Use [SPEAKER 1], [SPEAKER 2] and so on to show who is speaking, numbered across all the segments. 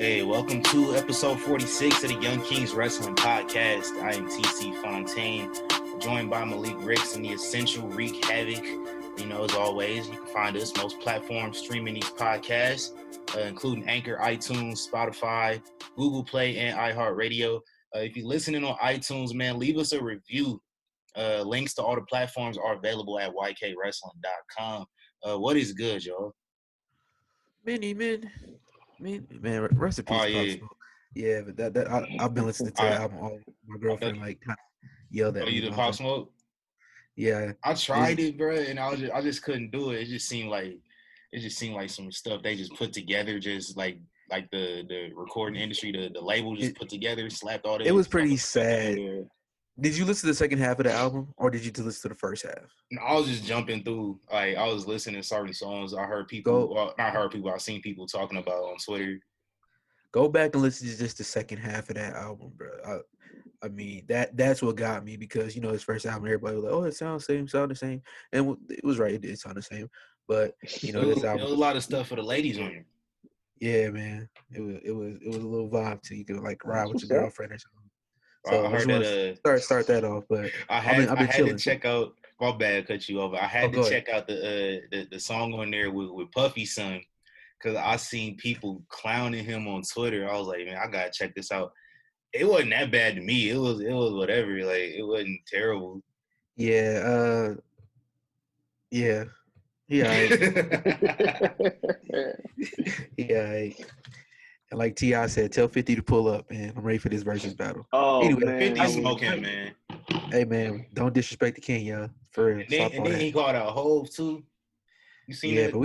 [SPEAKER 1] Hey, welcome to episode 46 of the Young Kings Wrestling Podcast. I am TC Fontaine, joined by Malik Ricks and the Essential Wreak Havoc. You know, as always, you can find us most platforms streaming these podcasts, including Anchor, iTunes, Spotify, Google Play, and iHeartRadio. If you're listening on iTunes, man, leave us a review. Links to all the platforms are available at ykwrestling.com. What is good, y'all?
[SPEAKER 2] Man, rest in peace,
[SPEAKER 1] Oh,
[SPEAKER 2] Pop
[SPEAKER 1] yeah.
[SPEAKER 2] Smoke. Yeah, but I've been listening to that album. All my girlfriend yelled at
[SPEAKER 1] Oh,
[SPEAKER 2] me.
[SPEAKER 1] you did Pop Smoke?
[SPEAKER 2] Yeah,
[SPEAKER 1] I tried it, bro, and I just couldn't do it. It just seemed like some stuff they just put together, just like the recording industry, the label just put together, slapped all this.
[SPEAKER 2] It was pretty sad.
[SPEAKER 1] Together.
[SPEAKER 2] Did you listen to the second half of the album, or did you just listen to the first half?
[SPEAKER 1] I was just jumping through. Like, I was listening to certain songs. I heard people. I've seen people talking about on Twitter.
[SPEAKER 2] Go back and listen to just the second half of that album, bro. I mean, that's what got me, because, you know, his first album, everybody was like, oh, it sound the same. And it was right, it did sound the same. But, you know, this album,
[SPEAKER 1] there was a lot of stuff for the ladies on it.
[SPEAKER 2] Yeah, man. It was a little vibe to you could like ride with your girlfriend or something.
[SPEAKER 1] So
[SPEAKER 2] I heard that. Start that off, but
[SPEAKER 1] I've been chilling. To check out. My bad, cut you over. I had to check out the song on there with Puffy's son, because I seen people clowning him on Twitter. I was like, man, I gotta check this out. It wasn't that bad to me. It was whatever. Like, it wasn't terrible.
[SPEAKER 2] Yeah. Yeah. Yeah. Yeah. And like T.I. said, tell 50 to pull up, man. I'm ready for this versus battle.
[SPEAKER 3] Oh,
[SPEAKER 2] anyway,
[SPEAKER 3] man.
[SPEAKER 1] 50 smoking, man.
[SPEAKER 2] Hey, man, don't disrespect the king, y'all. For real.
[SPEAKER 1] And then he called out Hove too. You seen that?
[SPEAKER 2] But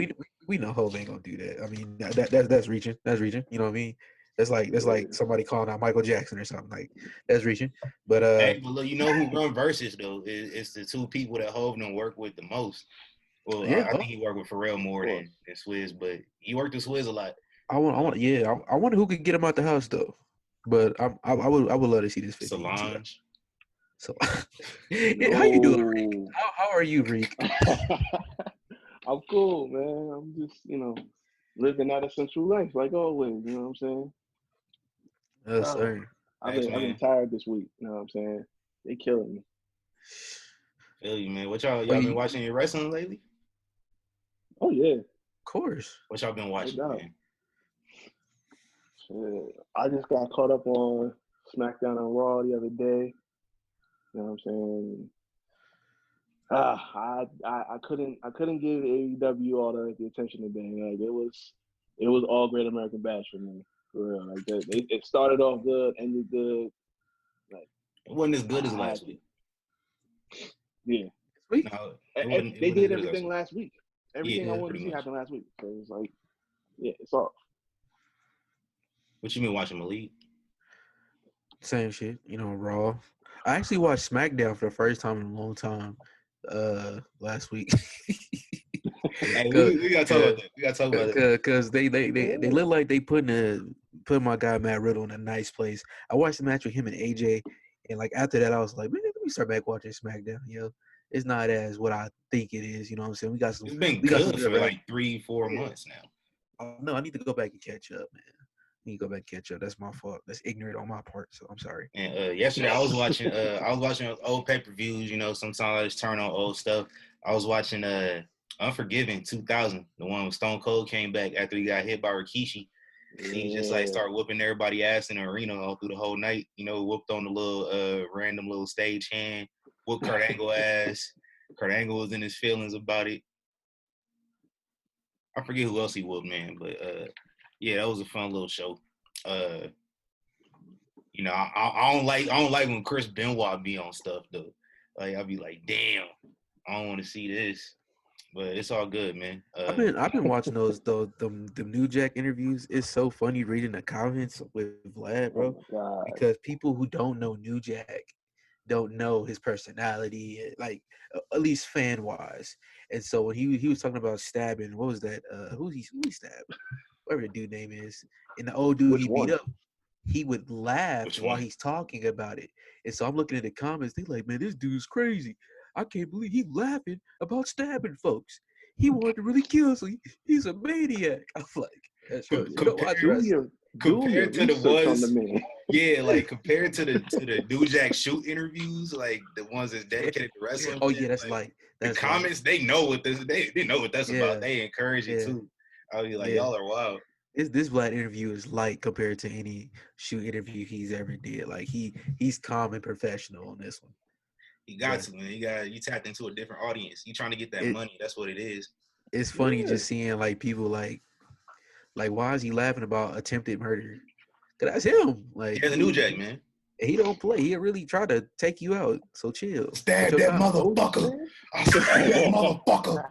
[SPEAKER 2] we know Hove ain't gonna do that. I mean, that's reaching. That's reaching. You know what I mean? That's like somebody calling out Michael Jackson or something. Like, that's reaching. But
[SPEAKER 1] hey, but look, you know who run versus though? It's the two people that Hove don't work with the most. Well, I think he worked with Pharrell more than Swizz, but he worked with Swizz a lot.
[SPEAKER 2] I wonder who could get him out the house though. But I would love to see this.
[SPEAKER 1] Solange.
[SPEAKER 2] So, how you doing, Reek? How are you, Reek?
[SPEAKER 3] I'm cool, man. I'm just, living that essential life like always. You know what I'm saying?
[SPEAKER 2] Yes, sir.
[SPEAKER 3] I've been tired this week. You know what I'm saying? They killing me.
[SPEAKER 1] Feel you, man. What y'all been watching your wrestling lately?
[SPEAKER 3] Oh yeah,
[SPEAKER 2] of course.
[SPEAKER 1] What y'all been watching, man?
[SPEAKER 3] I just got caught up on SmackDown and Raw the other day. You know what I'm saying? I couldn't give AEW all the attention today. Like, it was all Great American Bash for me, for real. Like, it started off good, ended good. Like,
[SPEAKER 1] it wasn't as good as last week.
[SPEAKER 3] Yeah,
[SPEAKER 1] no,
[SPEAKER 3] they did everything last week. Everything I wanted to see happened last week. So it's like, yeah, it's off.
[SPEAKER 1] What you been watching, Malik?
[SPEAKER 2] Same shit, Raw. I actually watched SmackDown for the first time in a long time last week.
[SPEAKER 1] Hey, we gotta talk about that. We gotta talk about it
[SPEAKER 2] because they look like they put my guy Matt Riddle in a nice place. I watched the match with him and AJ, and like after that, I was like, man, let me start back watching SmackDown. It's not as what I think it is. You know what I'm saying? We got some.
[SPEAKER 1] It's been good for like 3-4 months now.
[SPEAKER 2] No, I need to go back and catch up, man. I need to go back and catch up. That's my fault. That's ignorant on my part. So I'm sorry.
[SPEAKER 1] And yesterday I was watching old pay-per-views. Sometimes I just turn on old stuff. I was watching Unforgiven 2000, the one when Stone Cold came back after he got hit by Rikishi. And he just like started whooping everybody ass in the arena all through the whole night. Whooped on the little random little stage hand. Whooped Kurt Angle ass. Kurt Angle was in his feelings about it. I forget who else he whooped, man, but yeah, that was a fun little show. I don't like when Chris Benoit be on stuff though. Like, I'll be like, damn, I don't want to see this, but it's all good, man.
[SPEAKER 2] I've been watching the New Jack interviews. It's so funny reading the comments with Vlad, bro, because people who don't know New Jack don't know his personality, like at least fan wise. And so when he was talking about stabbing, what was that? Who he stabbed? Whatever the dude name is, and the old dude he beat up, he would laugh while he's talking about it. And so I'm looking at the comments, they like, man, this dude's crazy. I can't believe he's laughing about stabbing folks. He wanted to really kill us. He's a maniac. I'm like, that's
[SPEAKER 1] compared to the
[SPEAKER 3] on the
[SPEAKER 1] ones,
[SPEAKER 3] man.
[SPEAKER 1] yeah, like compared to the New Jack Shoot interviews, like the ones that's dedicated to wrestling.
[SPEAKER 2] Oh
[SPEAKER 1] man,
[SPEAKER 2] yeah, that's
[SPEAKER 1] like,
[SPEAKER 2] light.
[SPEAKER 1] the
[SPEAKER 2] That's
[SPEAKER 1] comments, they know what this, they know what that's about. They encourage it
[SPEAKER 2] yeah,
[SPEAKER 1] too. I'll be like,
[SPEAKER 2] yeah.
[SPEAKER 1] y'all are wild.
[SPEAKER 2] This Vlad interview is light compared to any shoot interview he's ever did. Like he's calm and professional on this one.
[SPEAKER 1] You got to, man. You tapped into a different audience. You trying to get that money. That's what it is.
[SPEAKER 2] It's funny just seeing like people like why is he laughing about attempted murder? Cause that's him. Like
[SPEAKER 1] yeah, the New Jack, man.
[SPEAKER 2] He don't play. He really try to take you out. So chill.
[SPEAKER 1] Stab that motherfucker. I stab that motherfucker.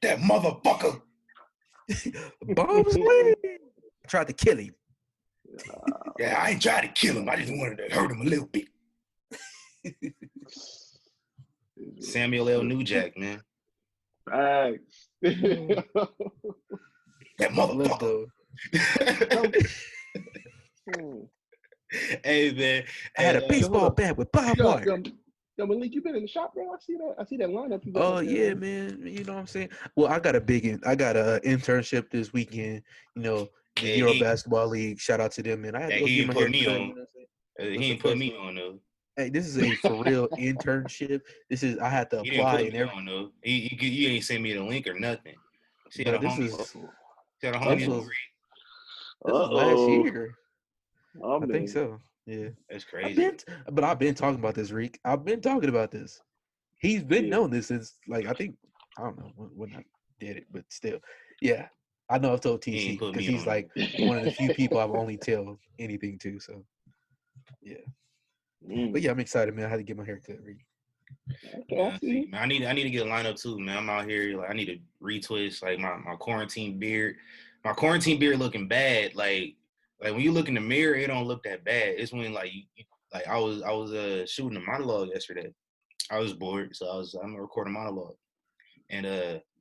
[SPEAKER 1] That motherfucker.
[SPEAKER 2] Bombs I tried to kill him.
[SPEAKER 1] Yeah, I ain't tried to kill him. I just wanted to hurt him a little bit. Samuel L. New Jack, man.
[SPEAKER 3] Thanks.
[SPEAKER 1] That motherfucker. Hey, man.
[SPEAKER 2] I had a baseball bat with barbed wire.
[SPEAKER 3] Yo, Malik, you been in the shop, bro? I see that lineup. You got
[SPEAKER 2] oh yeah, man. You know what I'm saying? Well, I got a internship this weekend. You know, the Euro Basketball League. Shout out to them, man. I had to go get my hair cut.
[SPEAKER 1] He ain't put me on though.
[SPEAKER 2] Hey, this is a for real internship. I had to apply and everything.
[SPEAKER 1] You ain't send me the link or nothing. See how the homie.
[SPEAKER 2] This was last year.
[SPEAKER 3] Oh,
[SPEAKER 2] I think so. Yeah,
[SPEAKER 1] that's crazy.
[SPEAKER 2] I've been talking about this, Reek. I've been talking about this. He's been knowing this since, like, I don't know when I did it, but still, yeah. I know I've told TC because he's like one of the few people I've only tell anything to. So, yeah. But yeah, I'm excited, man. I had to get my hair cut, Reek.
[SPEAKER 1] Okay, man, I need to get a lineup too, man. I'm out here, like, I need to retwist like my quarantine beard. My quarantine beard looking bad, like when you look in the mirror, it don't look that bad. It's when like you like I was shooting a monologue yesterday. I was bored, so I'm gonna record a monologue. And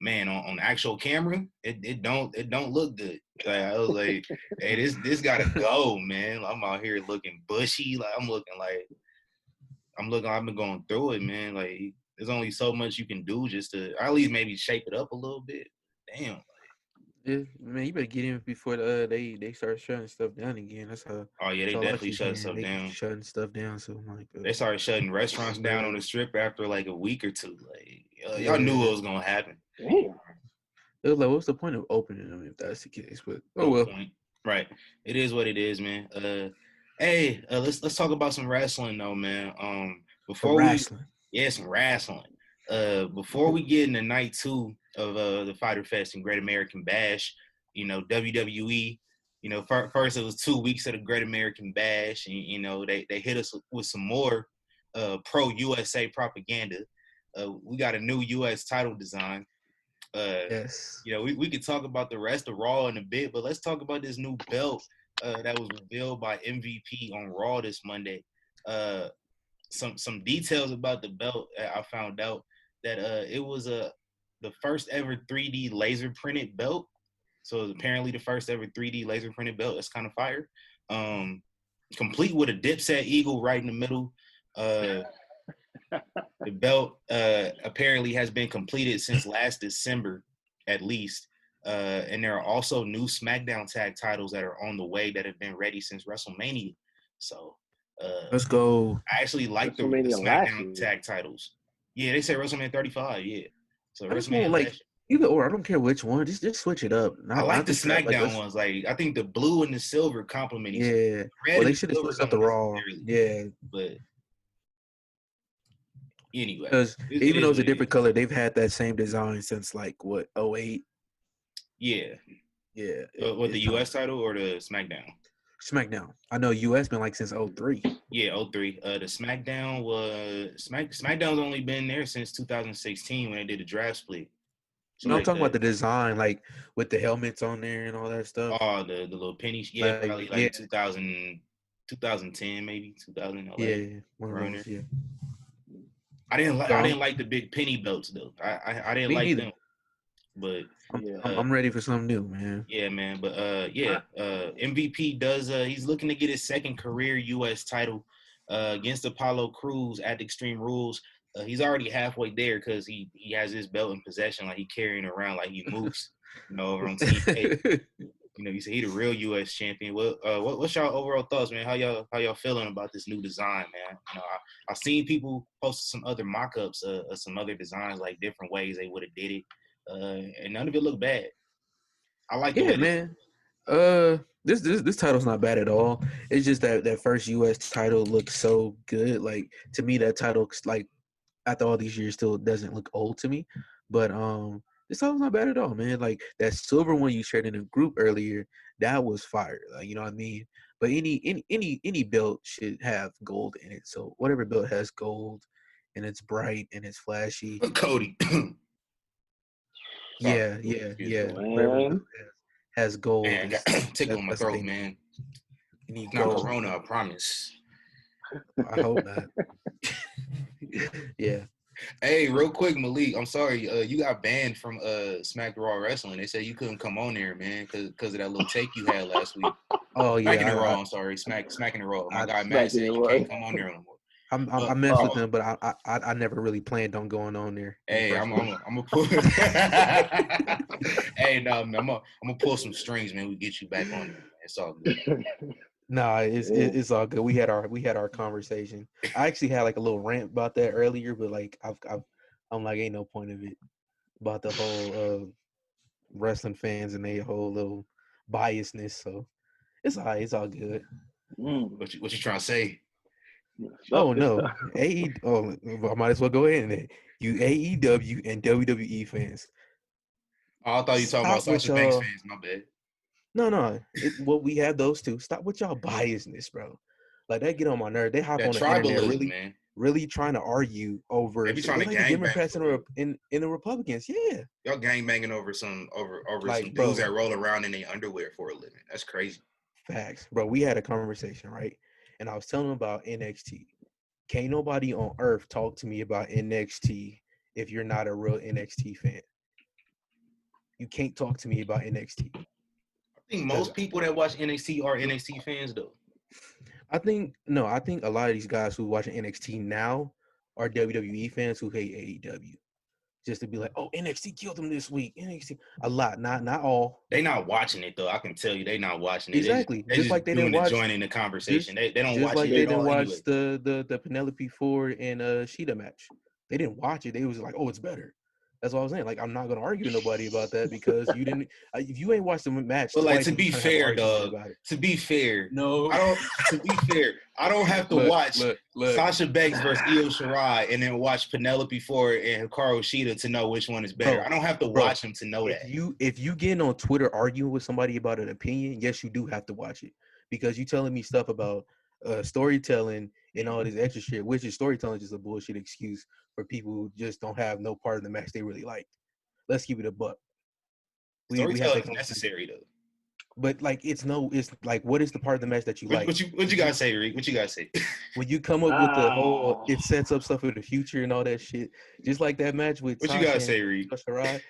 [SPEAKER 1] man, on the actual camera, it don't look good. Like, I was like, hey, this gotta go, man. I'm out here looking bushy, like I've been going through it, man. Like, there's only so much you can do just to at least maybe shape it up a little bit. Damn.
[SPEAKER 2] Yeah, man, you better get in before they start shutting stuff down again. That's how.
[SPEAKER 1] Oh yeah, they definitely shutting stuff down.
[SPEAKER 2] Shutting stuff down. So I'm like,
[SPEAKER 1] they started shutting restaurants down on the strip after like a week or two. Like, y'all knew what was gonna happen.
[SPEAKER 2] Damn. It was like, what's the point of opening them if that's the case? But well,
[SPEAKER 1] right. It is what it is, man. Hey, let's talk about some wrestling though, man. Some wrestling. Before we get into night 2 of the Fyter Fest and Great American Bash, you know, WWE, you know, first it was 2 weeks of the Great American Bash, and you know they hit us with some more pro USA propaganda. We got a new US title design.
[SPEAKER 2] Yes.
[SPEAKER 1] You know, we could talk about the rest of Raw in a bit, but let's talk about this new belt that was revealed by MVP on Raw this Monday. Some details about the belt. I found out that it was the first ever 3D laser printed belt. So apparently the first ever 3D laser printed belt. That's kind of fire. Complete with a dipset eagle right in the middle. The belt apparently has been completed since last December, at least. And there are also new SmackDown tag titles that are on the way that have been ready since WrestleMania. So
[SPEAKER 2] let's go.
[SPEAKER 1] I actually like the SmackDown tag titles. Yeah, they say WrestleMania 35. Yeah, so WrestleMania
[SPEAKER 2] like either or. I don't care which one. Just switch it up.
[SPEAKER 1] I like the SmackDown ones. Like, I think the blue and the silver complement each other.
[SPEAKER 2] Yeah, well, they should have switched up the Raw. Yeah,
[SPEAKER 1] but anyway,
[SPEAKER 2] because even though it's a different color, they've had that same design since like what 2008.
[SPEAKER 1] Yeah. What, the US title or the SmackDown?
[SPEAKER 2] SmackDown. I know US been like since 2003.
[SPEAKER 1] Yeah, 2003. The SmackDown was SmackDown's only been there since 2016 when they did the draft split.
[SPEAKER 2] So no, I'm talking about the design, like with the helmets on there and all that stuff.
[SPEAKER 1] Oh, the little pennies. Yeah, like, probably like 2010, maybe 2011.
[SPEAKER 2] Yeah, one of those. Yeah.
[SPEAKER 1] I didn't like the big penny belts though. I didn't like them. But
[SPEAKER 2] I'm ready for something new, man.
[SPEAKER 1] Yeah, man. But MVP does he's looking to get his second career US title against Apollo Crews at Extreme Rules. He's already halfway there because he has his belt in possession, like he carrying around like he moves, you know, over on TV. You you say he the real U.S. champion. What's y'all overall thoughts, man? How y'all feeling about this new design, man? I've seen people post some other mock-ups of some other designs, like different ways they would have did it, and none of it looked bad. I like the way
[SPEAKER 2] man. This title's not bad at all. It's just that first U.S. title looks so good. Like, to me, that title, like, after all these years, still doesn't look old to me. But this title's not bad at all, man. Like, that silver one you shared in the group earlier, that was fire. Like, you know what I mean? But any belt should have gold in it. So whatever belt has gold and it's bright and it's flashy.
[SPEAKER 1] Cody.
[SPEAKER 2] Yeah. Whatever belt has gold.
[SPEAKER 1] Man, I got tickling my throat, man.
[SPEAKER 2] You need
[SPEAKER 1] not
[SPEAKER 2] gold.
[SPEAKER 1] Corona, I promise.
[SPEAKER 2] I hope not. Yeah.
[SPEAKER 1] Hey, real quick, Malik, I'm sorry. You got banned from Smack the Raw Wrestling. They said you couldn't come on there, man, because of that little take you had last week.
[SPEAKER 2] Oh yeah.
[SPEAKER 1] Smacking the Raw. I'm sorry. Smacking the Raw. My guy Matt said you can't come on there no more.
[SPEAKER 2] I messed with them, but I never really planned on going on there.
[SPEAKER 1] Hey, I'm gonna pull. Hey, no, I'm gonna pull some strings, man. We get you back on there, man. It's all good.
[SPEAKER 2] Nah, it's all good. We had our conversation. I actually had like a little rant about that earlier, but like I'm like, ain't no point of it about the whole wrestling fans and their whole little biasness. So it's all right. It's all good.
[SPEAKER 1] What you trying to say?
[SPEAKER 2] Oh no, I might as well go ahead and you AEW and WWE fans.
[SPEAKER 1] Oh, I thought you were talking about Sasha Banks fans. My bad.
[SPEAKER 2] No. Well, we have those too. Stop with y'all biasness, bro. Like, that get on my nerve. They hop
[SPEAKER 1] that
[SPEAKER 2] on the internet
[SPEAKER 1] man.
[SPEAKER 2] really trying to argue over.
[SPEAKER 1] They be trying to gang
[SPEAKER 2] Democrats in the Republicans. Yeah,
[SPEAKER 1] y'all gang banging over some dudes that roll around in their underwear for a living. That's crazy.
[SPEAKER 2] Facts, bro. We had a conversation, right? And I was telling them about NXT. Can't nobody on earth talk to me about NXT if you're not a real NXT fan. You can't talk to me about NXT.
[SPEAKER 1] I think most people that watch NXT are NXT fans, though.
[SPEAKER 2] I think a lot of these guys who watching NXT now are WWE fans who hate AEW. Just to be like, oh, NXT killed them this week. NXT, a lot, not all.
[SPEAKER 1] They not watching it though. I can tell you, they not watching it.
[SPEAKER 2] Exactly.
[SPEAKER 1] They just like they didn't watch joining the conversation. They don't
[SPEAKER 2] just
[SPEAKER 1] watch
[SPEAKER 2] like
[SPEAKER 1] it.
[SPEAKER 2] They didn't watch the Penelope Ford and Sheeta match. They didn't watch it. They was like, oh, it's better. That's what I was saying. Like, I'm not gonna argue with nobody about that because you didn't. If you ain't watched the match,
[SPEAKER 1] but like, to be fair, dog. To be fair, no, I don't. To be fair, I don't have to watch Sasha Banks versus Io Shirai and then watch Penelope Ford and Hikaru Shida to know which one is better. Bro, I don't have to watch them to know that.
[SPEAKER 2] If you get on Twitter arguing with somebody about an opinion, yes, you do have to watch it because you telling me stuff about storytelling and all this extra shit, which is storytelling just a bullshit excuse for people who just don't have no part of the match they really liked. Let's keep it a buck.
[SPEAKER 1] Storytelling is necessary though.
[SPEAKER 2] But like, it's like, what is the part of the match that you like?
[SPEAKER 1] What you guys say, Reek? What you guys say?
[SPEAKER 2] When you come up with the whole, it sets up stuff for the future and all that shit. Just like that match with
[SPEAKER 1] Sasha, you guys say, Reek?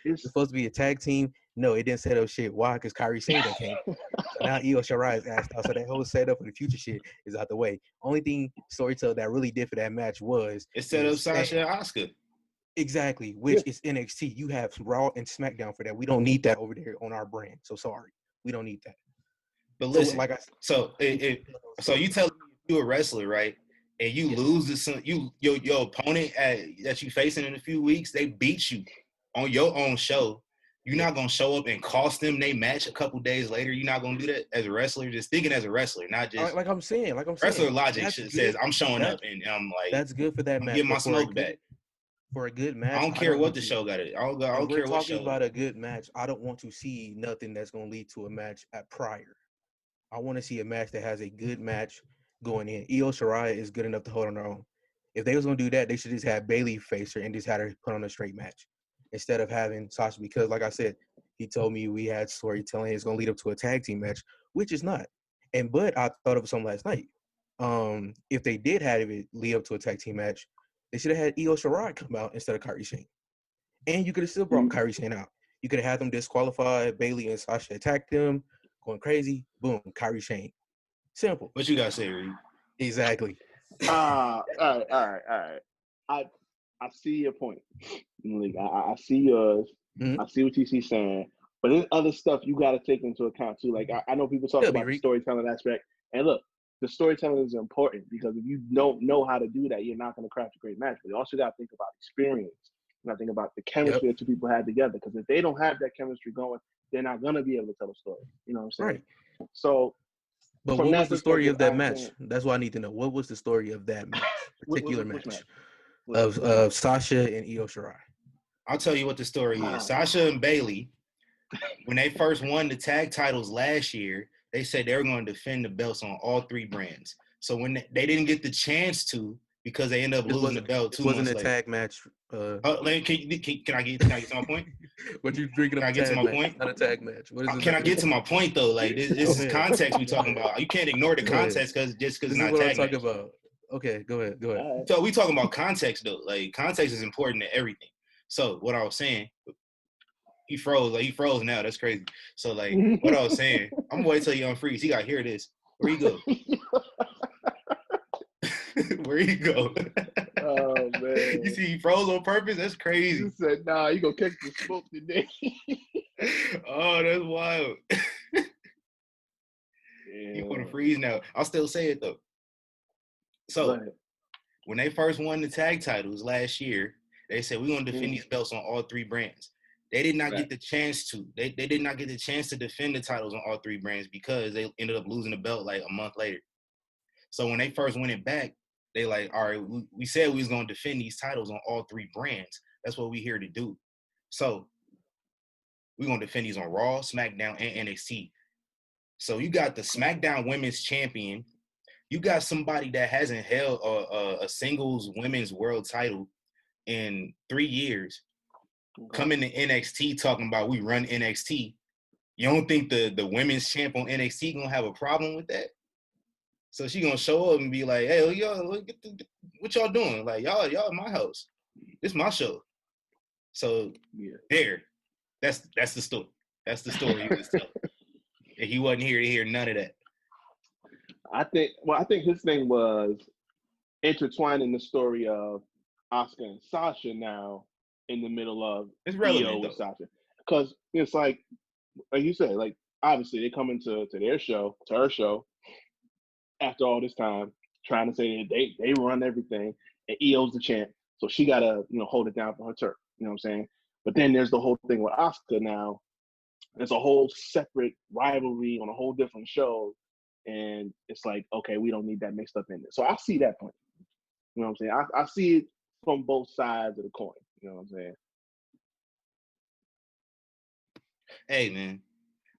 [SPEAKER 2] It's supposed to be a tag team. No, it didn't set up shit. Why? Because Kairi Sane came. So now Io Shirai is asked out. So that whole setup for the future shit is out the way. Only thing storytelling that really did for that match was
[SPEAKER 1] it set up Sasha and Asuka.
[SPEAKER 2] Exactly, which is NXT. You have Raw and SmackDown for that. We don't need that over there on our brand. So sorry, we don't need that.
[SPEAKER 1] But listen, so you tell me if you're a wrestler, right, and you lose to your opponent that you facing in a few weeks, they beat you on your own show. You're not gonna show up and cost them they match a couple days later. You're not gonna do that as a wrestler. Just thinking as a wrestler, not just
[SPEAKER 2] like I'm saying.
[SPEAKER 1] Wrestler logic says I'm showing up and I'm like,
[SPEAKER 2] that's good for that match.
[SPEAKER 1] Get my smoke back.
[SPEAKER 2] For a good match,
[SPEAKER 1] I don't care what the show got it. I don't care what show. We're
[SPEAKER 2] talking about a good match. I don't want to see nothing that's gonna lead to a match at prior. I want to see a match that has a good match going in. Io Shirai is good enough to hold on her own. If they was gonna do that, they should just have Bayley face her and just had her put on a straight match instead of having Sasha. Because, like I said, he told me we had storytelling. It's gonna lead up to a tag team match, which is not. But I thought of something last night. If they did have it lead up to a tag team match, they should have had Io Shirai come out instead of Kairi Sane, and you could have still brought Kairi Sane out. You could have had them disqualified. Bayley and Sasha attacked them. Going crazy, boom, Kairi Sane. Simple.
[SPEAKER 1] What you gotta say, Reed?
[SPEAKER 2] Exactly.
[SPEAKER 3] All right. I see your point. Like, I see yours. I see what you see saying. But there's other stuff you got to take into account too. Like I know people talk about the storytelling aspect, and look, the storytelling is important because if you don't know how to do that, you're not going to craft a great match. But you also got to think about experience. You got to think about the chemistry that two people had together. Because if they don't have that chemistry going, they're not going to be able to tell a story. You know what I'm saying?
[SPEAKER 2] Right.
[SPEAKER 3] So,
[SPEAKER 2] but what was the story of that match? That's what I need to know. What was the story of that match, particular match? Of Sasha and Io Shirai.
[SPEAKER 1] I'll tell you what the story is. Sasha and Bayley, when they first won the tag titles last year, they said they were going to defend the belts on all 3 brands. So when they didn't get the chance to, because they ended up losing the belt 2 months later.
[SPEAKER 2] It wasn't a tag match.
[SPEAKER 1] Can I get to my point?
[SPEAKER 2] What you drinking? Can I get to my point? Not a tag match. What is
[SPEAKER 1] Can I get to my point though? Like this is context we talking about. You can't ignore the context because it's not a tag match. About.
[SPEAKER 2] Okay, go ahead.
[SPEAKER 3] Right.
[SPEAKER 1] So we talking about context though. Like context is important to everything. So what I was saying, he froze. Like he froze now. That's crazy. So like what I was saying, I'm gonna wait till he unfreeze. He gotta hear this. Where you go? Where you go?
[SPEAKER 3] Oh man!
[SPEAKER 1] You see, he froze on purpose. That's crazy.
[SPEAKER 3] You said, "Nah, you gonna catch the smoke today."
[SPEAKER 1] Oh, that's wild. You want to freeze now? I'll still say it though. So when they first won the tag titles last year, they said we're gonna defend these belts on all 3 brands. They did not get the chance to. They did not get the chance to defend the titles on all 3 brands because they ended up losing the belt like a month later. So when they first won it back, they like, all right, we said we was going to defend these titles on all 3 brands. That's what we here to do. So we're going to defend these on Raw, SmackDown, and NXT. So you got the SmackDown Women's Champion. You got somebody that hasn't held a singles women's world title in 3 years. Coming to NXT talking about we run NXT. You don't think the women's champ on NXT going to have a problem with that? So she gonna show up and be like, "Hey, y'all, what y'all doing? Like, y'all in my house. This my show." So that's the story. That's the story he was telling. And he wasn't here to hear none of that.
[SPEAKER 3] I think his thing was intertwining the story of Asuka and Sasha now in the middle of
[SPEAKER 1] it's relevant
[SPEAKER 3] with Sasha, because it's like you said, like obviously they come into her show. After all this time, trying to say they run everything, and Io's the champ, so she gotta hold it down for her turf. You know what I'm saying? But then there's the whole thing with Asuka now. There's a whole separate rivalry on a whole different show, and it's like, okay, we don't need that mixed up in it. So I see that point. You know what I'm saying? I see it from both sides of the coin. You know what I'm saying?
[SPEAKER 1] Hey man,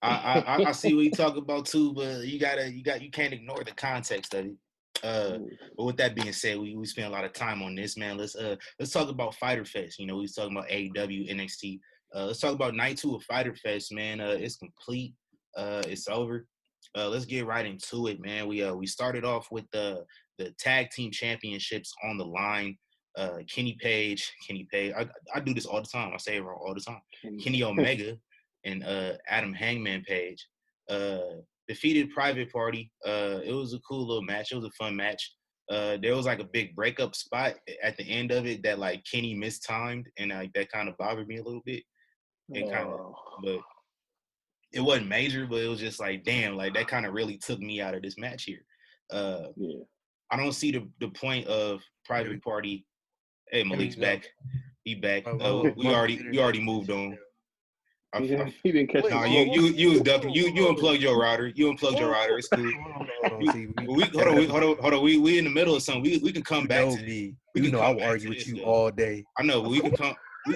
[SPEAKER 1] I see what you talk about too, but you can't ignore the context of it. But with that being said, we spent a lot of time on this, man. Let's talk about Fyter Fest. We was talking about AEW, NXT. Let's talk about night 2 of Fyter Fest, man. It's complete. It's over. Let's get right into it, man. We started off with the tag team championships on the line. Kenny Page. I do this all the time. I say it wrong all the time. Kenny Omega and Adam Hangman Page defeated Private Party. It was a cool little match. It was a fun match. There was like a big breakup spot at the end of it that like Kenny mistimed, and like that kind of bothered me a little bit. And but it wasn't major, but it was just like, damn, like that kind of really took me out of this match here. I don't see the point of Private Party. Hey, Malik's back. He back. We already moved on.
[SPEAKER 3] He didn't catch.
[SPEAKER 1] No, you was ducking. You unplugged your router. It's cool. Hold on. We in the middle of something. We can come back to this.
[SPEAKER 2] I will argue with you all day.
[SPEAKER 1] I know, but we can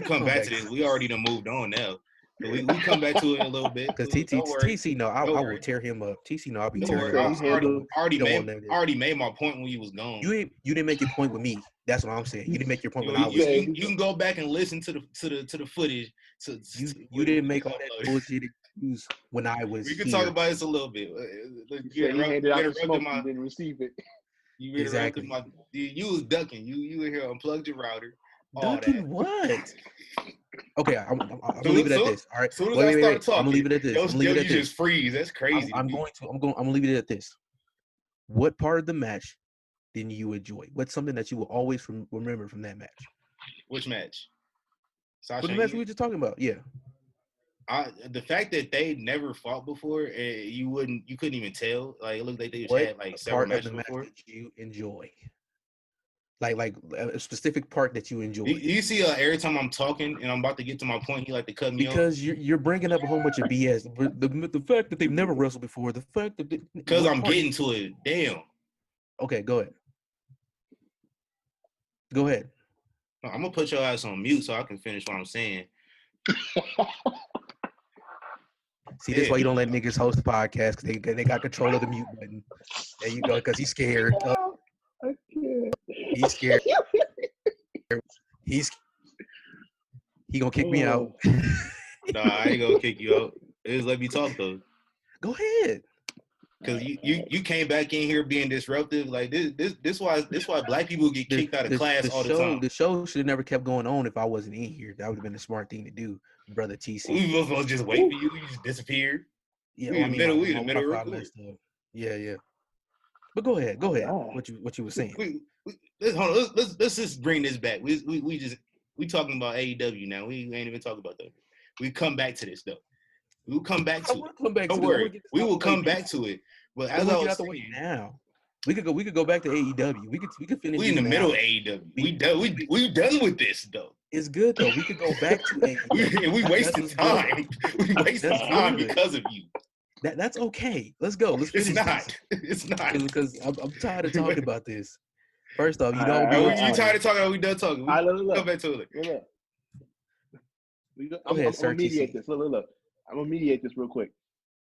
[SPEAKER 1] come back to this. We already done moved on now. So we come back to it in a little bit.
[SPEAKER 2] Because TC, no, I will tear him up. TC, no, I'll be tearing him up.
[SPEAKER 1] I already made my point when you was gone.
[SPEAKER 2] You didn't make your point with me. That's what I'm saying. You didn't make your point when I was.
[SPEAKER 1] You can go back and listen to the footage.
[SPEAKER 2] You didn't make all that bullshit excuse when I was.
[SPEAKER 1] We can talk about this a little bit.
[SPEAKER 3] You handed out the smoke, you didn't receive it.
[SPEAKER 1] You exactly. You was ducking. You were here, unplugged your router.
[SPEAKER 2] Ducking what? Okay, I'm gonna leave it at this. All right.
[SPEAKER 1] As soon as I start talking,
[SPEAKER 2] I'm gonna leave it at this.
[SPEAKER 1] You just freeze. That's crazy.
[SPEAKER 2] I'm gonna leave it at this. What part of the match didn't you enjoy? What's something that you will always remember from that match?
[SPEAKER 1] Which match?
[SPEAKER 2] The match we were just talking about. Yeah.
[SPEAKER 1] The fact that they never fought before, you couldn't even tell. Like, it looked like they just
[SPEAKER 2] What
[SPEAKER 1] had like several
[SPEAKER 2] part of
[SPEAKER 1] matches
[SPEAKER 2] the match
[SPEAKER 1] before.
[SPEAKER 2] did you enjoy? Like a specific part that you enjoyed.
[SPEAKER 1] You see, every time I'm talking and I'm about to get to my point, he like to cut me off.
[SPEAKER 2] Because you're bringing up a whole bunch of BS. But the fact that they've never wrestled before, the fact that
[SPEAKER 1] because I'm getting to it. Damn.
[SPEAKER 2] Okay, go ahead. Go ahead.
[SPEAKER 1] I'm gonna put your ass on mute so I can finish what I'm saying.
[SPEAKER 2] See, that's why you don't let niggas host the podcast, because they got control of the mute button. There you go, because he's scared.
[SPEAKER 3] I can't.
[SPEAKER 2] He's scared. He gonna kick me out.
[SPEAKER 1] Nah, I ain't gonna kick you out. Just let me talk though.
[SPEAKER 2] Go ahead.
[SPEAKER 1] Cause you came back in here being disruptive. Like this why black people get kicked out of class all the time.
[SPEAKER 2] The show should have never kept going on if I wasn't in here. That would have been a smart thing to do, brother TC.
[SPEAKER 1] We were supposed to just wait for you. You just disappeared.
[SPEAKER 2] Yeah,
[SPEAKER 1] we in the middle.
[SPEAKER 2] Yeah. But go ahead. What you were saying?
[SPEAKER 1] Let's just bring this back. We talking about AEW now. We ain't even talking about that. We come back to this though. We'll come back to it. Don't worry. We will come back to it. But as I was saying,
[SPEAKER 2] now, we could go back to AEW. We could finish.
[SPEAKER 1] We in the middle of AEW. We done with this though.
[SPEAKER 2] It's good though. We could go back to AEW.
[SPEAKER 1] we wasted time. We wasted time because of you.
[SPEAKER 2] That's okay. Let's go. Let's finish.
[SPEAKER 1] It's not.
[SPEAKER 2] Because I'm tired of talking about this. First off, you don't.
[SPEAKER 1] You tired of talking? Or we done talking?
[SPEAKER 3] Look.
[SPEAKER 1] Come back to it.
[SPEAKER 3] I'm gonna mediate this. Look. I'm gonna mediate this real quick.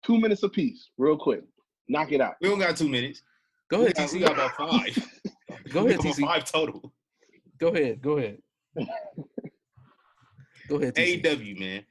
[SPEAKER 3] 2 minutes apiece, real quick. Knock it out.
[SPEAKER 1] We don't got 2 minutes.
[SPEAKER 2] Go ahead,
[SPEAKER 1] TC. We got about 5.
[SPEAKER 2] Go ahead, TC.
[SPEAKER 1] 5 total.
[SPEAKER 2] Go ahead. Go ahead, TC.
[SPEAKER 1] AEW, man.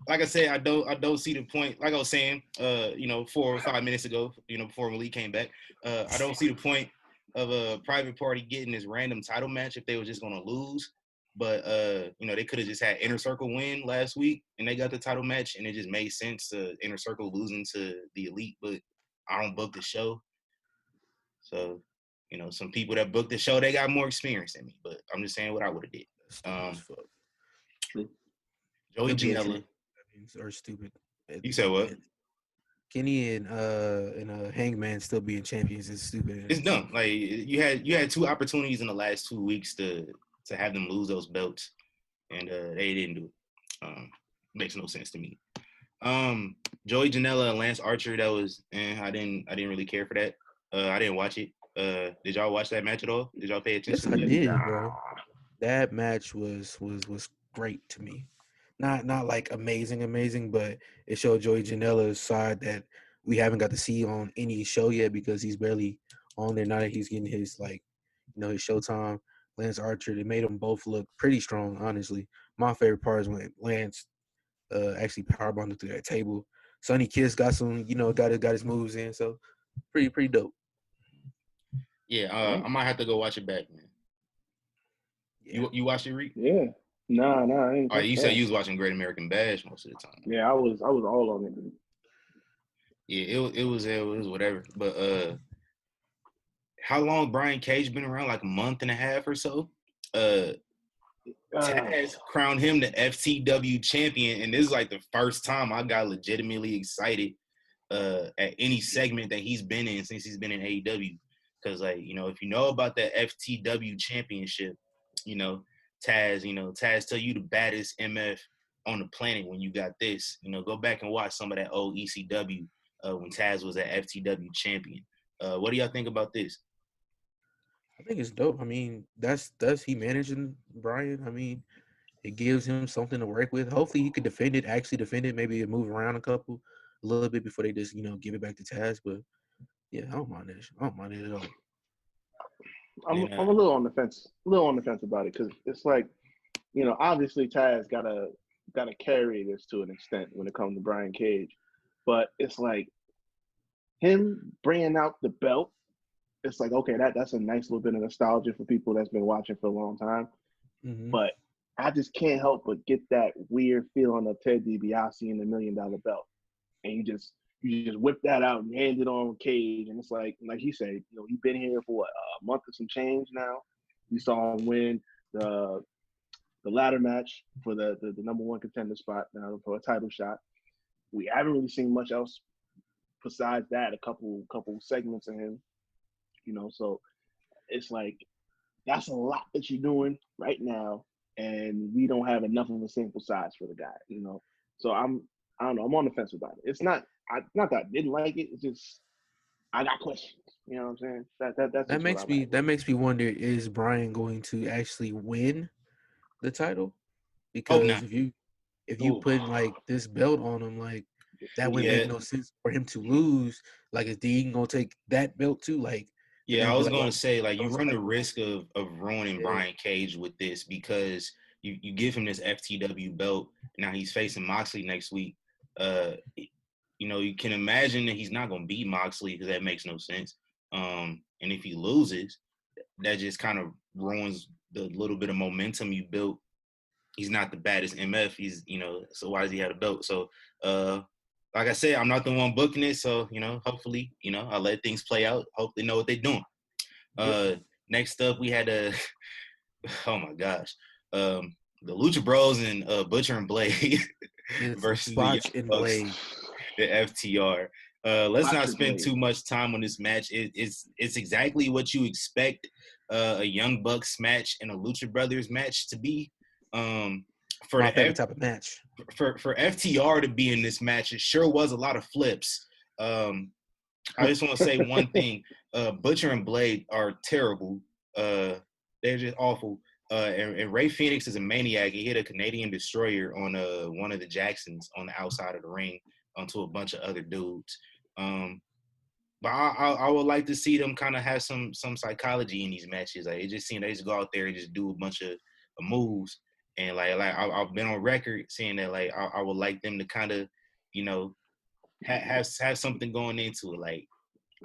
[SPEAKER 1] Like I said, I don't see the point. Like I was saying, 4 or 5 minutes ago, before Malik came back, I don't see the point of a private party getting this random title match if they were just gonna lose. But they could have just had Inner Circle win last week, and they got the title match, and it just made sense to Inner Circle losing to the Elite. But I don't book the show, so some people that book the show, they got more experience than me. But I'm just saying what I would have did. Joey Janela
[SPEAKER 2] are stupid.
[SPEAKER 1] You said what?
[SPEAKER 2] Kenny and Hangman still being champions is stupid.
[SPEAKER 1] It's dumb. Like you had 2 opportunities in the last 2 weeks to have them lose those belts, and they didn't do it. Makes no sense to me. Joey Janela and Lance Archer, that was I didn't really care for that. I didn't watch it. Did y'all watch that match at all? Did y'all pay attention?
[SPEAKER 2] Yes, I did, bro. That match was great to me. Not like amazing, but it showed Joey Janela's side that we haven't got to see on any show yet because he's barely on there. Now that he's getting his his showtime. Lance Archer, they made them both look pretty strong, honestly. My favorite part is when Lance actually powerbombed through that table. Sonny Kiss got some, got his moves in, so pretty dope.
[SPEAKER 1] Yeah, I might have to go watch it back, man. Yeah. You watched it, Reek?
[SPEAKER 3] Yeah. Nah, I ain't.
[SPEAKER 1] All right, you said you was watching Great American Bash most of the time.
[SPEAKER 3] Yeah, I was all on it.
[SPEAKER 1] Yeah, it was whatever. But how long Brian Cage been around? Like a month and a half or so. Taz crowned him the FTW champion, and this is like the first time I got legitimately excited at any segment that he's been in since he's been in AEW. Because if you know about that FTW championship, Taz tell you the baddest MF on the planet when you got this. Go back and watch some of that old ECW when Taz was an FTW champion. What do y'all think about this?
[SPEAKER 2] I think it's dope. I mean, that's he managing Brian. I mean, it gives him something to work with. Hopefully he could actually defend it, maybe move around a little bit before they just, give it back to Taz. But yeah, I don't mind it. I don't mind it at all.
[SPEAKER 3] I'm a little on the fence about it because it's like, obviously Taz gotta carry this to an extent when it comes to Brian Cage, but it's like him bringing out the belt. It's like, okay, that's a nice little bit of nostalgia for people that's been watching for a long time.
[SPEAKER 2] Mm-hmm.
[SPEAKER 3] But I just can't help but get that weird feeling of Ted DiBiase and the $1 million belt, and you just whip that out and hand it on Cage, and it's like he said, he's been here for a month or some change now. We saw him win the the ladder match for the number one contender spot now for a title shot. We haven't really seen much else besides that. A couple segments of him, So it's like that's a lot that you're doing right now, and we don't have enough of a sample size for the guy. So I don't know. I'm on the fence about it. It's not not that I didn't like it. It's just I got questions. You know what I'm saying? That's
[SPEAKER 2] That
[SPEAKER 3] just what
[SPEAKER 2] makes
[SPEAKER 3] I'm
[SPEAKER 2] me
[SPEAKER 3] at.
[SPEAKER 2] that makes me wonder: is Brian going to actually win the title?
[SPEAKER 1] Hope
[SPEAKER 2] Because
[SPEAKER 1] not.
[SPEAKER 2] if you
[SPEAKER 3] Ooh.
[SPEAKER 2] put like this belt on him, like that wouldn't
[SPEAKER 1] Yeah.
[SPEAKER 2] make no sense for him to lose. Like, is Dean gonna take that belt too? Like, and
[SPEAKER 1] Yeah,
[SPEAKER 2] then
[SPEAKER 1] I
[SPEAKER 2] be
[SPEAKER 1] was
[SPEAKER 2] like,
[SPEAKER 1] going
[SPEAKER 2] oh,
[SPEAKER 1] to say, like, you
[SPEAKER 2] it's
[SPEAKER 1] run the
[SPEAKER 2] like,
[SPEAKER 1] risk of ruining
[SPEAKER 2] yeah,
[SPEAKER 1] Brian Cage with this because you give him this FTW belt. Now he's facing Moxley next week. You can imagine that he's not going to beat Moxley because that makes no sense. And if he loses, that just kind of ruins the little bit of momentum you built. He's not the baddest MF. So why does he have a belt? So, like I said, I'm not the one booking it. So, hopefully, I'll let things play out. Hope they know what they're doing. Next up, we had oh my gosh, the Lucha Bros and Butcher and Blade
[SPEAKER 2] it's
[SPEAKER 1] versus the Young
[SPEAKER 2] Botch and
[SPEAKER 1] Bucks,
[SPEAKER 2] Blade.
[SPEAKER 1] the FTR. Let's not
[SPEAKER 3] Botcher
[SPEAKER 1] spend
[SPEAKER 3] Blade.
[SPEAKER 1] too much time on this match. It's exactly what you expect a Young Bucks match and a Lucha Brothers match to be. For
[SPEAKER 2] My
[SPEAKER 1] the
[SPEAKER 2] favorite type of match.
[SPEAKER 1] for FTR to be in this match, it sure was a lot of flips. I just want to say one thing. Butcher and Blade are terrible. They're just awful. And Ray Phoenix is a maniac. He hit a Canadian destroyer on one of the Jacksons on the outside of the ring onto a bunch of other dudes. But I would like to see them kind of have some psychology in these matches. Like, it just seems they just go out there and just do a bunch of moves. And like I've been on record saying that like I would like them to kind of, have something going into it. Like,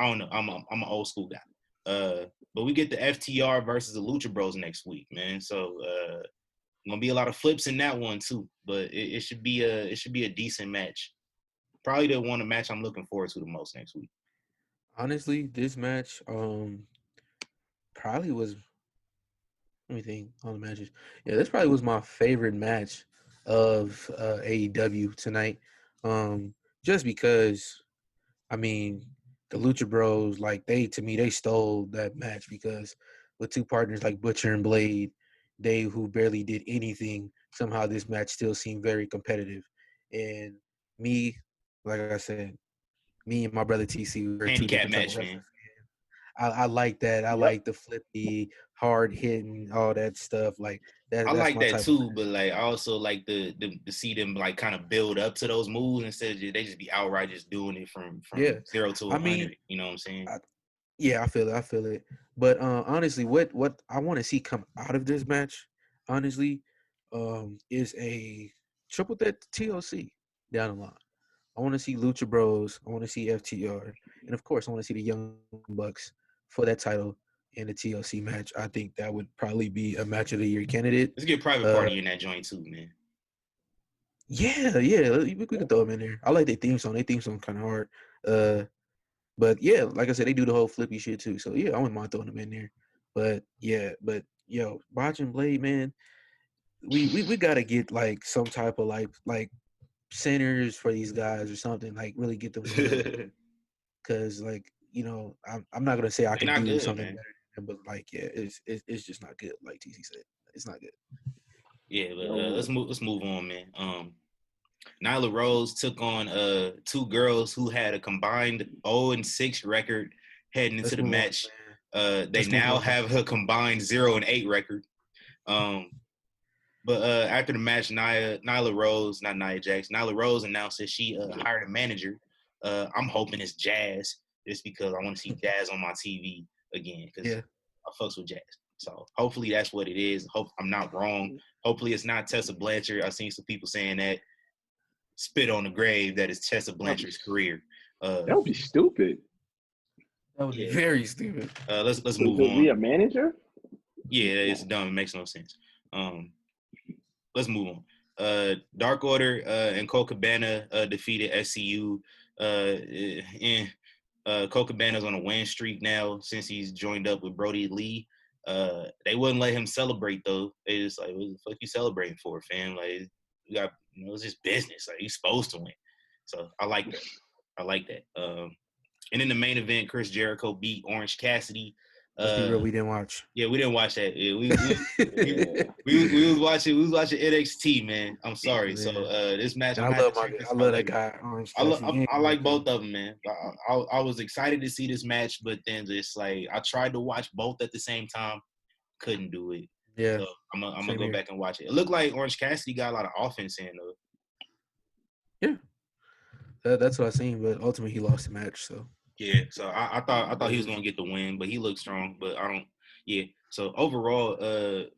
[SPEAKER 1] I don't know. I'm an old school guy. But we get the FTR versus the Lucha Bros next week, man. So gonna be a lot of flips in that one too. But it should be a decent match. Probably the one match I'm looking forward to the most next week.
[SPEAKER 2] Honestly, this match probably was. Let me think on the matches. Yeah, this probably was my favorite match of AEW tonight. Just because, I mean, the Lucha Bros, like to me, they stole that match because with two partners like Butcher and Blade, they who barely did anything, somehow this match still seemed very competitive. And me, like I said, me and my brother TC, we were two
[SPEAKER 1] Handicap
[SPEAKER 2] different type of
[SPEAKER 1] match,
[SPEAKER 2] wrestlers.
[SPEAKER 1] man.
[SPEAKER 2] I like that. I
[SPEAKER 3] Yep.
[SPEAKER 2] like the flippy, hard hitting, all that stuff. Like
[SPEAKER 1] I
[SPEAKER 2] that's
[SPEAKER 1] like
[SPEAKER 2] my
[SPEAKER 1] that
[SPEAKER 2] type of
[SPEAKER 1] too, but like I also like to see them like kind of build up to those moves instead of they just be outright just doing it from
[SPEAKER 2] yeah.
[SPEAKER 1] 0 to
[SPEAKER 2] I mean,
[SPEAKER 1] 100. You know what I'm saying?
[SPEAKER 2] yeah, I feel it. I feel it. But honestly, what I want to see come out of this match, honestly, is a triple threat TLC down the line. I want to see Lucha Bros. I want to see FTR, and of course, I want to see the Young Bucks for that title in the TLC match. I think that would probably be a match of the year candidate.
[SPEAKER 1] Let's get Private Party in that joint too, man.
[SPEAKER 2] Yeah, we can throw them in there. I like their theme song. Their theme song kind of hard. But yeah, like I said, they do the whole flippy shit too. So yeah, I wouldn't mind throwing them in there. But yeah, yo, Botch and Blade, man, we gotta get like some type of like centers for these guys or something. Like really get them love.
[SPEAKER 1] They're
[SPEAKER 2] Cause like I'm not gonna say I can
[SPEAKER 1] not
[SPEAKER 2] do
[SPEAKER 1] good,
[SPEAKER 2] something
[SPEAKER 1] man.
[SPEAKER 2] better than them, but like yeah, it's just not good. Like TC said, it's not good.
[SPEAKER 1] Yeah, but
[SPEAKER 3] Yo,
[SPEAKER 1] let's move on, man. Nyla Rose took on two girls who had a combined 0-6 record heading into
[SPEAKER 2] Let's
[SPEAKER 1] the
[SPEAKER 2] move on,
[SPEAKER 1] match.
[SPEAKER 2] man.
[SPEAKER 1] They
[SPEAKER 2] Let's move
[SPEAKER 1] now
[SPEAKER 2] on.
[SPEAKER 1] have a combined 0-8 record. But after the match, Nyla Rose, not Nia Jax, Nyla Rose announced that she hired a manager. I'm hoping it's Jazz, just because I want to see Jazz on my TV again, because
[SPEAKER 2] Yeah.
[SPEAKER 1] I fucks with Jazz. So hopefully that's what it is. Hope I'm not wrong. Hopefully it's not Tessa Blanchard. I've seen some people saying that. Spit on the grave that is Tessa Blanchard's career.
[SPEAKER 3] that would be stupid.
[SPEAKER 2] That would be
[SPEAKER 1] Yeah.
[SPEAKER 2] very stupid.
[SPEAKER 1] Let's
[SPEAKER 3] To,
[SPEAKER 1] move
[SPEAKER 3] to be
[SPEAKER 1] on.
[SPEAKER 3] a manager?
[SPEAKER 1] Yeah, it's dumb. It makes no sense. Let's move on. Dark Order and Cole Cabana defeated SCU. Cole Cabana's on a win streak now since he's joined up with Brody Lee. They wouldn't let him celebrate though. They just like, what the fuck you celebrating for, fam? Like, you got, it's just business. Like, he's supposed to win. So I like that. And in the main event, Chris Jericho beat Orange Cassidy.
[SPEAKER 2] Let's be real, we didn't watch.
[SPEAKER 1] Yeah, we didn't watch that. Yeah, we was watching NXT, man. I'm sorry.
[SPEAKER 2] Man.
[SPEAKER 1] So this match,
[SPEAKER 2] I love that guy. Orange Cassidy.
[SPEAKER 1] I like both of them, man. I was excited to see this match, but then just like I tried to watch both at the same time, couldn't do it.
[SPEAKER 2] Yeah,
[SPEAKER 1] so I'm gonna go back and watch it. It looked like Orange Cassidy got a lot of offense in though.
[SPEAKER 2] Yeah, that's what I seen. But ultimately, he lost the match. So
[SPEAKER 1] yeah, so I thought he was gonna get the win, but he looked strong. But I don't. Yeah. So overall,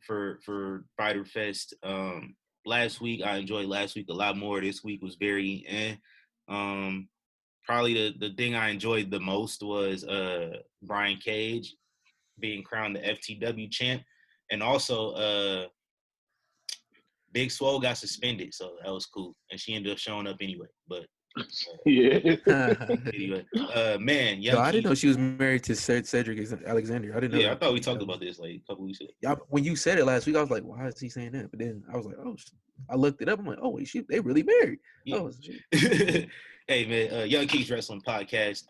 [SPEAKER 1] for Fyter Fest, last week I enjoyed last week a lot more. This week was very probably the thing I enjoyed the most was Brian Cage being crowned the FTW champ, and also Big Swole got suspended, so that was cool, and she ended up showing up anyway. But
[SPEAKER 3] yeah.
[SPEAKER 1] anyway, man,
[SPEAKER 2] yo, I didn't know she was married to Cedric Alexander. I didn't know.
[SPEAKER 1] Yeah,
[SPEAKER 2] that.
[SPEAKER 1] I thought we talked about this like a couple weeks ago.
[SPEAKER 2] Yeah, when you said it last week, I was like, why is he saying that? But then I was like, oh, I looked it up. I'm like, oh wait, they really married.
[SPEAKER 1] Yeah.
[SPEAKER 2] Oh,
[SPEAKER 1] hey man, Young Kings Wrestling Podcast.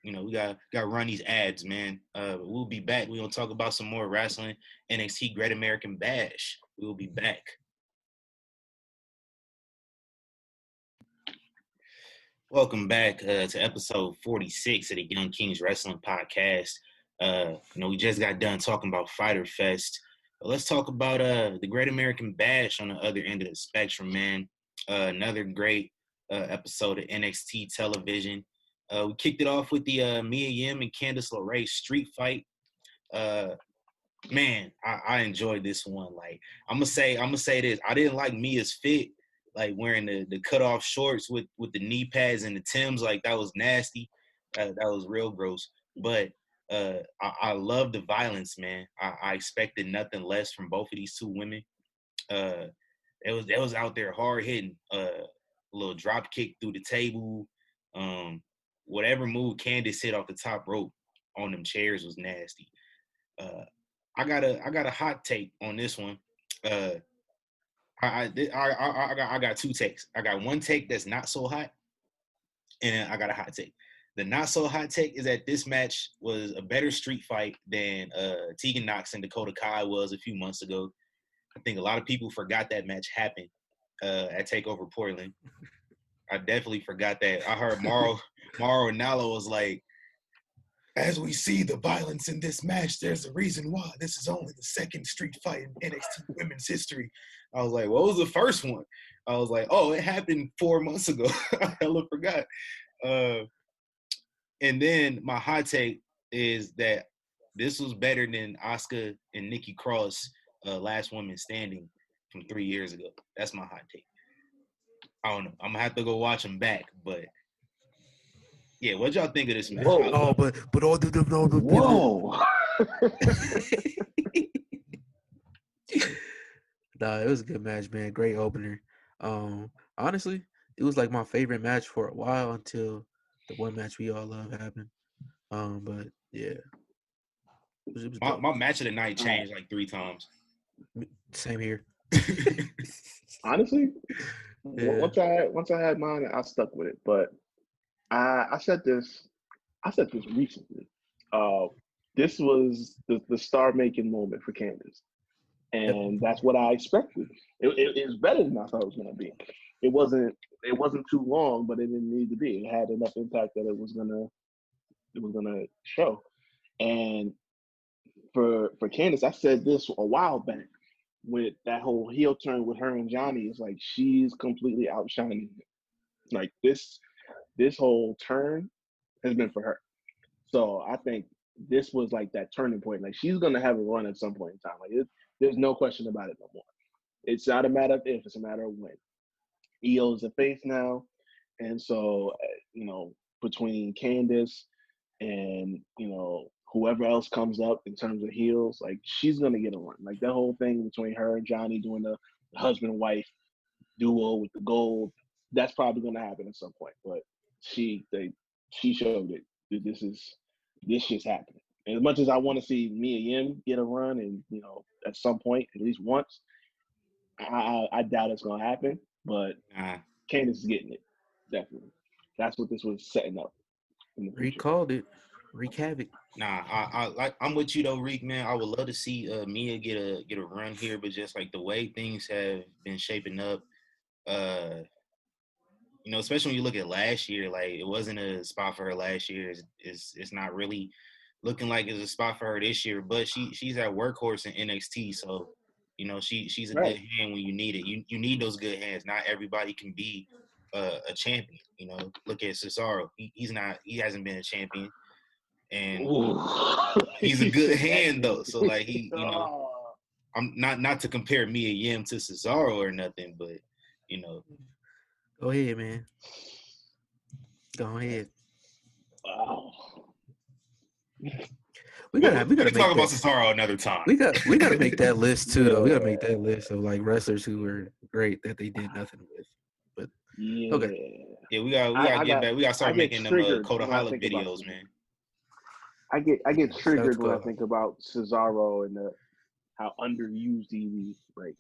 [SPEAKER 1] We got to run these ads, man. We'll be back. We're gonna talk about some more wrestling. NXT Great American Bash. We will be back. Welcome back to episode 46 of the Young Kings Wrestling Podcast. We just got done talking about Fyter Fest. Let's talk about the Great American Bash on the other end of the spectrum, man. Another great episode of NXT television. We kicked it off with the Mia Yim and Candice LeRae street fight. Man, I enjoyed this one. Like, I'm gonna say this. I didn't like Mia's fit, like wearing the cutoff shorts with the knee pads and the Timbs. Like, that was nasty. That was real gross. But I love the violence, man. I expected nothing less from both of these two women. It was out there hard hitting. A little drop kick through the table. Whatever move Candice hit off the top rope on them chairs was nasty. I got a hot take on this one. I got two takes. I got one take that's not so hot, and I got a hot take. The not so hot take is that this match was a better street fight than Tegan Nox and Dakota Kai was a few months ago. I think a lot of people forgot that match happened at TakeOver Portland. I definitely forgot that. I heard Mauro Ranallo was like, as we see the violence in this match, there's a reason why this is only the second street fight in NXT women's history. I was like, what was the first one? I was like, oh, it happened 4 months ago. I hella forgot. And then my hot take is that this was better than Asuka and Nikki Cross, Last Woman Standing from 3 years ago. That's my hot take. I don't know. I'm going to have to go watch them back, but yeah, what y'all think of this match?
[SPEAKER 3] Whoa.
[SPEAKER 2] Oh, but all the
[SPEAKER 3] Whoa.
[SPEAKER 2] Nah, it was a good match, man. Great opener. Honestly, it was like my favorite match for a while until the one match we all love happened. But yeah, it was
[SPEAKER 1] my match of the night changed like 3 times.
[SPEAKER 2] Same here.
[SPEAKER 3] Honestly,
[SPEAKER 2] Yeah.
[SPEAKER 3] once I had mine, I stuck with it. But I said this recently. This was the star making moment for Candice, and that's what I expected. It was better than I thought it was going to be. It wasn't too long, but it didn't need to be. It had enough impact that it was gonna show. And for Candice, I said this a while back with that whole heel turn with her and Johnny. It's like she's completely outshining him. Like this whole turn has been for her. So I think this was like that turning point. Like, she's gonna have a run at some point in time. Like, there's no question about it no more. It's not a matter of if, it's a matter of when. EO's a face now, and so between Candice and whoever else comes up in terms of heels, like, she's gonna get a run. Like, that whole thing between her and Johnny doing the husband and wife duo with the gold, that's probably gonna happen at some point. But she showed it. This shit's happening. as much as I want to see Mia Yim get a run, and at some point, at least once, I doubt it's gonna happen. But Candice is getting it, definitely. That's what this was setting up.
[SPEAKER 2] Reek called it. Reek Havoc.
[SPEAKER 1] I'm with you though, Reek, man. I would love to see Mia get a run here, but just like the way things have been shaping up, especially when you look at last year, like it wasn't a spot for her last year. It's not really looking like it's a spot for her this year. But she's that workhorse in NXT, so she's a good hand when you need it. You need those good hands. Not everybody can be a champion. Look at Cesaro. He hasn't been a champion. And he's a good hand though. So like I'm not to compare Mia Yim to Cesaro or nothing, but
[SPEAKER 2] Go ahead, man. Go ahead.
[SPEAKER 3] Wow.
[SPEAKER 2] We gotta
[SPEAKER 1] talk about Cesaro another time.
[SPEAKER 2] We gotta make that list too, though. We gotta make that list of like wrestlers who were great that they did nothing with. But okay.
[SPEAKER 1] Yeah, we gotta get back. We gotta start making them Codaholla videos, man.
[SPEAKER 3] I get triggered when I think about Cesaro and how underused he is. Like,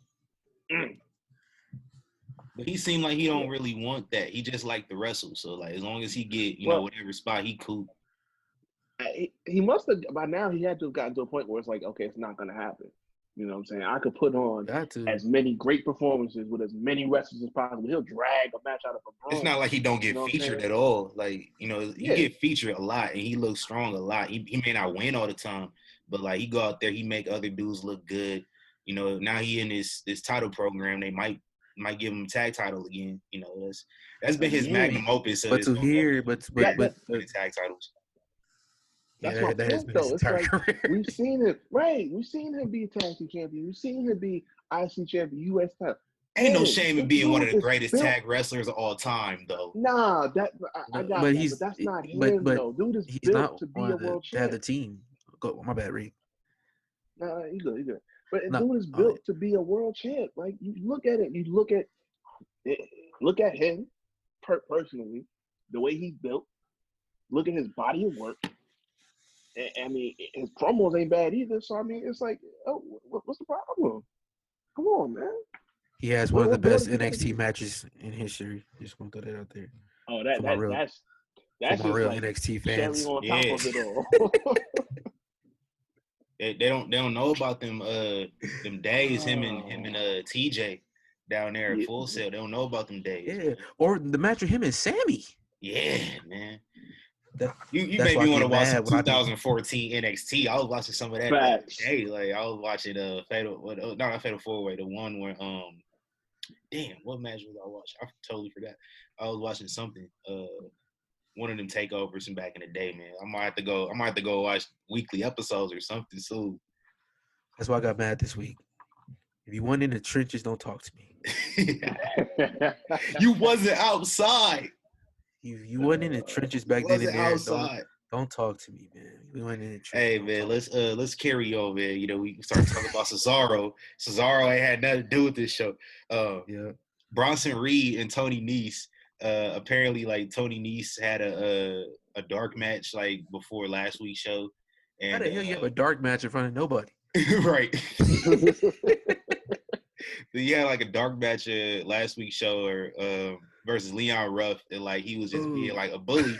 [SPEAKER 1] but he seemed like he don't really want that. He just like to wrestle. So like, as long as he get whatever spot, he cool.
[SPEAKER 3] He must have by now. He had to have gotten to a point where it's like, okay, it's not gonna happen. You know what I'm saying? I could put on as many great performances with as many wrestlers as possible. He'll drag a match out of a broom.
[SPEAKER 1] It's not like he don't get featured at all. Like, he get featured a lot and he looks strong a lot. He may not win all the time, but like he go out there, he make other dudes look good. Now he in this title program, they might give him a tag title again. That's been his magnum opus. So
[SPEAKER 2] but to hear, but
[SPEAKER 1] tag titles.
[SPEAKER 3] That's my point, though. It's like we've seen it, right? We've seen him be tag team champion. We've seen him be IC champion, US title.
[SPEAKER 1] Ain't no shame in being one of the greatest tag wrestlers of all time, though.
[SPEAKER 3] Nah, I got but that's not him, though. Dude is built to be a world champ.
[SPEAKER 2] To have the team. Go, my bad, Reed.
[SPEAKER 3] Nah, you good. But dude is built to be a world champ. Like you look at it, look at him personally, the way he's built. Look at his body of work. I mean, his promos ain't bad either. So I mean, it's like, what's the problem? Come on, man.
[SPEAKER 2] He has one of the best NXT matches in history. Just gonna throw that out there.
[SPEAKER 3] Oh, that's
[SPEAKER 2] my real
[SPEAKER 3] like
[SPEAKER 2] NXT fans.
[SPEAKER 3] On top of it all.
[SPEAKER 1] they don't know about them days. Him and TJ down there at Full Sail. They don't know about them days.
[SPEAKER 2] Yeah, or the match with him and Sammy.
[SPEAKER 1] Yeah, man. You made me want to watch some 2014 NXT. I was watching some of that today. Like I was watching Fatal 4-Way, the one where damn, what match was I watching? I totally forgot. I was watching something. One of them takeovers from back in the day, man. I might have to go watch weekly episodes or something soon.
[SPEAKER 2] That's why I got mad this week. If you weren't in the trenches, don't talk to me.
[SPEAKER 1] You wasn't outside.
[SPEAKER 2] You wasn't in the trenches back then and there. Don't talk to me, man. We went in the trenches.
[SPEAKER 1] Hey, man, let's carry on, man. We start talking about Cesaro. Cesaro ain't had nothing to do with this show. Bronson Reed and Tony Nese. Apparently, like Tony Nese had a dark match like before last week's show. And,
[SPEAKER 2] how the hell you have a dark match in front of nobody?
[SPEAKER 1] Right. He had like a dark match last week's show versus Leon Ruff, and like he was just being like a bully,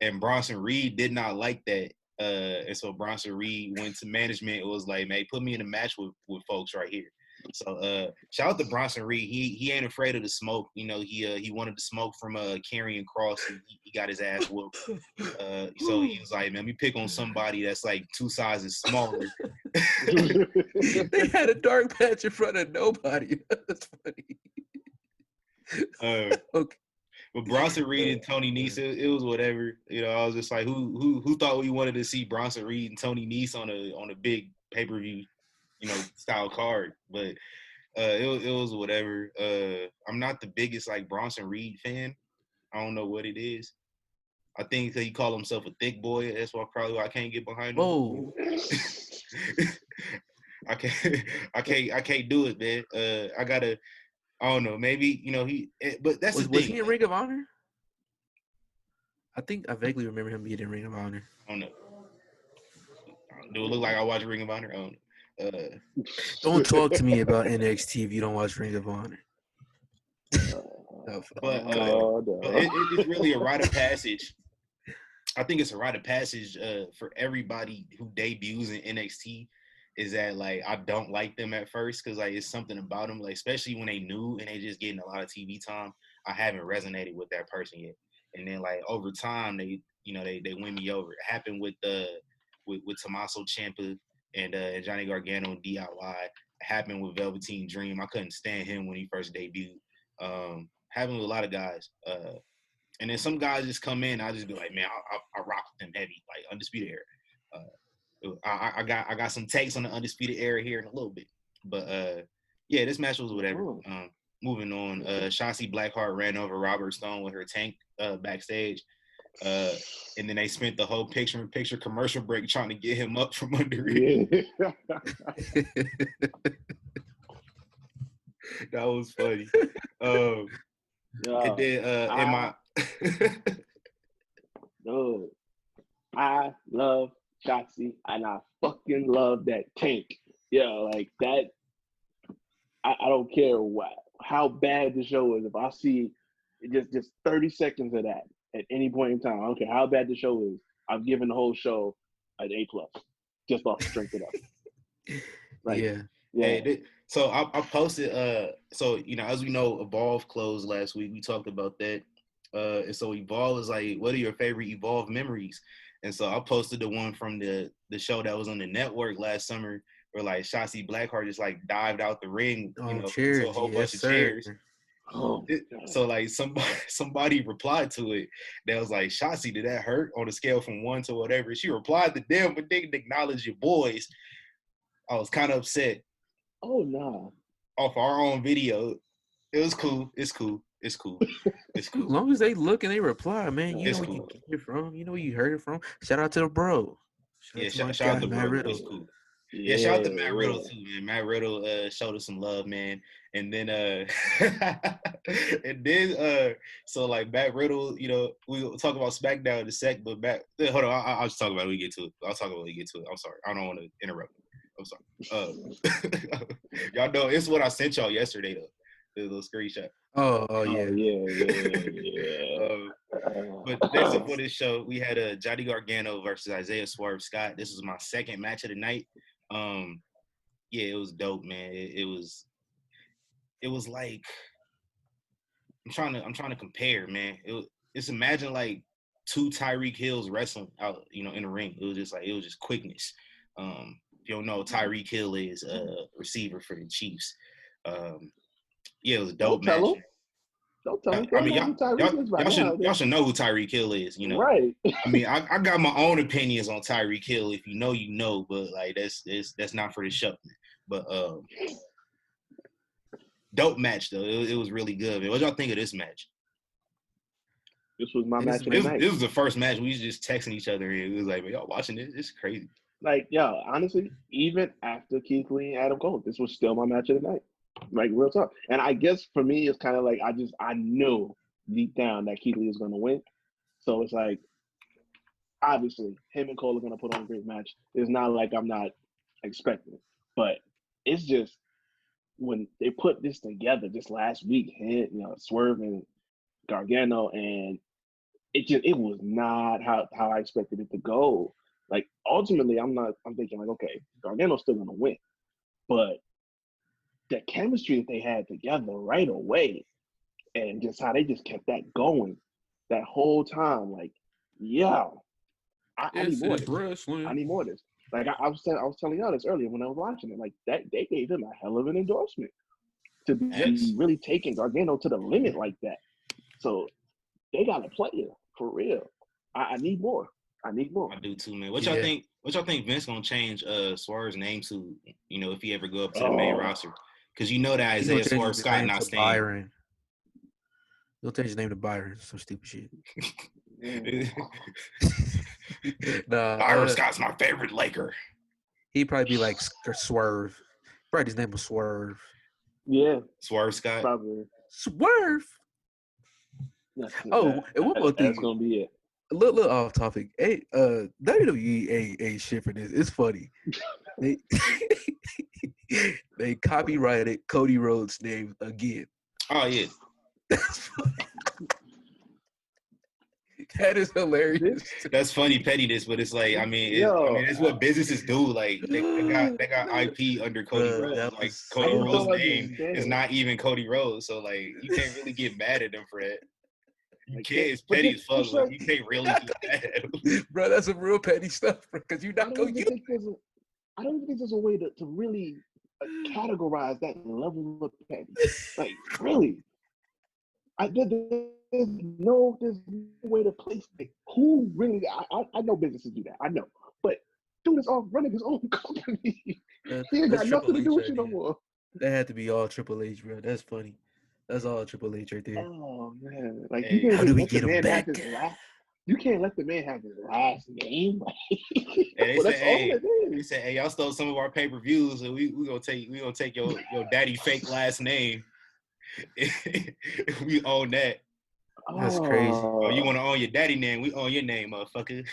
[SPEAKER 1] and Bronson Reed did not like that, and so Bronson Reed went to management. It was like, man, put me in a match with folks right here. So shout out to Bronson Reed. He ain't afraid of the smoke. He wanted to smoke from Karrion Kross, and he got his ass whooped. So he was like, man, me pick on somebody that's like 2 sizes smaller.
[SPEAKER 2] They had a dark match in front of nobody. That's funny.
[SPEAKER 1] Okay. But Bronson Reed and Tony Nese, it was whatever. I was just like, who thought we wanted to see Bronson Reed and Tony Nese on a big pay-per-view, style card? But it was whatever. I'm not the biggest like Bronson Reed fan. I don't know what it is. I think that he called himself a thick boy. That's probably why I can't get behind him.
[SPEAKER 2] Oh.
[SPEAKER 1] I can't do it, man. I don't know. Maybe but that's the thing.
[SPEAKER 2] Was he in Ring of Honor? I think I vaguely remember him being in Ring of Honor.
[SPEAKER 1] I don't know. Do it look like I watch Ring of Honor?
[SPEAKER 2] Don't talk to me about NXT if you don't watch Ring of Honor.
[SPEAKER 1] But it's really a rite of passage. I think it's a rite of passage for everybody who debuts in NXT. Is that like I don't like them at first because like it's something about them, like especially when they new and they just getting a lot of TV time. I haven't resonated with that person yet, and then like over time they win me over. It happened with Tommaso Ciampa and Johnny Gargano and DIY. It happened with Velveteen Dream. I couldn't stand him when he first debuted. Happened with a lot of guys. And then some guys just come in. I just be like, man, I rock with them heavy, like Undisputed Era. I got some takes on the Undisputed Era here in a little bit, but yeah, this match was whatever. Moving on, Shotzi Blackheart ran over Robert Stone with her tank backstage, and then they spent the whole picture-in-picture commercial break trying to get him up from under it. Yeah. That was funny. And then
[SPEAKER 3] I love Shotzi, and I fucking love that tank. Yeah, like that. I don't care how bad the show is. If I see just 30 seconds of that at any point in time, I don't care how bad the show is. I've given the whole show an A+, just off the strength of that. Like,
[SPEAKER 2] yeah.
[SPEAKER 1] Hey, so I posted. So as we know, Evolve closed last week. We talked about that. And so Evolve is like, what are your favorite Evolve memories? And so I posted the one from the show that was on the network last summer, where like Shotzi Blackheart just like dived out the ring,
[SPEAKER 2] chairs,
[SPEAKER 1] to a whole bunch of chairs.
[SPEAKER 3] Oh,
[SPEAKER 1] so like somebody replied to it that was like, Shotzi, did that hurt on a scale from 1 to whatever? She replied to them, but didn't acknowledge your boys. I was kind of upset.
[SPEAKER 3] Oh no!
[SPEAKER 1] Off our own video, it was cool. It's cool. It's cool.
[SPEAKER 2] As long as they look and they reply, man, you
[SPEAKER 1] it's
[SPEAKER 2] know
[SPEAKER 1] cool.
[SPEAKER 2] where you get it from. You know where you heard it from. Shout out to the bro.
[SPEAKER 1] Shout out to Matt Riddle. It's cool. Yeah, shout out to Matt Riddle too, man. Matt Riddle showed us some love, man. And then so like Matt Riddle, we'll talk about SmackDown in a sec, but hold on, I'll just talk about it when we get to it. I'll talk about it when we get to it. I'm sorry. I don't want to interrupt. I'm sorry. Y'all know it's what I sent y'all yesterday though. The little screenshot.
[SPEAKER 2] Oh yeah.
[SPEAKER 1] But next up for this show, we had Johnny Gargano versus Isaiah Swerve Scott. This was my second match of the night. Yeah, it was dope, man. It was like I'm trying to compare, man. It's imagine like two Tyreek Hills wrestling out, in the ring. It was just quickness. If you don't know, Tyreek Hill is a receiver for the Chiefs. Yeah, it was a dope match.
[SPEAKER 3] Don't tell him.
[SPEAKER 1] I mean, y'all should know who Tyreek Hill is,
[SPEAKER 3] Right.
[SPEAKER 1] I mean, I got my own opinions on Tyreek Hill. If you know, you know. But like, that's not for the show. But dope match though. It was really good. Man. What y'all think of this match?
[SPEAKER 3] This was my match of the night.
[SPEAKER 1] This was the first match we was just texting each other. It was like, man, y'all watching this? It's crazy.
[SPEAKER 3] Like, yeah, honestly, even after Keith Lee and Adam Cole, this was still my match of the night. Like, real talk. And I guess for me, it's kind of like I knew deep down that Keith Lee is going to win. So it's like, obviously, him and Cole are going to put on a great match. It's not like I'm not expecting it. But it's just, when they put this together this last week, Swerve and Gargano, and it was not how I expected it to go. Like, ultimately, I'm thinking like, okay, Gargano's still going to win. But the chemistry that they had together right away, and just how they just kept that going that whole time, like, yeah, I need more of this.
[SPEAKER 2] Wrestling.
[SPEAKER 3] I need more of this. Like I was telling y'all this earlier when I was watching it, like that they gave him a hell of an endorsement to be really taking Gargano to the limit like that. So they got a player for real. I need more. I
[SPEAKER 1] do too, man. What y'all think? What y'all think Vince gonna change Swerve's name to? If he ever go up to the main roster, because that Isaiah Swerve Scott not staying.
[SPEAKER 2] Byron. He'll change his name to Byron. Some stupid shit.
[SPEAKER 1] Byron Scott's my favorite Laker.
[SPEAKER 2] He'd probably be like Swerve. Probably his name was Swerve.
[SPEAKER 3] Yeah.
[SPEAKER 1] Swerve Scott.
[SPEAKER 3] Probably.
[SPEAKER 2] Swerve. And one more thing.
[SPEAKER 3] That's gonna be it.
[SPEAKER 2] a little off topic. Hey, WWE ain't shit for this. It's funny. They they copyrighted Cody Rhodes' name again.
[SPEAKER 1] Oh yeah.
[SPEAKER 2] That is hilarious.
[SPEAKER 1] That's funny pettiness, but it's like I mean that's what businesses do. Like they got IP under Cody
[SPEAKER 2] Bruh,
[SPEAKER 1] Rhodes.
[SPEAKER 2] that
[SPEAKER 1] Like
[SPEAKER 2] was
[SPEAKER 1] Cody
[SPEAKER 3] I just
[SPEAKER 1] Rhodes'
[SPEAKER 3] don't
[SPEAKER 1] name is
[SPEAKER 3] understand.
[SPEAKER 1] not even Cody Rhodes, so like you can't really get mad at them for that. You
[SPEAKER 3] Like,
[SPEAKER 1] can't. It's
[SPEAKER 3] but
[SPEAKER 1] petty as fuck,
[SPEAKER 3] it's
[SPEAKER 1] but
[SPEAKER 3] like,
[SPEAKER 1] you can't really get mad at them.
[SPEAKER 2] Bro, that's some real petty stuff, because you're
[SPEAKER 3] I
[SPEAKER 2] not
[SPEAKER 3] don't
[SPEAKER 2] going
[SPEAKER 3] even think there's a, I don't even think there's a way to really categorize that level of petty. Like, really, there's no way to place it. Who really? I know businesses do that. I know, but dude is off running his own company. He ain't
[SPEAKER 2] That's
[SPEAKER 3] got nothing
[SPEAKER 2] Triple
[SPEAKER 3] to
[SPEAKER 2] H
[SPEAKER 3] do with
[SPEAKER 2] right
[SPEAKER 3] you no
[SPEAKER 2] there.
[SPEAKER 3] more.
[SPEAKER 2] That had to be all Triple H, bro. That's funny. That's all Triple H right there.
[SPEAKER 3] Oh man, like
[SPEAKER 1] Hey,
[SPEAKER 3] you can't
[SPEAKER 2] How do
[SPEAKER 3] just
[SPEAKER 2] we
[SPEAKER 3] let the
[SPEAKER 2] get him
[SPEAKER 3] man have
[SPEAKER 2] back?
[SPEAKER 3] his last. You can't let the man have his last name.
[SPEAKER 1] They
[SPEAKER 3] Well,
[SPEAKER 1] say,
[SPEAKER 3] that's all it
[SPEAKER 1] they
[SPEAKER 3] is.
[SPEAKER 1] say, hey, y'all stole some of our pay-per-views, and we gonna take your daddy fake last name. We own that.
[SPEAKER 2] That's crazy.
[SPEAKER 1] Oh, you want to own your daddy name? We own your name, motherfucker.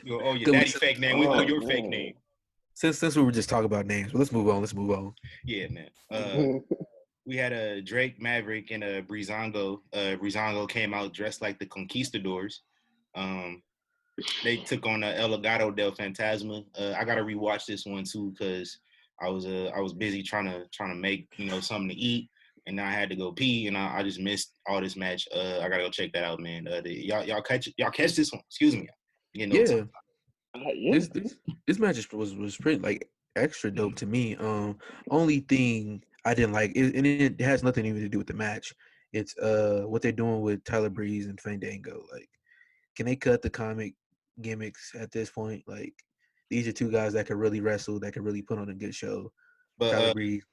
[SPEAKER 1] You gonna own your daddy fake name? We own your fake name.
[SPEAKER 2] Since we were just talking about names, but let's move on.
[SPEAKER 1] Yeah, man. We had a Drake Maverick and a Breezango. Breezango came out dressed like the Conquistadors. They took on El Legado del Fantasma. I gotta rewatch this one too because I was busy trying to make something to eat, and I had to go pee, and I just missed all this match. I gotta go check that out, man. Y'all catch this one? Excuse me.
[SPEAKER 2] Yeah.
[SPEAKER 3] Yeah.
[SPEAKER 2] This match was pretty like extra dope to me. Only thing I didn't like, and it has nothing even to do with the match. It's what they're doing with Tyler Breeze and Fandango. Like, can they cut the comic gimmicks at this point? Like, these are two guys that could really wrestle, that could really put on a good show. Tyler
[SPEAKER 1] But
[SPEAKER 2] Breeze,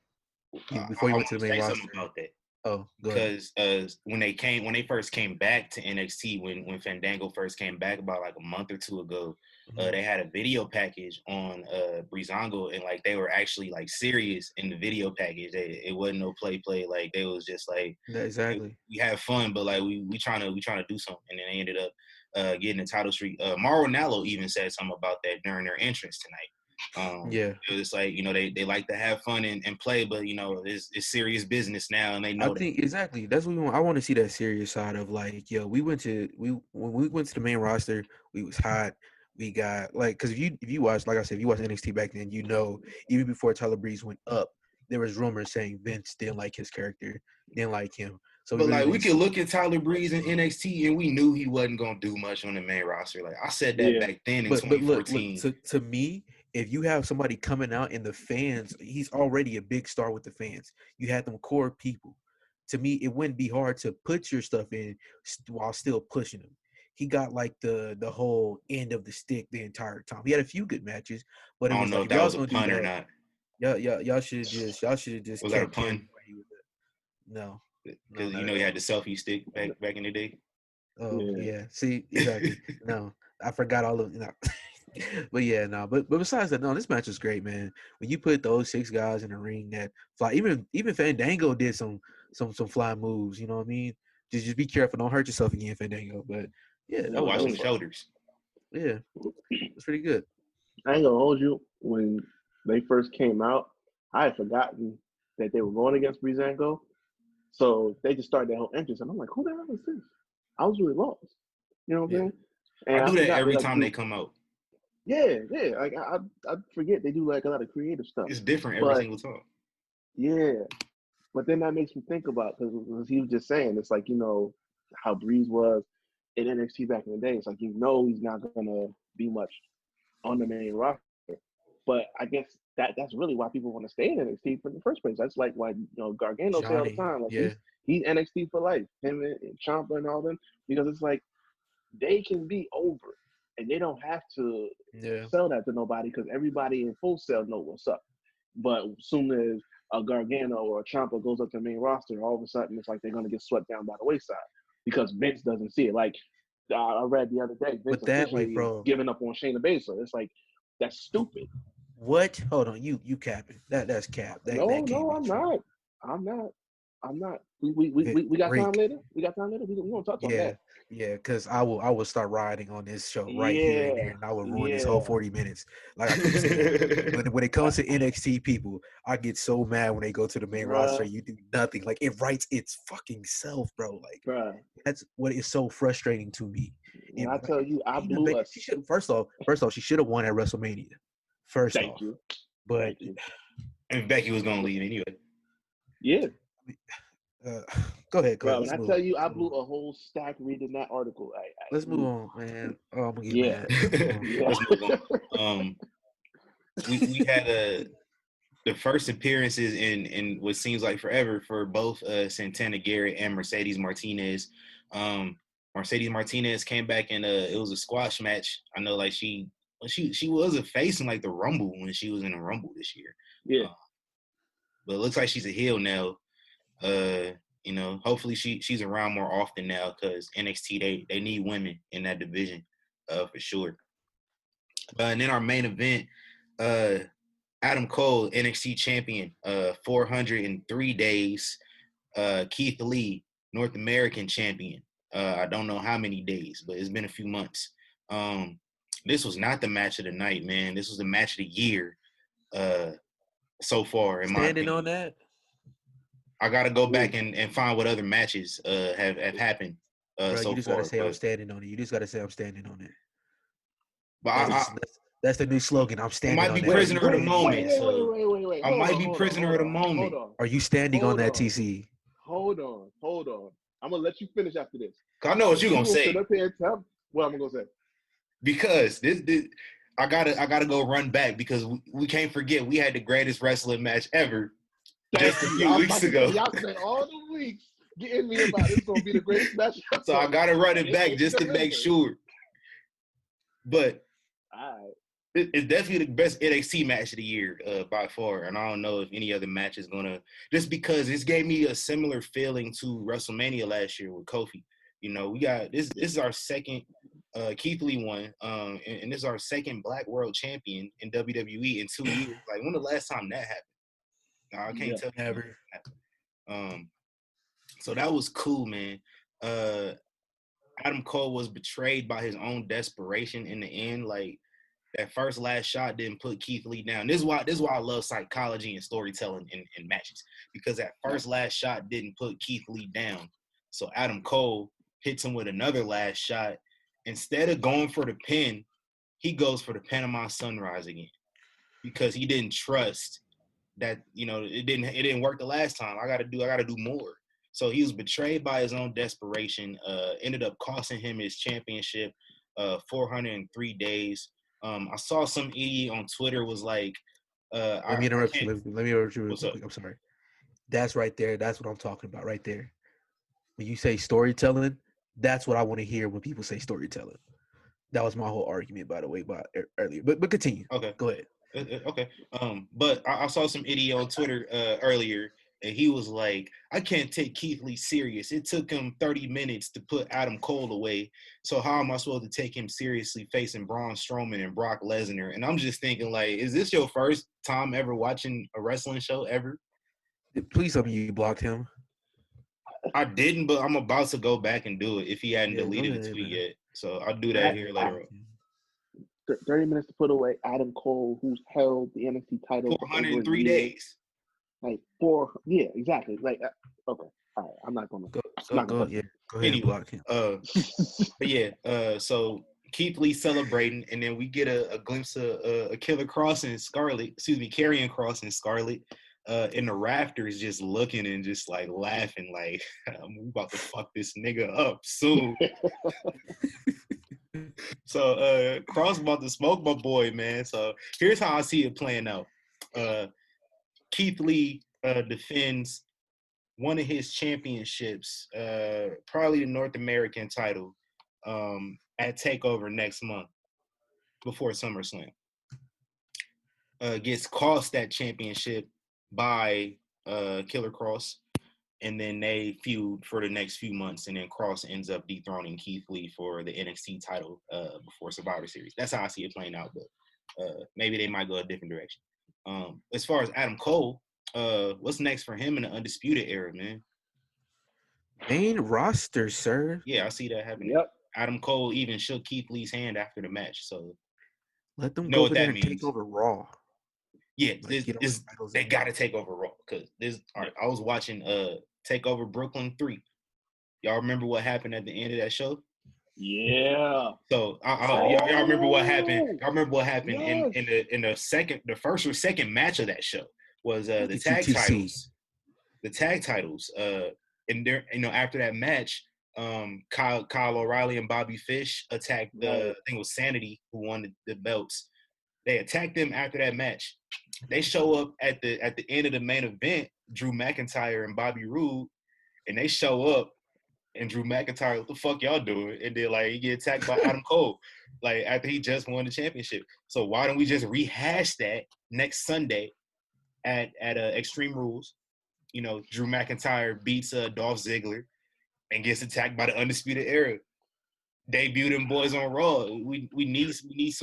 [SPEAKER 2] before
[SPEAKER 1] I
[SPEAKER 2] he
[SPEAKER 1] want
[SPEAKER 2] went to
[SPEAKER 1] to
[SPEAKER 2] the main
[SPEAKER 1] say
[SPEAKER 2] roster.
[SPEAKER 1] something about that.
[SPEAKER 2] Oh, go ahead.
[SPEAKER 1] Because when they first came back to NXT, when Fandango first came back about like a month or two ago, they had a video package on Breezango, and like they were actually like serious in the video package. It wasn't no play, like they was just like
[SPEAKER 2] Exactly.
[SPEAKER 1] we had fun, but like we trying to do something, and then they ended up getting a title streak. Mauro Ranallo even said something about that during their entrance tonight.
[SPEAKER 2] Yeah.
[SPEAKER 1] It was like they like to have fun and play, but it's serious business now, and they know
[SPEAKER 2] I think exactly that's what we want. I want to see that serious side of like, yo, when we went to the main roster, we was hot. We got like, because if you watch, like I said, if you watch NXT back then, even before Tyler Breeze went up, there was rumors saying Vince didn't like his character, didn't like him. So
[SPEAKER 1] But like we
[SPEAKER 2] didn't
[SPEAKER 1] could look at Tyler Breeze in NXT, and we knew he wasn't gonna do much on the main roster. Like I said that back then in
[SPEAKER 2] but look
[SPEAKER 1] 2014.
[SPEAKER 2] to me, if you have somebody coming out and the fans, he's already a big star with the fans. You had them core people. To me, it wouldn't be hard to put your stuff in while still pushing him. He got like the whole end of the stick the entire time. He had a few good matches, but it
[SPEAKER 1] I don't
[SPEAKER 2] was
[SPEAKER 1] know
[SPEAKER 2] like
[SPEAKER 1] if
[SPEAKER 2] if
[SPEAKER 1] that
[SPEAKER 2] y'all
[SPEAKER 1] was
[SPEAKER 2] was
[SPEAKER 1] a
[SPEAKER 2] gonna do
[SPEAKER 1] pun or
[SPEAKER 2] that,
[SPEAKER 1] not.
[SPEAKER 2] y'all should have just
[SPEAKER 1] Was that a
[SPEAKER 2] kept him
[SPEAKER 1] pun?
[SPEAKER 2] where he was at. No,
[SPEAKER 1] Because
[SPEAKER 2] not
[SPEAKER 1] you
[SPEAKER 2] at
[SPEAKER 1] had
[SPEAKER 2] all.
[SPEAKER 1] the selfie stick back in the day.
[SPEAKER 2] Oh yeah. See, exactly. No, I forgot all of but yeah, no. But besides that, no, this match was great, man. When you put those 6 guys in the ring that fly, even Fandango did some fly moves. You know what I mean? Just be careful, don't hurt yourself again, Fandango. But yeah, that
[SPEAKER 1] Watch them
[SPEAKER 2] was fun.
[SPEAKER 1] shoulders.
[SPEAKER 2] Yeah, it's pretty good.
[SPEAKER 3] I ain't gonna hold you. When they first came out, I had forgotten that they were going against Breezango. So they just started their whole entrance, and I'm like, who the hell is this? I was really lost. You know what I'm
[SPEAKER 2] Yeah.
[SPEAKER 3] saying? And
[SPEAKER 1] I
[SPEAKER 3] I
[SPEAKER 1] do that
[SPEAKER 3] forgot
[SPEAKER 1] every
[SPEAKER 3] like
[SPEAKER 1] time they come out.
[SPEAKER 3] Yeah. Like I forget they do like a lot of creative stuff.
[SPEAKER 1] It's different every
[SPEAKER 3] But
[SPEAKER 1] single time.
[SPEAKER 3] yeah, but then that makes me think about, because he was just saying, it's like, how Breeze was in NXT back in the day. It's like, he's not gonna be much on the main roster. But I guess that's really why people want to stay in NXT in the first place. That's like why Gargano say all the
[SPEAKER 2] Johnny.
[SPEAKER 3] time, like
[SPEAKER 2] Yeah.
[SPEAKER 3] he's NXT for life. Him and Ciampa and all them, because it's like they can be over, and they don't have to
[SPEAKER 2] Yeah.
[SPEAKER 3] sell that to nobody, because everybody in Full Sail know what's up. But as soon as a Gargano or a Ciampa goes up to the main roster, all of a sudden it's like they're gonna get swept down by the wayside because Vince doesn't see it. Like I read the other day, Vince
[SPEAKER 2] But that, like,
[SPEAKER 3] officially is
[SPEAKER 2] bro,
[SPEAKER 3] giving up on Shayna Baszler. It's like, that's stupid.
[SPEAKER 2] what? Hold on, you capping? That's cap. That
[SPEAKER 3] No,
[SPEAKER 2] can't be
[SPEAKER 3] I'm
[SPEAKER 2] true.
[SPEAKER 3] not. I'm not. We got time
[SPEAKER 2] Rick.
[SPEAKER 3] later. We got time later. We gonna touch on
[SPEAKER 2] Yeah,
[SPEAKER 3] that.
[SPEAKER 2] yeah, because I will start riding on this show right here and there,
[SPEAKER 3] Yeah,
[SPEAKER 2] and I will ruin this whole
[SPEAKER 3] yeah,
[SPEAKER 2] 40 minutes. Like I keep saying, when it comes to NXT people, I get so mad when they go to the main roster.
[SPEAKER 3] bruh,
[SPEAKER 2] You do nothing. Like it writes its fucking self, bro. Like
[SPEAKER 3] bruh.
[SPEAKER 2] that's what is so frustrating to me.
[SPEAKER 3] When
[SPEAKER 2] And
[SPEAKER 3] I tell you, I
[SPEAKER 2] Shayna
[SPEAKER 3] blew us.
[SPEAKER 2] She should first off, she should have won at WrestleMania. First
[SPEAKER 3] Thank
[SPEAKER 2] off,
[SPEAKER 3] you,
[SPEAKER 2] but
[SPEAKER 3] thank you.
[SPEAKER 1] And Becky was gonna leave anyway.
[SPEAKER 3] Yeah,
[SPEAKER 2] uh, go ahead.
[SPEAKER 3] bro. When
[SPEAKER 2] Let's
[SPEAKER 3] I
[SPEAKER 2] move.
[SPEAKER 3] tell you, I blew a whole stack reading that article.
[SPEAKER 2] Let's move on, man. Oh, I'm gonna get
[SPEAKER 3] Yeah,
[SPEAKER 2] mad.
[SPEAKER 3] yeah.
[SPEAKER 1] Let's move on. We had the first appearances in what seems like forever for both Santana Garrett and Mercedes Martinez. Mercedes Martinez came back and it was a squash match. I know, like she was a face in like the Rumble when she was in the Rumble this year.
[SPEAKER 3] Yeah.
[SPEAKER 1] But it looks like she's a heel now. You know, hopefully she's around more often now because NXT they need women in that division, for sure. And then our main event, Adam Cole, NXT champion, 403 days. Keith Lee, North American champion. I don't know how many days, but it's been a few months. This was not the match of the night, man. This was the match of the year so far, in my
[SPEAKER 2] Standing
[SPEAKER 1] opinion.
[SPEAKER 2] on that.
[SPEAKER 1] I got to go back and find what other matches have happened
[SPEAKER 2] Bro,
[SPEAKER 1] so
[SPEAKER 2] you just
[SPEAKER 1] far.
[SPEAKER 2] gotta say I'm standing on it. You just gotta say I'm standing on it.
[SPEAKER 1] But
[SPEAKER 2] That's the new slogan. I'm
[SPEAKER 1] I
[SPEAKER 2] standing
[SPEAKER 1] might
[SPEAKER 2] on
[SPEAKER 1] be
[SPEAKER 2] that.
[SPEAKER 1] prisoner of the moment.
[SPEAKER 3] Wait.
[SPEAKER 1] I might be prisoner of the moment.
[SPEAKER 2] Are you standing on that, TC?
[SPEAKER 3] Hold on. I'm gonna let you finish after this.
[SPEAKER 1] I know what you're gonna say.
[SPEAKER 3] Sit up here and tell what I'm gonna say.
[SPEAKER 1] Because this I gotta go run back because we can't forget we had the greatest wrestling match ever just a few weeks ago.
[SPEAKER 3] Y'all spent all the weeks getting me about it's gonna be the greatest match ever.
[SPEAKER 1] So I gotta run it back just to make sure. But it's definitely the best NXT match of the year by far, and I don't know if any other match is gonna, just because this gave me a similar feeling to WrestleMania last year with Kofi. You know, we got this is our second Keith Lee won, and this is our second Black World Champion in WWE in 2 years. Like, when the last time that happened? I can't tell you.
[SPEAKER 2] Never.
[SPEAKER 1] So that was cool, man. Adam Cole was betrayed by his own desperation in the end. Like, that first last shot didn't put Keith Lee down. This is why I love psychology and storytelling in matches, because that first last shot didn't put Keith Lee down. So Adam Cole hits him with another last shot. Instead of going for the pin, he goes for the Panama Sunrise again, because he didn't trust that, you know, it didn't work the last time. I gotta do more. So he was betrayed by his own desperation. Ended up costing him his championship. 403 days. I saw some idiot on Twitter was like,
[SPEAKER 2] let me interrupt you. Let me interrupt you real
[SPEAKER 1] What's up?
[SPEAKER 2] quick. I'm sorry. That's right there. That's what I'm talking about right there. When you say storytelling, that's what I want to hear when people say storytelling. That was my whole argument, by the way, earlier. But continue.
[SPEAKER 1] Okay.
[SPEAKER 2] Go ahead.
[SPEAKER 1] Okay. But I saw some idiot on Twitter earlier, and he was like, I can't take Keith Lee serious. It took him 30 minutes to put Adam Cole away. So how am I supposed to take him seriously facing Braun Strowman and Brock Lesnar? And I'm just thinking, like, is this your first time ever watching a wrestling show ever?
[SPEAKER 2] Please tell me you blocked him.
[SPEAKER 1] I didn't, but I'm about to go back and do it if he hadn't deleted the tweet yet. So I'll do that here later on.
[SPEAKER 3] 30 minutes to put away Adam Cole, who's held the NXT title
[SPEAKER 1] 403 days.
[SPEAKER 3] Like exactly. Like, okay, all right. I'm not gonna
[SPEAKER 2] go ahead and block him.
[SPEAKER 1] But yeah, so Keith Lee celebrating, and then we get a glimpse of a Killer Cross and Scarlett, Karrion Kross and Scarlett in the rafters, just looking and just like laughing, like, I'm about to fuck this nigga up soon. So Cross about to smoke my boy, man. So here's how I see it playing out. Keith Lee defends one of his championships, probably the North American title, at TakeOver next month before SummerSlam. Gets cost that championship by Killer Kross, and then they feud for the next few months, and then Cross ends up dethroning Keith Lee for the NXT title before Survivor Series. That's how I see it playing out, but maybe they might go a different direction. As far as Adam Cole, what's next for him in the Undisputed Era, man?
[SPEAKER 2] Main roster, sir.
[SPEAKER 1] Yeah, I see that happening.
[SPEAKER 3] Yep.
[SPEAKER 1] Adam Cole even shook Keith Lee's hand after the match, so
[SPEAKER 2] Let them
[SPEAKER 1] you know
[SPEAKER 2] go
[SPEAKER 1] what
[SPEAKER 2] over there
[SPEAKER 1] that
[SPEAKER 2] and take
[SPEAKER 1] means.
[SPEAKER 2] over Raw.
[SPEAKER 1] Yeah,
[SPEAKER 2] Like get all the titles
[SPEAKER 1] they
[SPEAKER 2] in.
[SPEAKER 1] got to take over Raw because this. All right, I was watching Take Over Brooklyn 3. Y'all remember what happened at the end of that show?
[SPEAKER 3] Yeah.
[SPEAKER 1] So y'all remember what happened?
[SPEAKER 3] Oh,
[SPEAKER 1] Y'all remember what happened
[SPEAKER 3] yes.
[SPEAKER 1] in the first or second match of that show was
[SPEAKER 2] Look
[SPEAKER 1] the
[SPEAKER 2] at you,
[SPEAKER 1] tag
[SPEAKER 2] TC.
[SPEAKER 1] titles. The tag titles. And there, after that match, Kyle O'Reilly and Bobby Fish attacked
[SPEAKER 3] Right.
[SPEAKER 1] I think it was Sanity who won the belts. They attacked them after that match. They show up at the end of the main event, Drew McIntyre and Bobby Roode, and they show up and Drew McIntyre, what the fuck y'all doing? And then like he get attacked by Adam Cole, like after he just won the championship. So why don't we just rehash that next Sunday at Extreme Rules? Drew McIntyre beats Dolph Ziggler and gets attacked by the Undisputed Era. Debut them boys on Raw. We need some heat.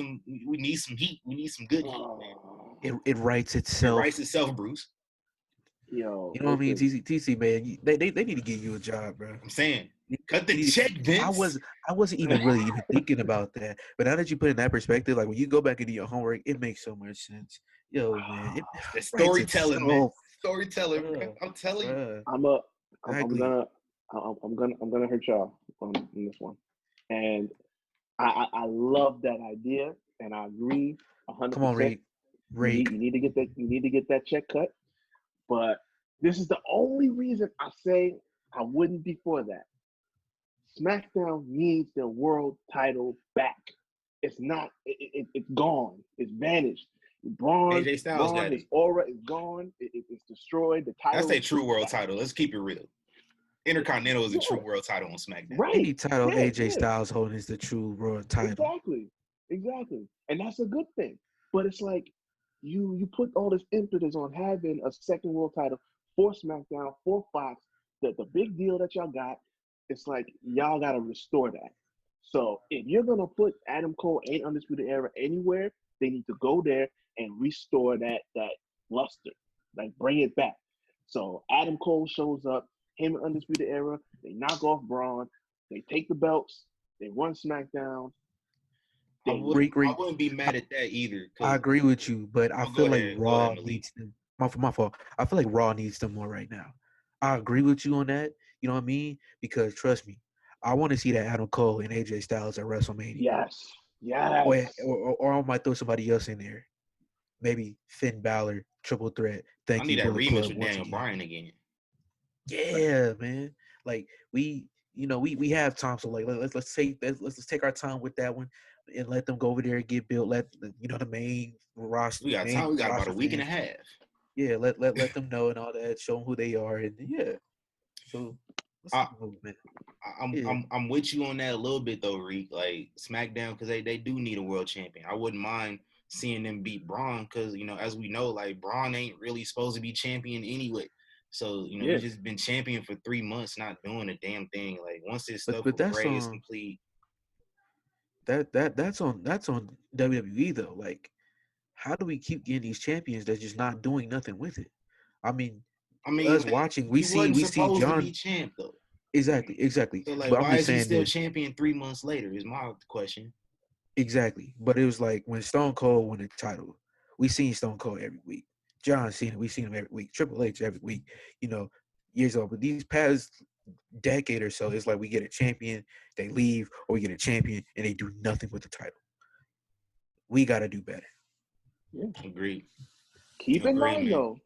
[SPEAKER 1] We need some good heat, man.
[SPEAKER 2] It writes
[SPEAKER 1] It
[SPEAKER 2] itself.
[SPEAKER 1] writes itself, Bruce.
[SPEAKER 3] Yo,
[SPEAKER 2] You know what I mean? TC, man, they need to give you a job, bro.
[SPEAKER 1] I'm saying, cut the check, Vince.
[SPEAKER 2] I wasn't even thinking about that, but now that you put it in that perspective, like when you go back into your homework, it makes so much sense. Yo, man,
[SPEAKER 1] The storytelling, man. Storytelling, bro. I'm telling you.
[SPEAKER 3] I'm gonna hurt y'all on this one, and I love that idea, and I agree 100%.
[SPEAKER 2] Come on, Ray.
[SPEAKER 3] You need to get that check cut, but this is the only reason I say I wouldn't be for that. SmackDown needs their world title back. It's not. It's gone. It's vanished.
[SPEAKER 1] AJ Styles got
[SPEAKER 3] his
[SPEAKER 1] it.
[SPEAKER 3] aura is gone. It's destroyed. The title.
[SPEAKER 1] That's a true world title. Let's keep it real. Intercontinental is a true world title on SmackDown.
[SPEAKER 3] Right.
[SPEAKER 2] Any title AJ Styles holding is the true world title.
[SPEAKER 3] Exactly. And that's a good thing. But it's like you put all this impetus on having a second world title for SmackDown, for Fox, the big deal that y'all got. It's like y'all gotta restore that. So if you're gonna put Adam Cole ain't Undisputed Era anywhere, they need to go there and restore that luster, like bring it back. So Adam Cole shows up, him and Undisputed Era, they knock off Braun, they take the belts, they run SmackDown.
[SPEAKER 1] I wouldn't be mad at that either.
[SPEAKER 2] I agree with you, but I feel like Raw
[SPEAKER 1] ahead,
[SPEAKER 2] needs them. My fault. I feel like Raw needs them more right now. I agree with you on that. You know what I mean? Because trust me, I want to see that Adam Cole and AJ Styles at WrestleMania.
[SPEAKER 3] Yes.
[SPEAKER 2] Or I might throw somebody else in there. Maybe Finn Balor, triple threat.
[SPEAKER 1] I need that rematch with Daniel Bryan again.
[SPEAKER 2] Yeah, man. Like we have time, so like let's take our time with that one and let them go over there and get built. Let the main roster.
[SPEAKER 1] We got time. We got about a week and a half.
[SPEAKER 2] Yeah, let them know and all that. Show them who they are, and yeah. So let's keep moving, man.
[SPEAKER 1] I'm with you on that a little bit though, Reek. Like SmackDown, because they do need a world champion. I wouldn't mind seeing them beat Braun, because as we know, like Braun ain't really supposed to be champion anyway. So he's just been champion for 3 months, not doing a damn thing. Like once this stuff with Bray is complete,
[SPEAKER 2] that's on WWE though. Like, how do we keep getting these champions that's just not doing nothing with it? I mean, us watching, we see John
[SPEAKER 1] to be champ though.
[SPEAKER 2] Exactly.
[SPEAKER 1] So like, but why is he still champion 3 months later? Is my question.
[SPEAKER 2] Exactly, but it was like when Stone Cold won the title, we seen Stone Cold every week. John Cena, we seen him every week. Triple H every week. Years old. But these past decade or so, it's like we get a champion, they leave, or we get a champion and they do nothing with the title. We got to do better.
[SPEAKER 3] Yeah.
[SPEAKER 1] Agreed.
[SPEAKER 3] Keep in mind though,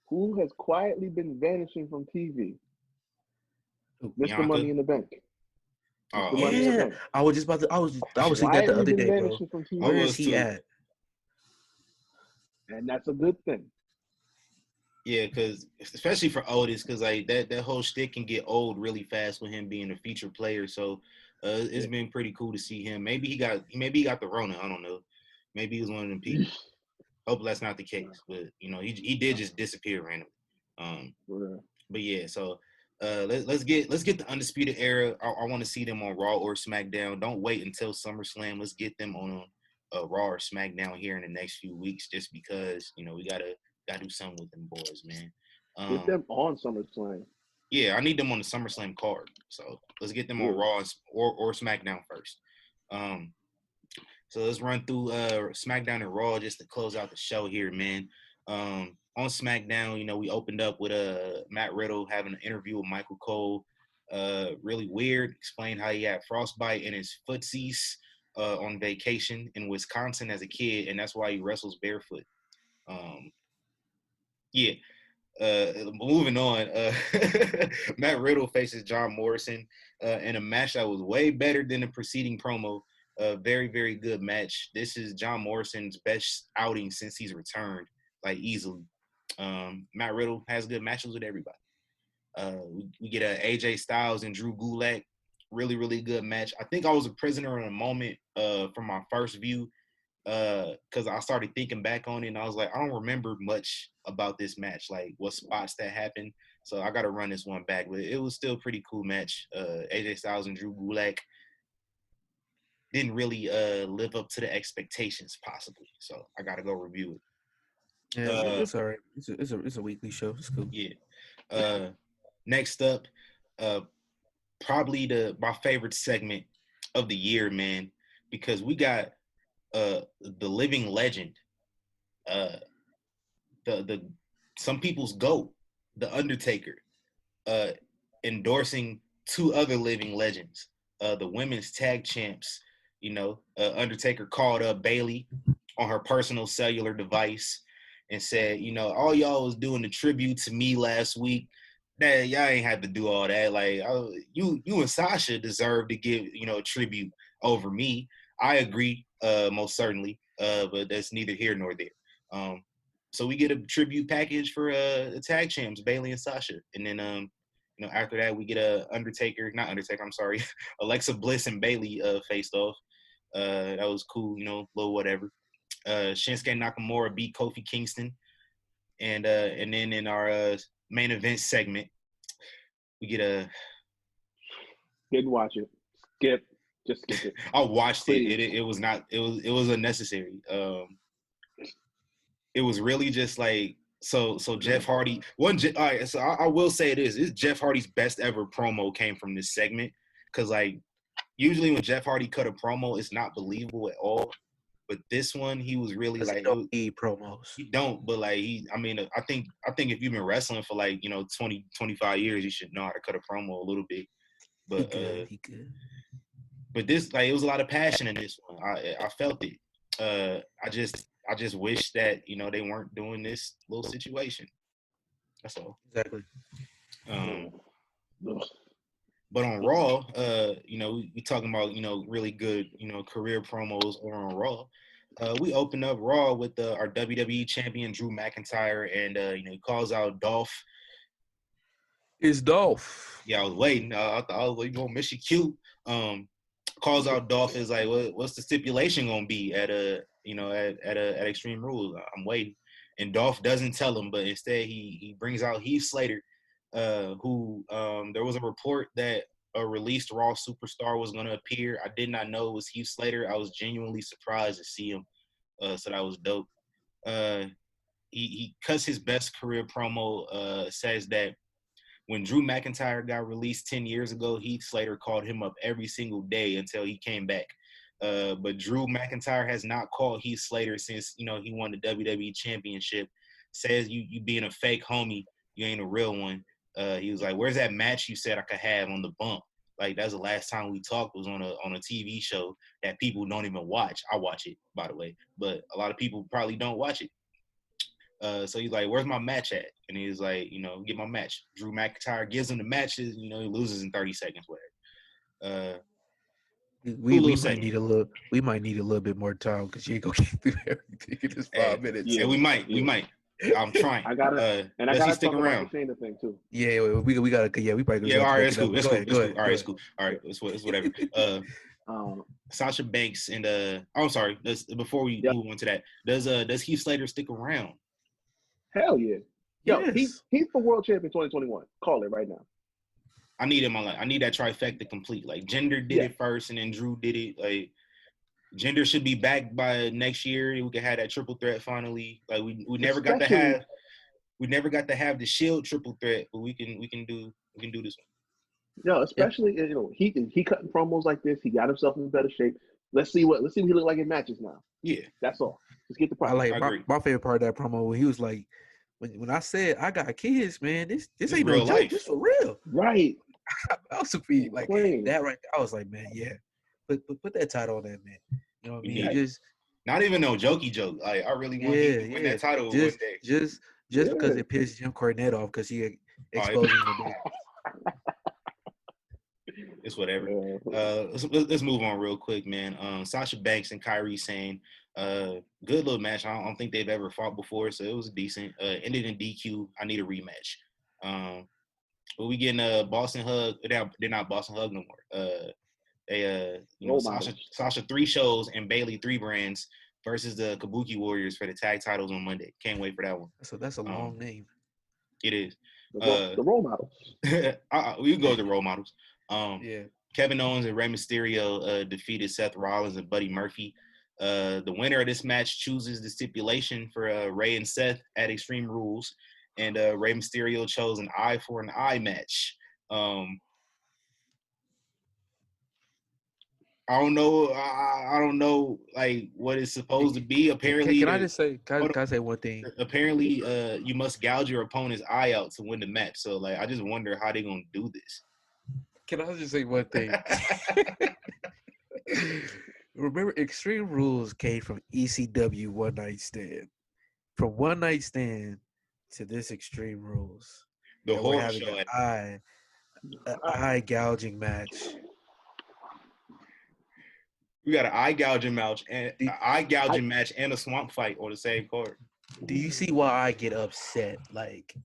[SPEAKER 3] who has quietly been vanishing from TV? Mr. Money in the Bank.
[SPEAKER 2] Yeah, I was just about to. I was thinking that the other day, bro. Where is he at?
[SPEAKER 3] And that's a good thing.
[SPEAKER 1] Yeah, because especially for Otis, because like that whole shtick can get old really fast with him being a featured player. So it's been pretty cool to see him. Maybe he got the Rona. I don't know. Maybe he was one of them people. Hope that's not the case. But he did just disappear randomly. But yeah, so let's get the Undisputed Era. I want to see them on Raw or SmackDown. Don't wait until SummerSlam. Let's get them on Raw or SmackDown here in the next few weeks, just because we gotta do something with them boys, man.
[SPEAKER 3] Get them on SummerSlam.
[SPEAKER 1] Yeah, I need them on the SummerSlam card. So let's get them on Raw or SmackDown first. So let's run through SmackDown and Raw just to close out the show here, man. On SmackDown, we opened up with Matt Riddle having an interview with Michael Cole. Really weird. Explained how he had frostbite in his footsies on vacation in Wisconsin as a kid, and that's why he wrestles barefoot. Yeah. Moving on, Matt Riddle faces John Morrison in a match that was way better than the preceding promo. Very, very good match. This is John Morrison's best outing since he's returned, like easily. Matt Riddle has good matches with everybody. We get AJ Styles and Drew Gulak. Really, really good match. I think I was a prisoner in a moment from my first view because I started thinking back on it and I was like, I don't remember much about this match, like what spots that happened. So I got to run this one back, but it was still a pretty cool match. AJ Styles and Drew Gulak didn't really live up to the expectations possibly. So I got to go review it.
[SPEAKER 2] Yeah, it's all right. It's a weekly show. It's cool.
[SPEAKER 1] Yeah. Next up, probably my favorite segment of the year, man, because we got the living legend, the some people's GOAT, the Undertaker, endorsing two other living legends, the women's tag champs. Undertaker called up Bayley on her personal cellular device and said, all y'all was doing the tribute to me last week. Nah, y'all ain't have to do all that. Like, you and Sasha deserve to give, a tribute over me. I agree, most certainly, but that's neither here nor there. So we get a tribute package for the tag champs, Bayley and Sasha. And then, after that, we get Alexa Bliss and Bayley faced off. That was cool, little whatever. Shinsuke Nakamura beat Kofi Kingston. And then in our main event segment, we get
[SPEAKER 3] Didn't watch it. Just skip it.
[SPEAKER 1] I watched it. It was unnecessary. It was really just like so Jeff Hardy. All right, so I will say this is Jeff Hardy's best ever promo came from this segment because like usually when Jeff Hardy cut a promo, it's not believable at all. But this one, he was really like,
[SPEAKER 2] don't need promos.
[SPEAKER 1] He don't, but like I think if you've been wrestling for like 20, 25 years, you should know how to cut a promo a little bit. But
[SPEAKER 2] he could.
[SPEAKER 1] But this, like, it was a lot of passion in this one. I felt it. I just wish that they weren't doing this little situation. That's all.
[SPEAKER 2] Exactly.
[SPEAKER 1] But on Raw, we talking about really good career promos over on Raw. We opened up Raw with our WWE champion Drew McIntyre, and he calls out Dolph.
[SPEAKER 2] It's Dolph.
[SPEAKER 1] Yeah, I was waiting. I thought I was like, gonna miss you cute. Calls out Dolph is like, what's the stipulation gonna be at Extreme Rules? I'm waiting, and Dolph doesn't tell him, but instead he brings out Heath Slater, who there was a report that a released Raw superstar was gonna appear. I did not know it was Heath Slater. I was genuinely surprised to see him, so that was dope. He cuts his best career promo. Says that when Drew McIntyre got released 10 years ago, Heath Slater called him up every single day until he came back. But Drew McIntyre has not called Heath Slater since, he won the WWE Championship. Says you being a fake homie, you ain't a real one. He was like, where's that match you said I could have on the bump? Like, that's the last time we talked was on a TV show that people don't even watch. I watch it, by the way, but a lot of people probably don't watch it. So he's like, where's my match at? And he's like, get my match. Drew McIntyre gives him the matches, he loses in 30 seconds, whatever.
[SPEAKER 2] We might need a little bit more time because you ain't gonna get through everything in just 5 minutes.
[SPEAKER 1] Yeah, we might. I'm trying.
[SPEAKER 3] I gotta
[SPEAKER 1] stick around.
[SPEAKER 3] The Shayna thing too.
[SPEAKER 2] Yeah, we gotta. Yeah, we probably.
[SPEAKER 1] Yeah, all right, it's cool. It's cool. All right, it's whatever. Sasha Banks and I'm sorry. Before we move on to that, does Heath Slater stick around?
[SPEAKER 3] Hell yeah. Yo,
[SPEAKER 2] yes.
[SPEAKER 3] he's for world champion 2021. Call it right now.
[SPEAKER 1] I need him on I need that trifecta complete. Like Jinder did it first and then Drew did it. Like Jinder should be back by next year. We can have that triple threat finally. Like we never got to have the Shield triple threat, but we can do We can do this one.
[SPEAKER 3] No, especially he cutting promos like this. He got himself in better shape. Let's see what he look like in matches now.
[SPEAKER 1] Yeah,
[SPEAKER 3] that's all. Just get the price.
[SPEAKER 2] I like my favorite part of that promo when he was like, when I said I got kids, man, this ain't no joke. This for real.
[SPEAKER 3] Right.
[SPEAKER 2] I was like that right there. I was like, man, yeah. Put that title on that, man. You know what I mean? Just
[SPEAKER 1] not even no jokey joke. Like I really want him to win that title one day.
[SPEAKER 2] Just because it pissed Jim Cornette off because he exposing the business.
[SPEAKER 1] It's whatever. Let's move on real quick, man. Sasha Banks and Kairi Sane, good little match. I don't think they've ever fought before, so it was decent. Ended in DQ. I need a rematch. But we getting Boston Hug. They're not Boston Hug no more. Sasha 3 shows and Bayley 3 brands versus the Kabuki Warriors for the tag titles on Monday. Can't wait for that one.
[SPEAKER 2] So that's a long name.
[SPEAKER 1] It is.
[SPEAKER 3] The role models.
[SPEAKER 1] We can go with the role models.
[SPEAKER 2] Yeah.
[SPEAKER 1] Kevin Owens and Rey Mysterio defeated Seth Rollins and Buddy Murphy. The winner of this match chooses the stipulation for Rey and Seth at Extreme Rules, and Rey Mysterio chose an eye for an eye match. I don't know, like what it's supposed to be. Apparently,
[SPEAKER 2] can I say one thing?
[SPEAKER 1] Apparently, you must gouge your opponent's eye out to win the match. So, like, I just wonder how they're gonna do this.
[SPEAKER 2] Can I just say one thing? Remember, Extreme Rules came from ECW One Night Stand. From One Night Stand to this Extreme Rules,
[SPEAKER 1] the horror
[SPEAKER 2] show,
[SPEAKER 1] an
[SPEAKER 2] eye gouging match.
[SPEAKER 1] We got an eye gouging match and a swamp fight on the same card.
[SPEAKER 2] Do you see why I get upset? Like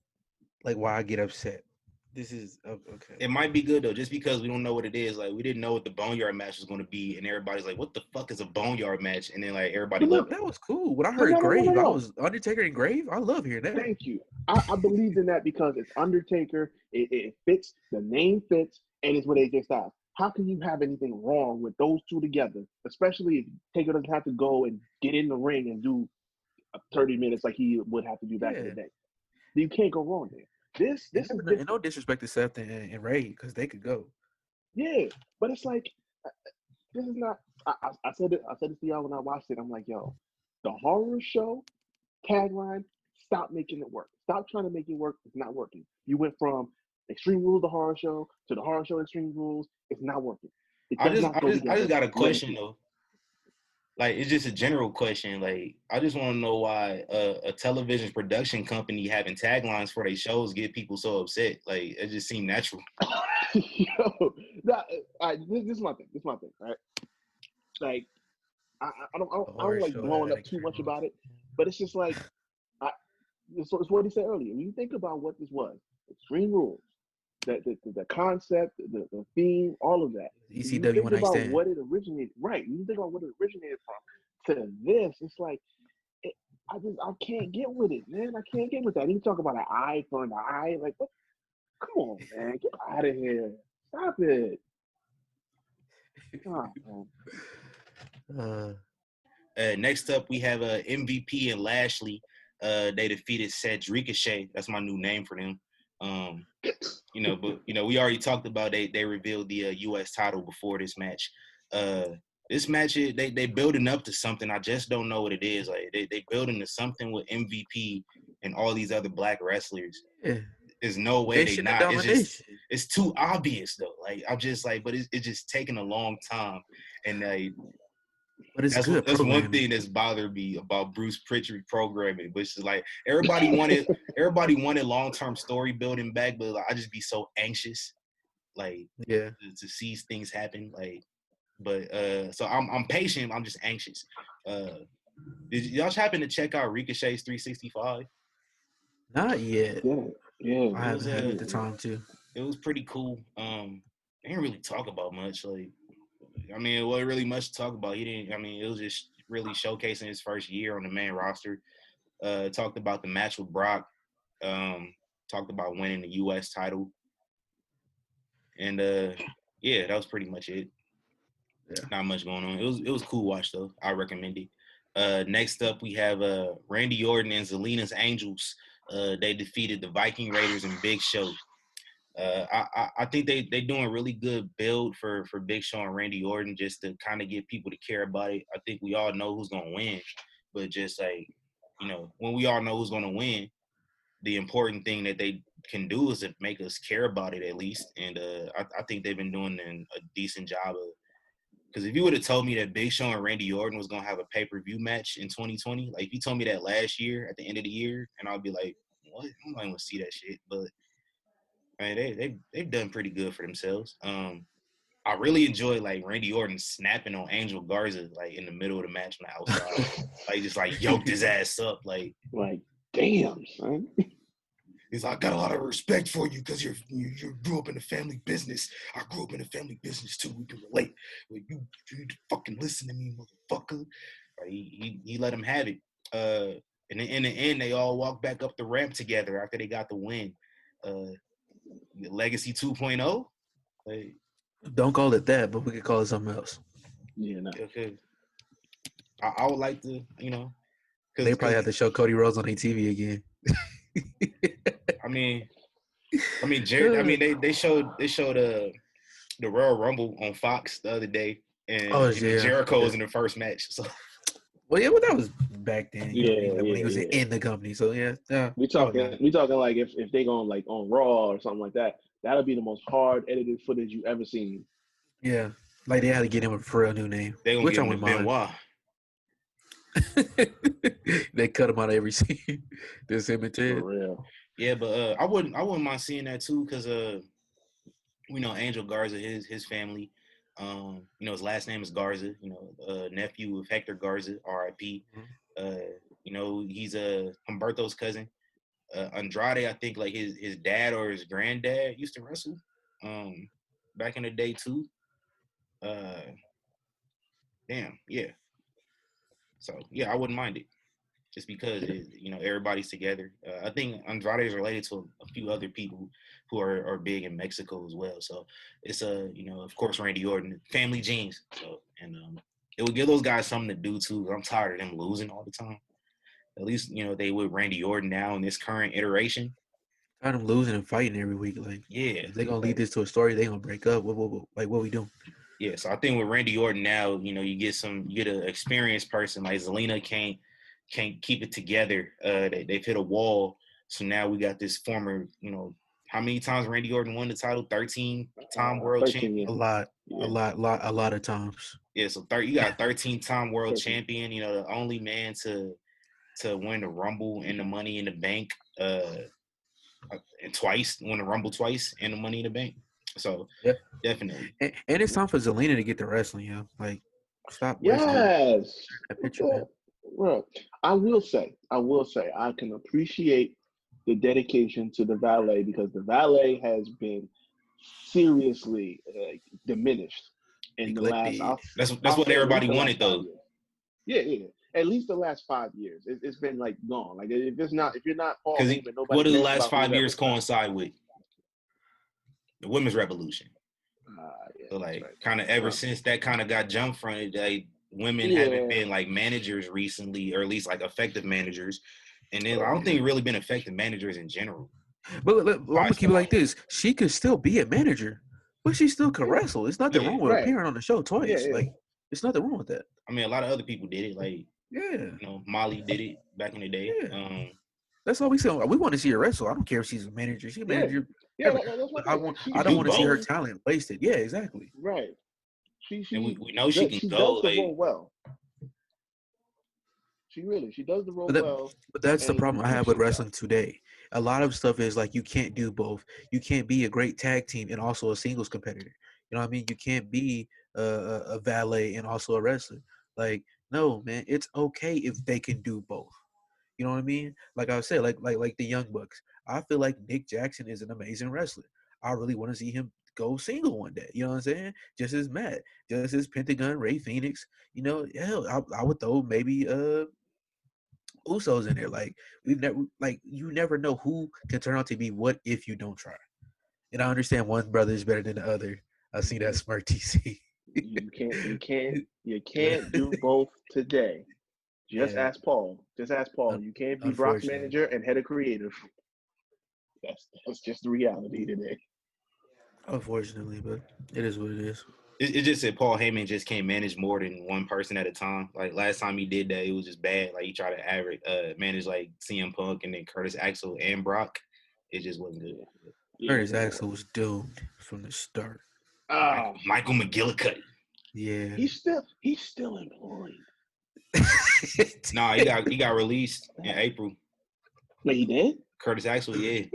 [SPEAKER 2] why I get upset? This is okay.
[SPEAKER 1] It might be good though, just because we don't know what it is. Like we didn't know what the Boneyard match was going to be, and everybody's like, "What the fuck is a Boneyard match?" And then like everybody loved
[SPEAKER 2] that was cool. When I heard Grave, I was Undertaker and Grave. I love hearing that.
[SPEAKER 3] Thank you. I believed in that because it's Undertaker. It fits. The name fits, and it's what AJ Styles. How can you have anything wrong with those two together? Especially if Taker doesn't have to go and get in the ring and do 30 minutes like he would have to do back in the day. You can't go wrong there. This is
[SPEAKER 2] no disrespect to Seth and Ray because they could go.
[SPEAKER 3] Yeah, but it's like this is not. I said it to y'all when I watched it. I'm like, yo, the horror show tagline. Stop making it work. Stop trying to make it work. It's not working. You went from Extreme Rules, the horror show, to the horror show Extreme Rules. It's not working.
[SPEAKER 1] I just got a question though. Like, it's just a general question. Like, I just want to know why a television production company having taglines for their shows get people so upset. Like, it just seemed natural.
[SPEAKER 3] Yo, this is my thing. Right? Like, I don't like blowing up too much about it, but it's just like, it's what he said earlier. When you think about what this was, Extreme Rules, the concept, the theme, all of that.
[SPEAKER 2] ECW One Night Stand.
[SPEAKER 3] What it originated, right? You think about what it originated from to this. It's like I can't get with it, man. I can't get with that. You talk about an eye for an eye, like what? Come on, man, get out of here. Stop it.
[SPEAKER 1] Next up, we have MVP and Lashley. They defeated Cedric Ricochet. That's my new name for them. But we already talked about they revealed the U.S. title before this match. This match, they building up to something. I just don't know what it is. Like they building to something with MVP and all these other black wrestlers. Yeah. There's no way they not. It's too obvious though. Like I'm just like, but it's just taking a long time, and
[SPEAKER 2] but it's
[SPEAKER 1] that's one thing that's bothered me about Bruce Pritchard programming, which is like everybody wanted long-term story building back, but like, I just be so anxious, like to see things happen. Like, but so I'm patient. I'm just anxious. Did y'all happen to check out Ricochet's 365?
[SPEAKER 2] Not yet.
[SPEAKER 3] Yeah.
[SPEAKER 2] I haven't had the time to.
[SPEAKER 1] It was pretty cool. They didn't really talk about much. Like, I mean, it wasn't really much to talk about. It was just really showcasing his first year on the main roster. Talked about the match with Brock. Talked about winning the U.S. title. And, that was pretty much it. Yeah. Not much going on. It was a cool watch, though. I recommend it. Next up, we have Randy Orton and Zelina's Angels. They defeated the Viking Raiders and Big Show. I think they doing a really good build for Big Show and Randy Orton just to kind of get people to care about it. I think we all know who's gonna win, but just like, you know, when we all know who's gonna win, the important thing that they can do is to make us care about it at least. And I think they've been doing a decent job of. Because if you would have told me that Big Show and Randy Orton was gonna have a pay-per-view match in 2020, like if you told me that last year at the end of the year, and I'd be like, what? I'm not gonna see that shit. But I mean, they've done pretty good for themselves. I really enjoy like Randy Orton snapping on Angel Garza like in the middle of the match on the outside, like just like yoked his ass up, like
[SPEAKER 3] damn son.
[SPEAKER 1] He's like, I got a lot of respect for you because you grew up in the family business. I grew up in the family business too. We can relate. Well, you need to fucking listen to me, motherfucker. He let him have it. And in the end, they all walked back up the ramp together after they got the win. Legacy 2.0. Like,
[SPEAKER 2] don't call it that, but we could call it something else.
[SPEAKER 3] Yeah, no.
[SPEAKER 1] Okay. I would like to, you know.
[SPEAKER 2] They probably have to show Cody Rhodes on their TV again.
[SPEAKER 1] I mean, Jared. I mean, they showed the Royal Rumble on Fox the other day, and Jericho was in the first match. So,
[SPEAKER 2] well, yeah, that was back then. When he was in the company. So yeah.
[SPEAKER 3] We talking like if they going like on Raw or something like that. That'll be the most hard edited footage you ever seen.
[SPEAKER 2] Yeah, like they had to get him for a new name.
[SPEAKER 1] They gonna get him Benoit.
[SPEAKER 2] They cut him out of every scene. This him and Ted.
[SPEAKER 3] For real.
[SPEAKER 1] Yeah, but I wouldn't mind seeing that too, because we know Angel Garza, his family. You know, his last name is Garza. You know, nephew of Hector Garza, R.I.P. You know, he's Humberto's cousin. Andrade, I think like his dad or his granddad used to wrestle back in the day too. Damn, yeah. So yeah, I wouldn't mind it, just because you know, everybody's together. I think Andrade is related to a few other people who are big in Mexico as well. So it's you know, of course, Randy Orton, family genes. So and it would give those guys something to do too. I'm tired of them losing all the time. At least, you know, they with Randy Orton now in this current iteration.
[SPEAKER 2] Tired of them losing and fighting every week. Like,
[SPEAKER 1] yeah,
[SPEAKER 2] if they're gonna lead this to a story, they're gonna break up. What we doing?
[SPEAKER 1] Yeah, so I think with Randy Orton now, you know, you get an experienced person like Zelina can't keep it together. They've hit a wall. So now we got this former, you know, how many times Randy Orton won the title? 13-time world champion.
[SPEAKER 2] A lot of times.
[SPEAKER 1] Yeah, so you got 13-time world champion. You know, the only man to win the Rumble and the Money in the Bank, and win the Rumble twice and the Money in the Bank. So yeah, definitely.
[SPEAKER 2] And it's time for Zelina to get to wrestling, yo. Like, stop.
[SPEAKER 3] Yes. That picture, man. Well, I will say, I can appreciate the dedication to the valet, because the valet has been seriously diminished in the last.
[SPEAKER 1] That's what everybody wanted, though.
[SPEAKER 3] Yeah. At least the last 5 years, it's been like gone. Like if you're not Paul Heyman, nobody.
[SPEAKER 1] What do the last 5 years coincide with? The women's revolution. So like kind of ever since that kind of got jumped from it, like women haven't been like managers recently, or at least like effective managers. And then I don't think really been effective managers in general.
[SPEAKER 2] But I'm gonna keep it like this: she could still be a manager, but she still could wrestle. It's nothing wrong with appearing on the show twice. Like, it's nothing wrong with that.
[SPEAKER 1] I mean, a lot of other people did it. Like, you know, Molly did it back in the day.
[SPEAKER 2] Yeah. That's all we say. We want to see her wrestle. I don't care if she's a manager. She's a manager.
[SPEAKER 3] Yeah, that's what
[SPEAKER 2] I don't want to see her talent wasted. Yeah, exactly.
[SPEAKER 3] Right. She
[SPEAKER 1] we know she can go.
[SPEAKER 3] Does the role well. She does the role well.
[SPEAKER 2] But that's the problem I have with wrestling today. A lot of stuff is like, you can't do both. You can't be a great tag team and also a singles competitor. You know what I mean? You can't be a valet and also a wrestler. Like, no, man, it's okay if they can do both. You know what I mean? Like I said, like the Young Bucks. I feel like Nick Jackson is an amazing wrestler. I really want to see him go single one day. You know what I'm saying? Just as Matt, just as Pentagon, Ray Phoenix. You know, hell, I would throw maybe Usos in there. Like, you never know who can turn out to be what if you don't try. And I understand one brother is better than the other. I see that smart TC.
[SPEAKER 3] You can't do both today. Just ask Paul. You can't be Brock's manager and head of creative. That's just the reality today.
[SPEAKER 2] Unfortunately, but it is what it is.
[SPEAKER 1] It just said Paul Heyman just can't manage more than one person at a time. Like last time he did that, it was just bad. Like he tried to average manage like CM Punk and then Curtis Axel and Brock. It just wasn't good.
[SPEAKER 2] Curtis Axel was doomed from the start.
[SPEAKER 1] Michael McGillicuddy.
[SPEAKER 2] Yeah.
[SPEAKER 3] He's still employed.
[SPEAKER 1] Nah, he got released in April.
[SPEAKER 3] Wait, he did?
[SPEAKER 1] Curtis Axel, yeah.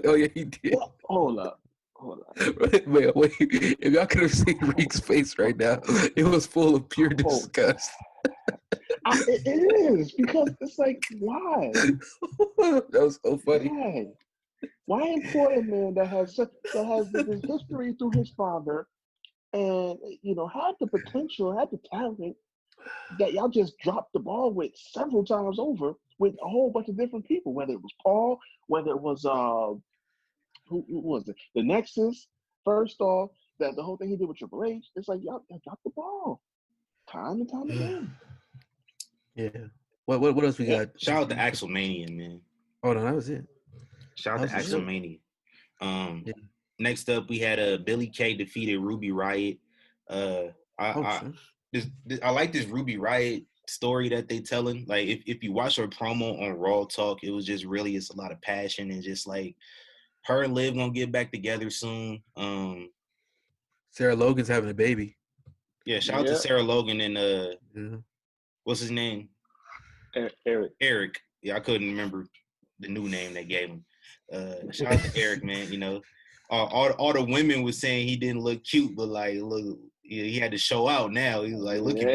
[SPEAKER 2] Oh yeah, he did.
[SPEAKER 3] Well, hold up.
[SPEAKER 2] Wait. If y'all could have seen Reek's face right now, it was full of pure disgust.
[SPEAKER 3] It is, because it's like, why?
[SPEAKER 2] That was so funny.
[SPEAKER 3] Why employ a man that has this history through his father, and had the potential, had the talent that y'all just dropped the ball with several times over with a whole bunch of different people, whether it was Paul, whether it was who was it? The Nexus, first off, that the whole thing he did with Triple H. It's like y'all dropped the ball time and time again.
[SPEAKER 2] Yeah. What else we got?
[SPEAKER 1] Shout out to Axelmania, man.
[SPEAKER 2] Oh no, that was it.
[SPEAKER 1] Shout out to Axelmania. Next up, we had Billy Kay defeated Ruby Riott. I like this Ruby Riott story that they telling. Like if you watch her promo on Raw Talk, it was just really, it's a lot of passion and just like her and Liv gonna get back together soon.
[SPEAKER 2] Sarah Logan's having a baby.
[SPEAKER 1] Yeah, shout out to Sarah Logan and what's his name? Eric. Yeah, I couldn't remember the new name they gave him. Shout out to Eric, man. All the women was saying he didn't look cute, but like, look, he had to show out now. He was like, look at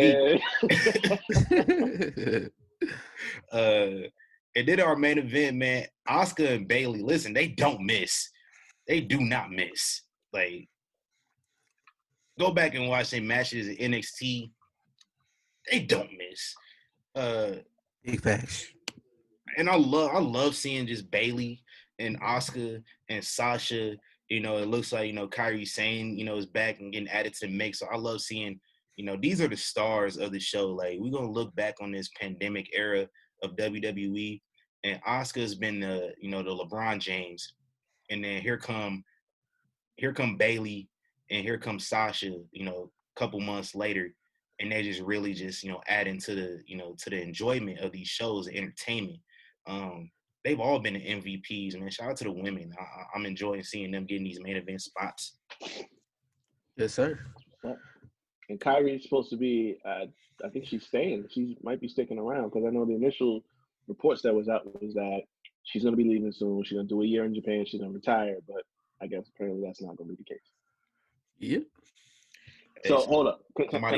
[SPEAKER 1] me. And then our main event, man, Asuka and Bayley. Listen, they don't miss. They do not miss. Like, go back and watch their matches at NXT. They don't miss.
[SPEAKER 2] Big facts.
[SPEAKER 1] And I love seeing just Bayley and Asuka and Sasha. It looks like, Kairi Sane, is back and getting added to the mix. So I love seeing, these are the stars of the show. Like, we're going to look back on this pandemic era of WWE, and Asuka's been the LeBron James. And then here come Bayley, and here comes Sasha, a couple months later. And they're just really just, adding to the enjoyment of these shows, the entertainment. They've all been the MVPs, man. Shout out to the women. I'm enjoying seeing them getting these main event spots.
[SPEAKER 2] Yes, sir.
[SPEAKER 3] And Kyrie's supposed to be, I think she's staying. She might be sticking around, because I know the initial reports that was out was that she's going to be leaving soon. She's going to do a year in Japan. She's going to retire, but I guess apparently that's not going to be the case.
[SPEAKER 2] Yep.
[SPEAKER 3] So hold up. Can I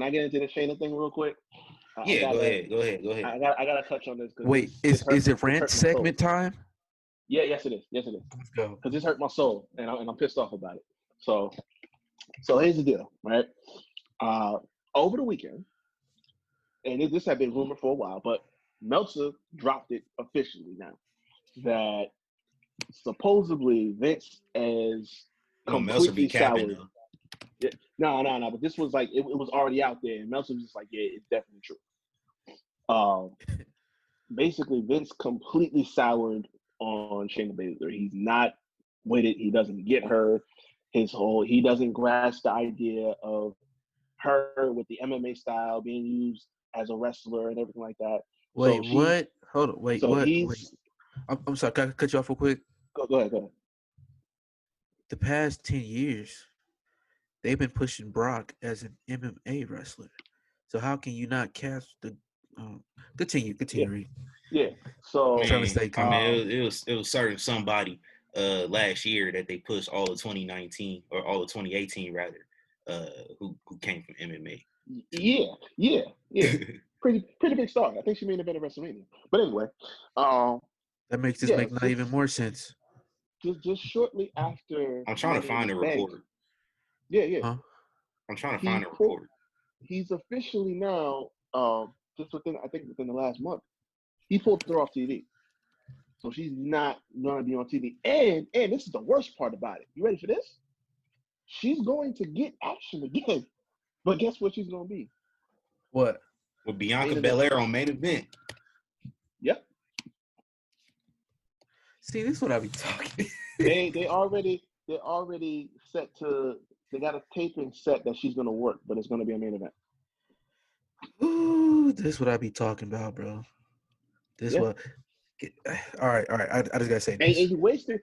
[SPEAKER 3] get into the Shayna thing real quick?
[SPEAKER 1] Go ahead.
[SPEAKER 3] I gotta touch on this.
[SPEAKER 2] Wait, is it rant segment time?
[SPEAKER 3] Yeah, yes it is.
[SPEAKER 2] Let's go.
[SPEAKER 3] Because this hurt my soul, and I'm pissed off about it. So here's the deal, right? Over the weekend, and this had been rumored for a while, but Meltzer dropped it officially now that supposedly Vince is completely soured. Yeah, no. But this was like it was already out there, and Meltzer was just like, yeah, it's definitely true. Basically, Vince completely soured on Shayna Baszler. He's not with it. He doesn't get her. He doesn't grasp the idea of her with the MMA style being used as a wrestler and everything like that.
[SPEAKER 2] Wait, what? Hold on. Wait, what? Wait. I'm sorry. Can I cut you off real quick?
[SPEAKER 3] Go ahead.
[SPEAKER 2] The past 10 years, they've been pushing Brock as an MMA wrestler. So how can you not cast the? Continue.
[SPEAKER 3] Yeah. So
[SPEAKER 2] I'm trying to stay calm.
[SPEAKER 1] It was certain somebody last year that they pushed all of 2019 or all of 2018 rather, who came from MMA.
[SPEAKER 3] Yeah. pretty big star. I think she may have been at WrestleMania. But anyway,
[SPEAKER 2] that makes this make not even more sense.
[SPEAKER 3] Just shortly after.
[SPEAKER 1] I'm trying to find a report.
[SPEAKER 3] Yeah.
[SPEAKER 2] Huh?
[SPEAKER 1] I'm trying to find a report.
[SPEAKER 3] He's officially now, just within the last month, he pulled her off TV. So she's not going to be on TV. And this is the worst part about it. You ready for this? She's going to get action again. But guess what she's going to be?
[SPEAKER 2] What?
[SPEAKER 1] With Bianca Belair on main event.
[SPEAKER 3] Yep.
[SPEAKER 2] See, this is what I be talking.
[SPEAKER 3] They already they're already set to. They got a taping set that she's gonna work, but it's gonna be a main event.
[SPEAKER 2] Ooh, this what I be talking about, bro. This
[SPEAKER 3] Yeah.
[SPEAKER 2] what. All right. I just gotta say
[SPEAKER 3] And
[SPEAKER 2] this.
[SPEAKER 3] you wasted.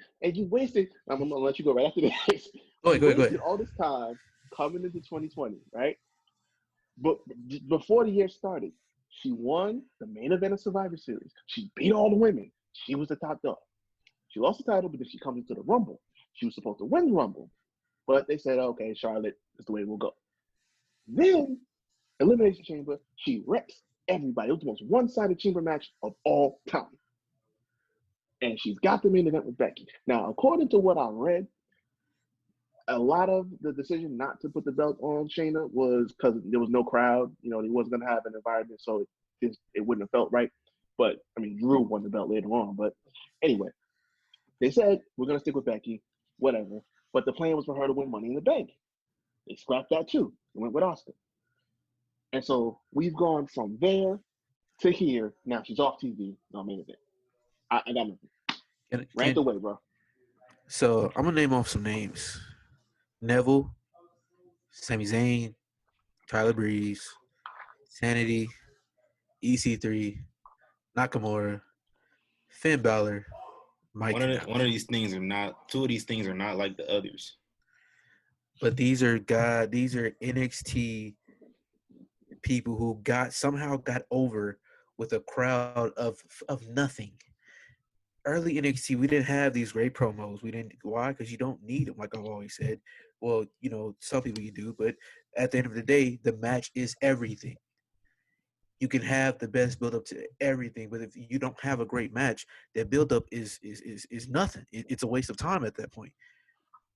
[SPEAKER 3] I'm gonna let you go right after this.
[SPEAKER 2] Go
[SPEAKER 3] You
[SPEAKER 2] ahead. Go
[SPEAKER 3] wasted
[SPEAKER 2] ahead.
[SPEAKER 3] all this time coming into 2020, right? But before the year started, she won the main event of Survivor Series. She beat all the women. She was the top dog. She lost the title because she comes into the Rumble. She was supposed to win the Rumble, but they said, okay, Charlotte is the way we'll go. Then, Elimination Chamber, she wrecks everybody. It was the most one-sided chamber match of all time. And she's got the main event with Becky. Now, according to what I read, a lot of the decision not to put the belt on Shayna was because there was no crowd. You know, he wasn't going to have an environment, so it wouldn't have felt right. But, I mean, Drew won the belt later on. But anyway, they said, we're going to stick with Becky, whatever. But the plan was for her to win Money in the Bank. They scrapped that too. They went with Austin. And so we've gone from there to here. Now she's off TV. No main event. I got nothing. Rant away, bro.
[SPEAKER 2] So I'm gonna name off some names: Neville, Sami Zayn, Tyler Breeze, Sanity, EC3, Nakamura, Finn Balor, Mike.
[SPEAKER 1] One of these things are not. Two of these things are not like the others.
[SPEAKER 2] But these are NXT people who somehow got over with a crowd of nothing. Early NXT, we didn't have these great promos. We didn't. Why? Because you don't need them, like I've always said. Well, you know, some people you do, but at the end of the day, the match is everything. You can have the best build up to everything, but if you don't have a great match, that build up is nothing. It's a waste of time at that point.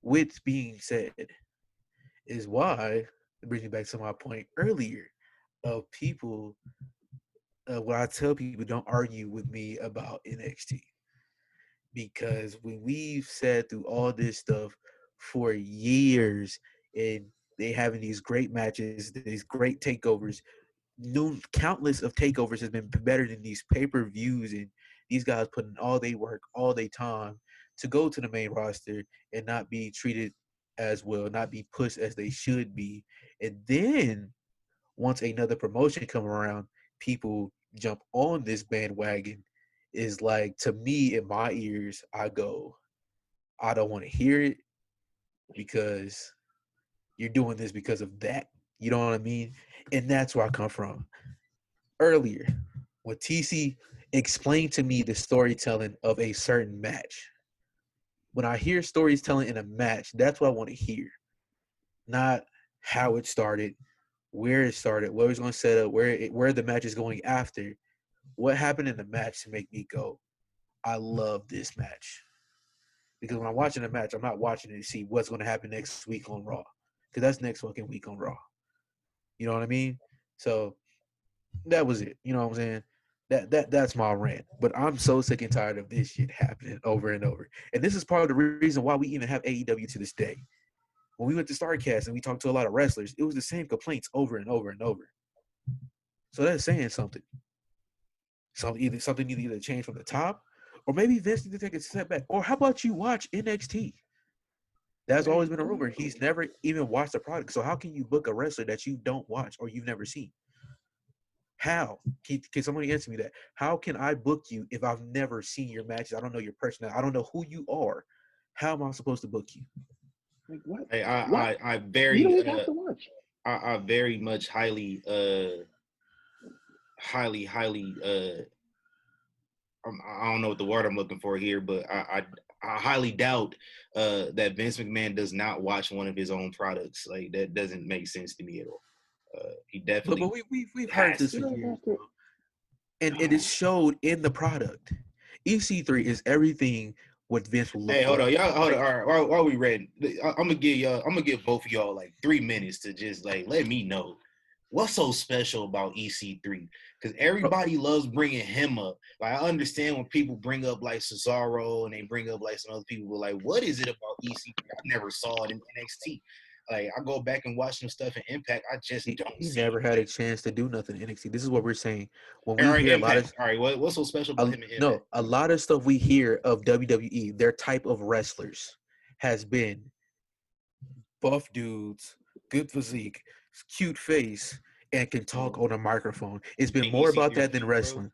[SPEAKER 2] With being said, is why it brings me back to my point earlier of people. What I tell people, don't argue with me about NXT. Because when we've said through all this stuff for years and they having these great matches, these great takeovers, countless of takeovers has been better than these pay-per-views, and these guys putting all they work, all their time to go to the main roster and not be treated as well, not be pushed as they should be. And then once another promotion come around, people jump on this bandwagon. Is like, to me, in my ears, I go, I don't want to hear it because you're doing this because of that. You know what I mean? And that's where I come from. Earlier, when TC explained to me the storytelling of a certain match, when I hear storytelling in a match, that's what I want to hear. Not how it started, where it started, where it's going to set up, where the match is going after. What happened in the match to make me go, I love this match. Because when I'm watching a match, I'm not watching it to see what's going to happen next week on Raw. Because that's next fucking week on Raw. You know what I mean? So that was it. You know what I'm saying? That's my rant. But I'm so sick and tired of this shit happening over and over. And this is part of the reason why we even have AEW to this day. When we went to StarCast and we talked to a lot of wrestlers, it was the same complaints over and over and over. So that's saying something. Something either change from the top, or maybe Vince needs to take a step back. Or how about you watch NXT? That's always been a rumor. He's never even watched the product. So how can you book a wrestler that you don't watch or you've never seen? How? Can somebody answer me that? How can I book you if I've never seen your matches? I don't know your personality. I don't know who you are. How am I supposed to book you?
[SPEAKER 3] Like what?
[SPEAKER 1] Hey,
[SPEAKER 3] What?
[SPEAKER 1] I
[SPEAKER 3] You don't
[SPEAKER 1] very
[SPEAKER 3] even have to watch.
[SPEAKER 1] I very much highly I don't know what the word I'm looking for here, but I highly doubt that Vince McMahon does not watch one of his own products. Like, that doesn't make sense to me at all. He definitely.
[SPEAKER 2] But we've heard this for years, bro. And it is showed in the product. EC3 is everything what Vince will look
[SPEAKER 1] Hey, hold
[SPEAKER 2] for.
[SPEAKER 1] on, y'all. Hold on. All right, while we ready, I'm gonna give both of y'all like 3 minutes to just like let me know what's so special about EC3, because everybody loves bringing him up. Like, I understand when people bring up like Cesaro and they bring up like some other people, but like, what is it about EC3? I never saw it in NXT. Like, I go back and watch some stuff in Impact. I just don't
[SPEAKER 2] He
[SPEAKER 1] see
[SPEAKER 2] never
[SPEAKER 1] it.
[SPEAKER 2] had a chance to do nothing in NXT. This is what we're saying. When
[SPEAKER 1] All
[SPEAKER 2] we
[SPEAKER 1] right,
[SPEAKER 2] hear a lot of
[SPEAKER 1] Impact. All right, what's so special about him in Impact?
[SPEAKER 2] a lot of stuff we hear of WWE, their type of wrestlers has been buff dudes, good physique, cute face, and can talk on a microphone. It's been more about that than wrestling.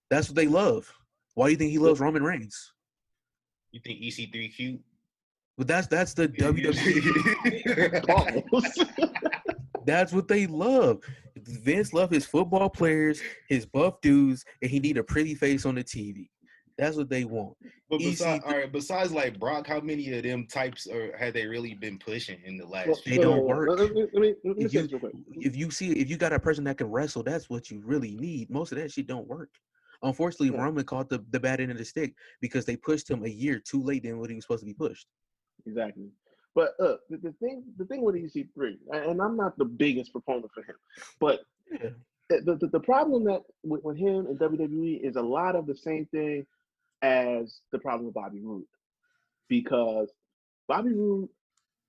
[SPEAKER 2] That's what they love. Why do you think he loves Roman Reigns?
[SPEAKER 1] You think EC3 cute?
[SPEAKER 2] But that's the WWE. That's what they love. Vince loves his football players, his buff dudes, and he need a pretty face on the TV. That's what they want.
[SPEAKER 1] But besides like Brock, how many of them types had they really been pushing in the last?
[SPEAKER 2] They don't work.
[SPEAKER 3] Let me say this real quick.
[SPEAKER 2] If you got a person that can wrestle, that's what you really need. Most of that shit don't work. Unfortunately, Roman caught the bad end of the stick because they pushed him a year too late than what he was supposed to be pushed.
[SPEAKER 3] Exactly. But the thing with EC3, and I'm not the biggest proponent for him, but the problem that with him and WWE is a lot of the same thing as the problem with Bobby Roode, because Bobby Roode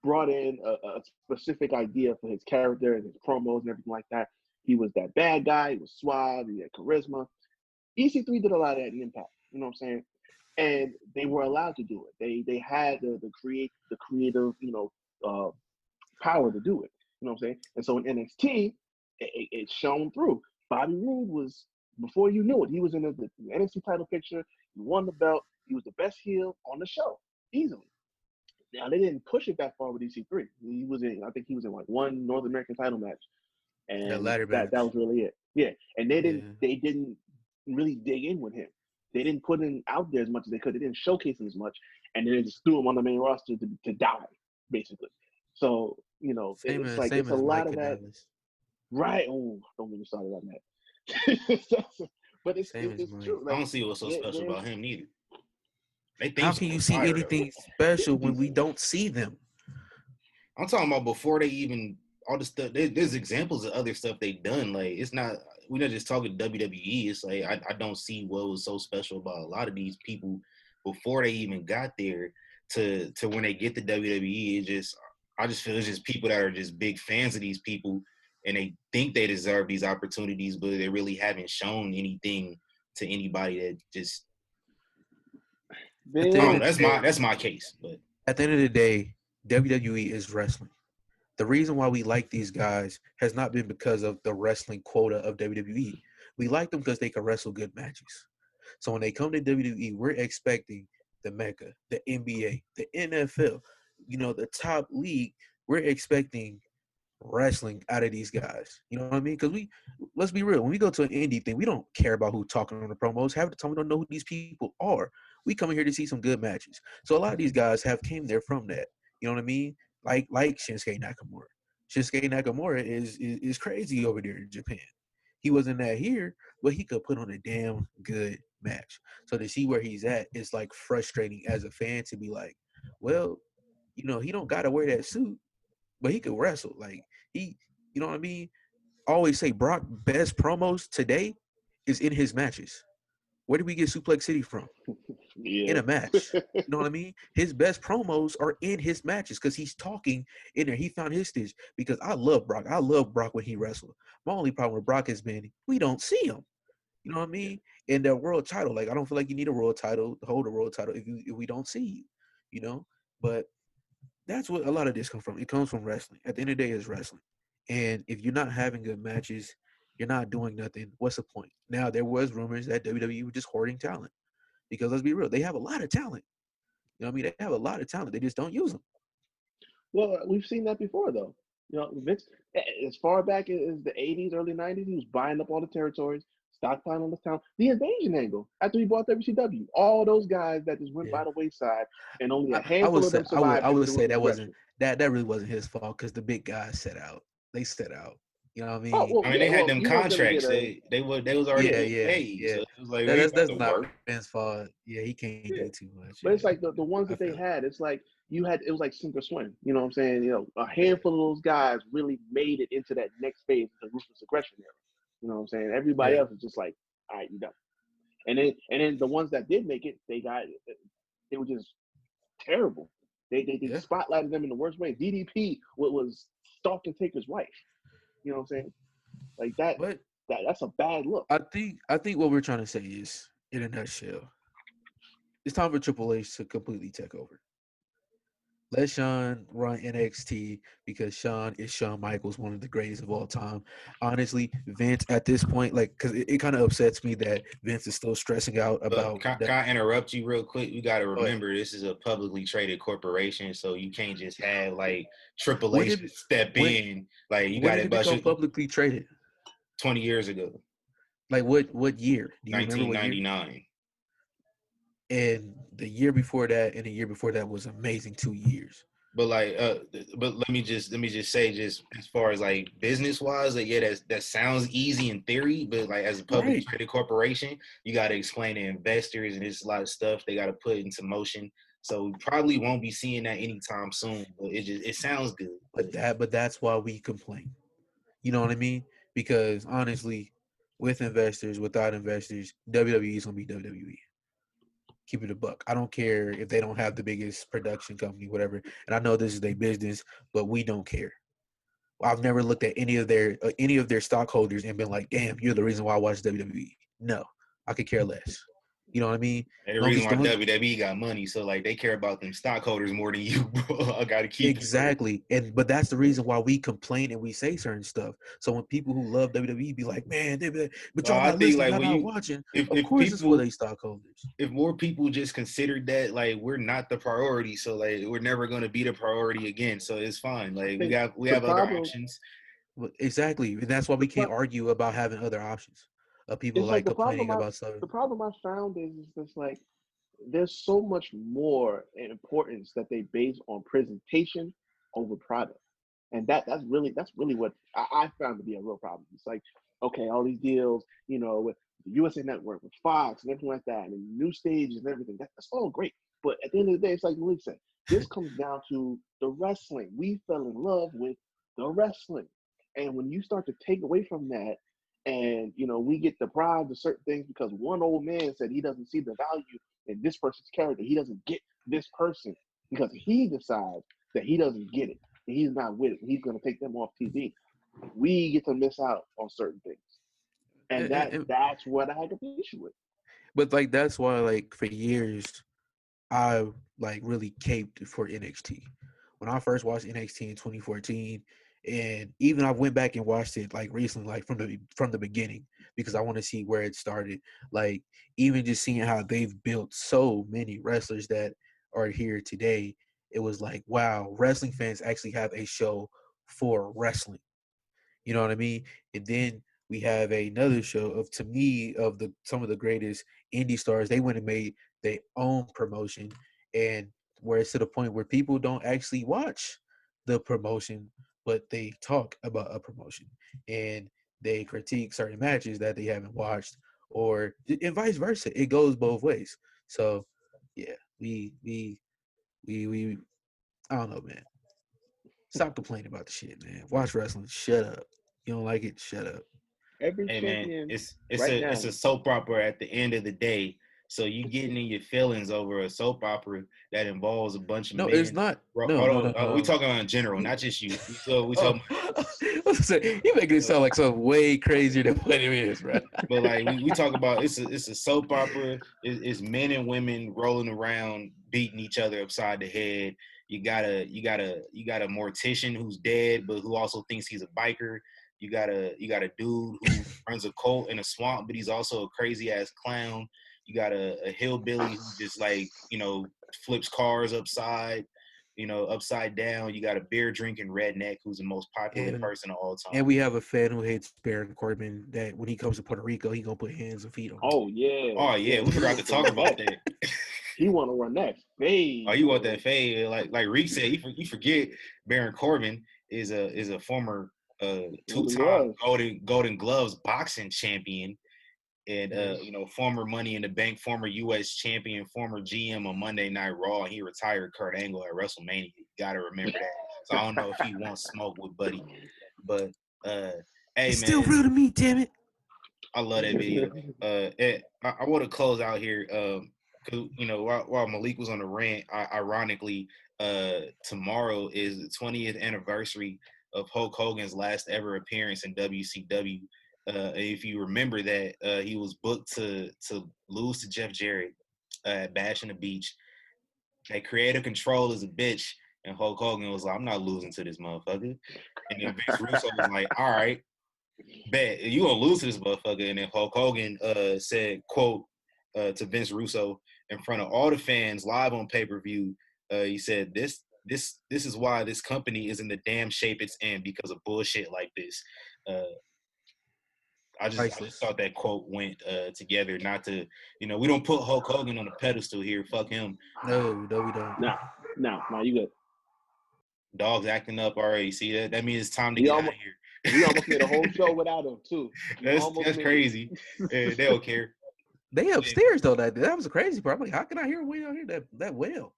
[SPEAKER 3] brought in a specific idea for his character and his promos and everything like that. He was that bad guy. He was suave. He had charisma. EC3 did a lot of that in Impact. You know what I'm saying? And they were allowed to do it. They had the creative power to do it. You know what I'm saying? And so in NXT, it shone through. Bobby Roode was, before you knew it, he was in the NXT title picture. He won the belt. He was the best heel on the show, easily. Now they didn't push it that far with EC3. I think he was in like one North American title match, and that was really it. Yeah, and they didn't really dig in with him. They didn't put him out there as much as they could. They didn't showcase him as much, and then they just threw him on the main roster to die, basically. So it's a lot of that. Right? Oh, don't get me started on that. But it's true.
[SPEAKER 1] Like, I don't see what's so special about him neither.
[SPEAKER 2] How can you see anything special when we don't see them?
[SPEAKER 1] I'm talking about before they even all the stuff. There's examples of other stuff they've done. Like it's not. We're not just talking WWE. It's like I don't see what was so special about a lot of these people before they even got there to when they get to WWE. I just feel it's just people that are just big fans of these people and they think they deserve these opportunities, but they really haven't shown anything to anybody that just. That's my case. But
[SPEAKER 2] at the end of the day, WWE is wrestling. The reason why we like these guys has not been because of the wrestling quota of WWE. We like them because they can wrestle good matches. So when they come to WWE, we're expecting the Mecca, the NBA, the NFL, the top league. We're expecting wrestling out of these guys. You know what I mean? Because let's be real. When we go to an indie thing, we don't care about who's talking on the promos. Half the time, we don't know who these people are. We come in here to see some good matches. So a lot of these guys came there from that. You know what I mean? Like Shinsuke Nakamura. Shinsuke Nakamura is crazy over there in Japan. He wasn't that here, but he could put on a damn good match. So to see where he's at, it's like frustrating as a fan to be like, well, he don't got to wear that suit, but he could wrestle. Like you know what I mean? I always say Brock best promos today is in his matches. Where did we get Suplex City from? In a match. You know what I mean? His best promos are in his matches because he's talking in there. He found his stitch because I love Brock. I love Brock when he wrestled. My only problem with Brock has been we don't see him. You know what I mean? And the world title, like I don't feel like you need a world title to hold a world title if we don't see you, But that's what a lot of this comes from. It comes from wrestling. At the end of the day, it's wrestling. And if you're not having good matches, you're not doing nothing. What's the point? Now, there was rumors that WWE were just hoarding talent. Because let's be real, they have a lot of talent. You know what I mean? They have a lot of talent. They just don't use them.
[SPEAKER 3] Well, we've seen that before, though. Vince, as far back as the 80s, early 90s, he was buying up all the territories, stockpiling all the talent. The invasion angle, after he bought WCW, all those guys that just went by the wayside, and only a handful of them survived.
[SPEAKER 2] I would say that really wasn't his fault because the big guys set out. They set out. You know what I mean?
[SPEAKER 3] Oh,
[SPEAKER 1] well, they had them contracts. They was already paid. So it was like,
[SPEAKER 2] that's not Vince's fault. Yeah, he can't do too much.
[SPEAKER 3] But it's like the ones that they had. It's like it was like sink or swim. You know what I'm saying? A handful of those guys really made it into that next phase of the ruthless aggression era. You know what I'm saying? Everybody else is just like, all right, you done. And then the ones that did make it, they were just terrible. They spotlighted them in the worst way. DDP was stalking Taker's wife. You know what I'm saying? Like that.
[SPEAKER 2] But
[SPEAKER 3] that's a bad look.
[SPEAKER 2] I think what we're trying to say is, in a nutshell, it's time for Triple H to completely take over. Let Shawn run NXT because Shawn is Shawn Michaels, one of the greatest of all time. Honestly, Vince at this point, like, because it kind of upsets me that Vince is still stressing out
[SPEAKER 1] But
[SPEAKER 2] about
[SPEAKER 1] can I interrupt you real quick? You got to
[SPEAKER 2] oh,
[SPEAKER 1] remember this is a publicly traded corporation, so you can't just have like Triple
[SPEAKER 2] when
[SPEAKER 1] H
[SPEAKER 2] did
[SPEAKER 1] step
[SPEAKER 2] when
[SPEAKER 1] in. Like you
[SPEAKER 2] when
[SPEAKER 1] got
[SPEAKER 2] did
[SPEAKER 1] to
[SPEAKER 2] it
[SPEAKER 1] bust
[SPEAKER 2] become
[SPEAKER 1] your
[SPEAKER 2] publicly traded?
[SPEAKER 1] 20 years ago,
[SPEAKER 2] Like what year? Do you remember what year?
[SPEAKER 1] 1999.
[SPEAKER 2] And the year before that, and the year before that was amazing 2 years.
[SPEAKER 1] But like, but let me just say, just as far as like business wise, like yeah, that sounds easy in theory, but like as a publicly
[SPEAKER 2] Right.
[SPEAKER 1] traded corporation, you got to explain to investors, and there's a lot of stuff they got to put into motion. So we probably won't be seeing that anytime soon. But it sounds good.
[SPEAKER 2] But that's why we complain. You know what I mean? Because honestly, with investors, without investors, WWE is gonna be WWE. Keep it a buck. I don't care if they don't have the biggest production company, whatever. And I know this is their business, but we don't care. I've never looked at any of their stockholders and been like, "Damn, you're the reason why I watch WWE." No, I could care less. You know what I mean?
[SPEAKER 1] And the
[SPEAKER 2] Long
[SPEAKER 1] reason
[SPEAKER 2] as
[SPEAKER 1] why
[SPEAKER 2] long
[SPEAKER 1] WWE got money, so like they care about them stockholders more than you, bro. I gotta keep it real.
[SPEAKER 2] exactly, and but that's the reason why we complain and we say certain stuff. So when people who love WWE be like, "Man, but
[SPEAKER 1] So
[SPEAKER 2] y'all
[SPEAKER 1] I
[SPEAKER 2] not
[SPEAKER 1] think
[SPEAKER 2] listening,
[SPEAKER 1] like
[SPEAKER 2] y'all
[SPEAKER 1] when
[SPEAKER 2] not
[SPEAKER 1] you
[SPEAKER 2] watching," of
[SPEAKER 1] if
[SPEAKER 2] course it's for
[SPEAKER 1] people
[SPEAKER 2] they stockholders.
[SPEAKER 1] if more people just considered that like we're not the priority, so like we're never gonna be the priority again. So it's fine.
[SPEAKER 3] I
[SPEAKER 1] Like we
[SPEAKER 3] think
[SPEAKER 1] got we
[SPEAKER 3] the
[SPEAKER 1] have other
[SPEAKER 3] problem,
[SPEAKER 1] options.
[SPEAKER 2] Well, exactly, and that's why
[SPEAKER 3] the
[SPEAKER 2] we can't
[SPEAKER 3] pro-
[SPEAKER 2] argue about having other options. People
[SPEAKER 3] it's like
[SPEAKER 2] like complaining about
[SPEAKER 3] the
[SPEAKER 2] something.
[SPEAKER 3] problem I found is just like there's so much more importance that they base on presentation over product. And that's really what I found to be a real problem. It's like, okay, all these deals, with the USA Network, with Fox and everything like that, and new stages and everything. That's all great. But at the end of the day, it's like Malik said, this comes down to the wrestling. We fell in love with the wrestling. And when you start to take away from that, and we get deprived of certain things because one old man said he doesn't see the value in this person's character. He doesn't get this person because he decides that he doesn't get it. And he's not with it. He's going to take them off TV. We get to miss out on certain things, and
[SPEAKER 2] And, and,
[SPEAKER 3] that's what I had an issue with.
[SPEAKER 2] but like that's why like for years I like really caped for NXT. When I first watched NXT in 2014, and even I went back and watched it like recently, like from the beginning, because I want to see where it started. Like even just seeing how they've built so many wrestlers that are here today, it was like, wow, wrestling fans actually have a show for wrestling. You know what I mean? And then we have another show of, to me, of the some of the greatest indie stars. They went and made their own promotion, and where it's to the point where people don't actually watch the promotion, but they talk about a promotion and they critique certain matches that they haven't watched, or and vice versa. It goes both ways. So, yeah, we I don't know, man. Stop complaining about the shit, man. Watch wrestling. Shut up. You don't like it? Shut up.
[SPEAKER 3] Every
[SPEAKER 1] Hey man,
[SPEAKER 3] champion
[SPEAKER 1] it's
[SPEAKER 3] right
[SPEAKER 1] a it's
[SPEAKER 3] now.
[SPEAKER 1] a soap opera at the end of the day. So you getting in your feelings over a soap opera that involves a bunch of
[SPEAKER 2] No, it's
[SPEAKER 1] men.
[SPEAKER 2] not.
[SPEAKER 1] Bro,
[SPEAKER 2] No,
[SPEAKER 1] hold
[SPEAKER 2] no,
[SPEAKER 1] on,
[SPEAKER 2] no,
[SPEAKER 1] we
[SPEAKER 2] no.
[SPEAKER 1] talking on general, not just you. We
[SPEAKER 2] Oh,
[SPEAKER 1] talking.
[SPEAKER 2] I was gonna say, you making it sound like something way crazier than what it is, bro.
[SPEAKER 1] But like we talk about, it's a soap opera. It's men and women rolling around, beating each other upside the head. You got a mortician who's dead, but who also thinks he's a biker. You got a dude who runs a cult in a swamp, but he's also a crazy ass clown. You got a hillbilly who just like flips cars upside down. You got a beer drinking redneck who's the most popular
[SPEAKER 2] And
[SPEAKER 1] person of all time.
[SPEAKER 2] and we have a fan who hates Baron Corbin that when he comes to Puerto Rico, he gonna put hands and feet on him.
[SPEAKER 3] Oh yeah,
[SPEAKER 1] Oh yeah,
[SPEAKER 3] yeah.
[SPEAKER 1] we
[SPEAKER 3] He
[SPEAKER 1] forgot to
[SPEAKER 3] wants to
[SPEAKER 1] talk
[SPEAKER 3] run
[SPEAKER 1] about
[SPEAKER 3] that.
[SPEAKER 1] that.
[SPEAKER 3] He want to run that
[SPEAKER 1] Oh,
[SPEAKER 3] fade,
[SPEAKER 1] you want
[SPEAKER 3] boy.
[SPEAKER 1] that fade? Like Reek said, you forget Baron Corbin is a former
[SPEAKER 3] Golden
[SPEAKER 1] two-time
[SPEAKER 3] gloves.
[SPEAKER 1] Golden Gloves boxing champion, and
[SPEAKER 2] Yeah.
[SPEAKER 1] former Money in the Bank, former U.S. champion, former GM on Monday Night Raw. He retired Kurt Angle at WrestleMania. You got to remember that. So I don't know if he wants smoke with Buddy, but uh, hey
[SPEAKER 2] It's still
[SPEAKER 1] man,
[SPEAKER 2] real to me, damn it.
[SPEAKER 1] I love that video. I want to close out here, because while Malik was on the rant, ironically, tomorrow is the 20th anniversary of Hulk Hogan's last ever appearance in WCW. If you remember that, he was booked to lose to Jeff Jarrett at Bash in the Beach. That creative control is a bitch. And Hulk Hogan was like, I'm not losing to this motherfucker. And then Vince Russo was like, all right, bet you gonna lose to this motherfucker. And then Hulk Hogan said, quote, to Vince Russo in front of all the fans live on pay-per-view, he said, this is why this company is in the damn shape it's in, because of bullshit like this. I just thought that quote went together. Not to, we don't put Hulk Hogan on a pedestal here. Fuck him.
[SPEAKER 2] No, we don't.
[SPEAKER 3] No, you good.
[SPEAKER 1] Dog's acting up already. See that? That means it's time to get out of here.
[SPEAKER 3] We almost made a whole show without him too.
[SPEAKER 1] That's crazy. They don't care.
[SPEAKER 2] They upstairs though. That was a crazy part. I'm like, how can I hear way out here that well?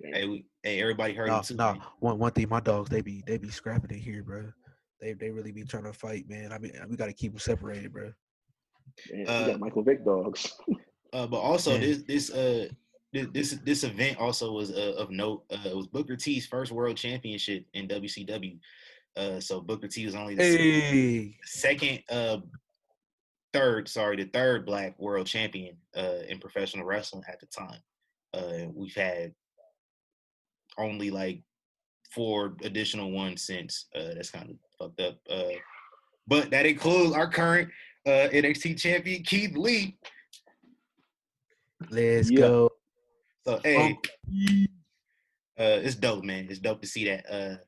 [SPEAKER 1] Hey, everybody heard it too.
[SPEAKER 2] No, one thing, my dogs they be scrapping in here, bro. They really be trying to fight, man. I mean, we got to keep them separated, bro.
[SPEAKER 3] We got Michael Vick dogs.
[SPEAKER 1] But also this event also was of note. It was Booker T's first world championship in WCW. So Booker T was only the third Black world champion in professional wrestling at the time. We've had only like 4 additional ones since. That's kind of fucked up. But that includes our current NXT champion, Keith Lee.
[SPEAKER 2] Let's go.
[SPEAKER 1] So, hey, it's dope, man. It's dope to see that.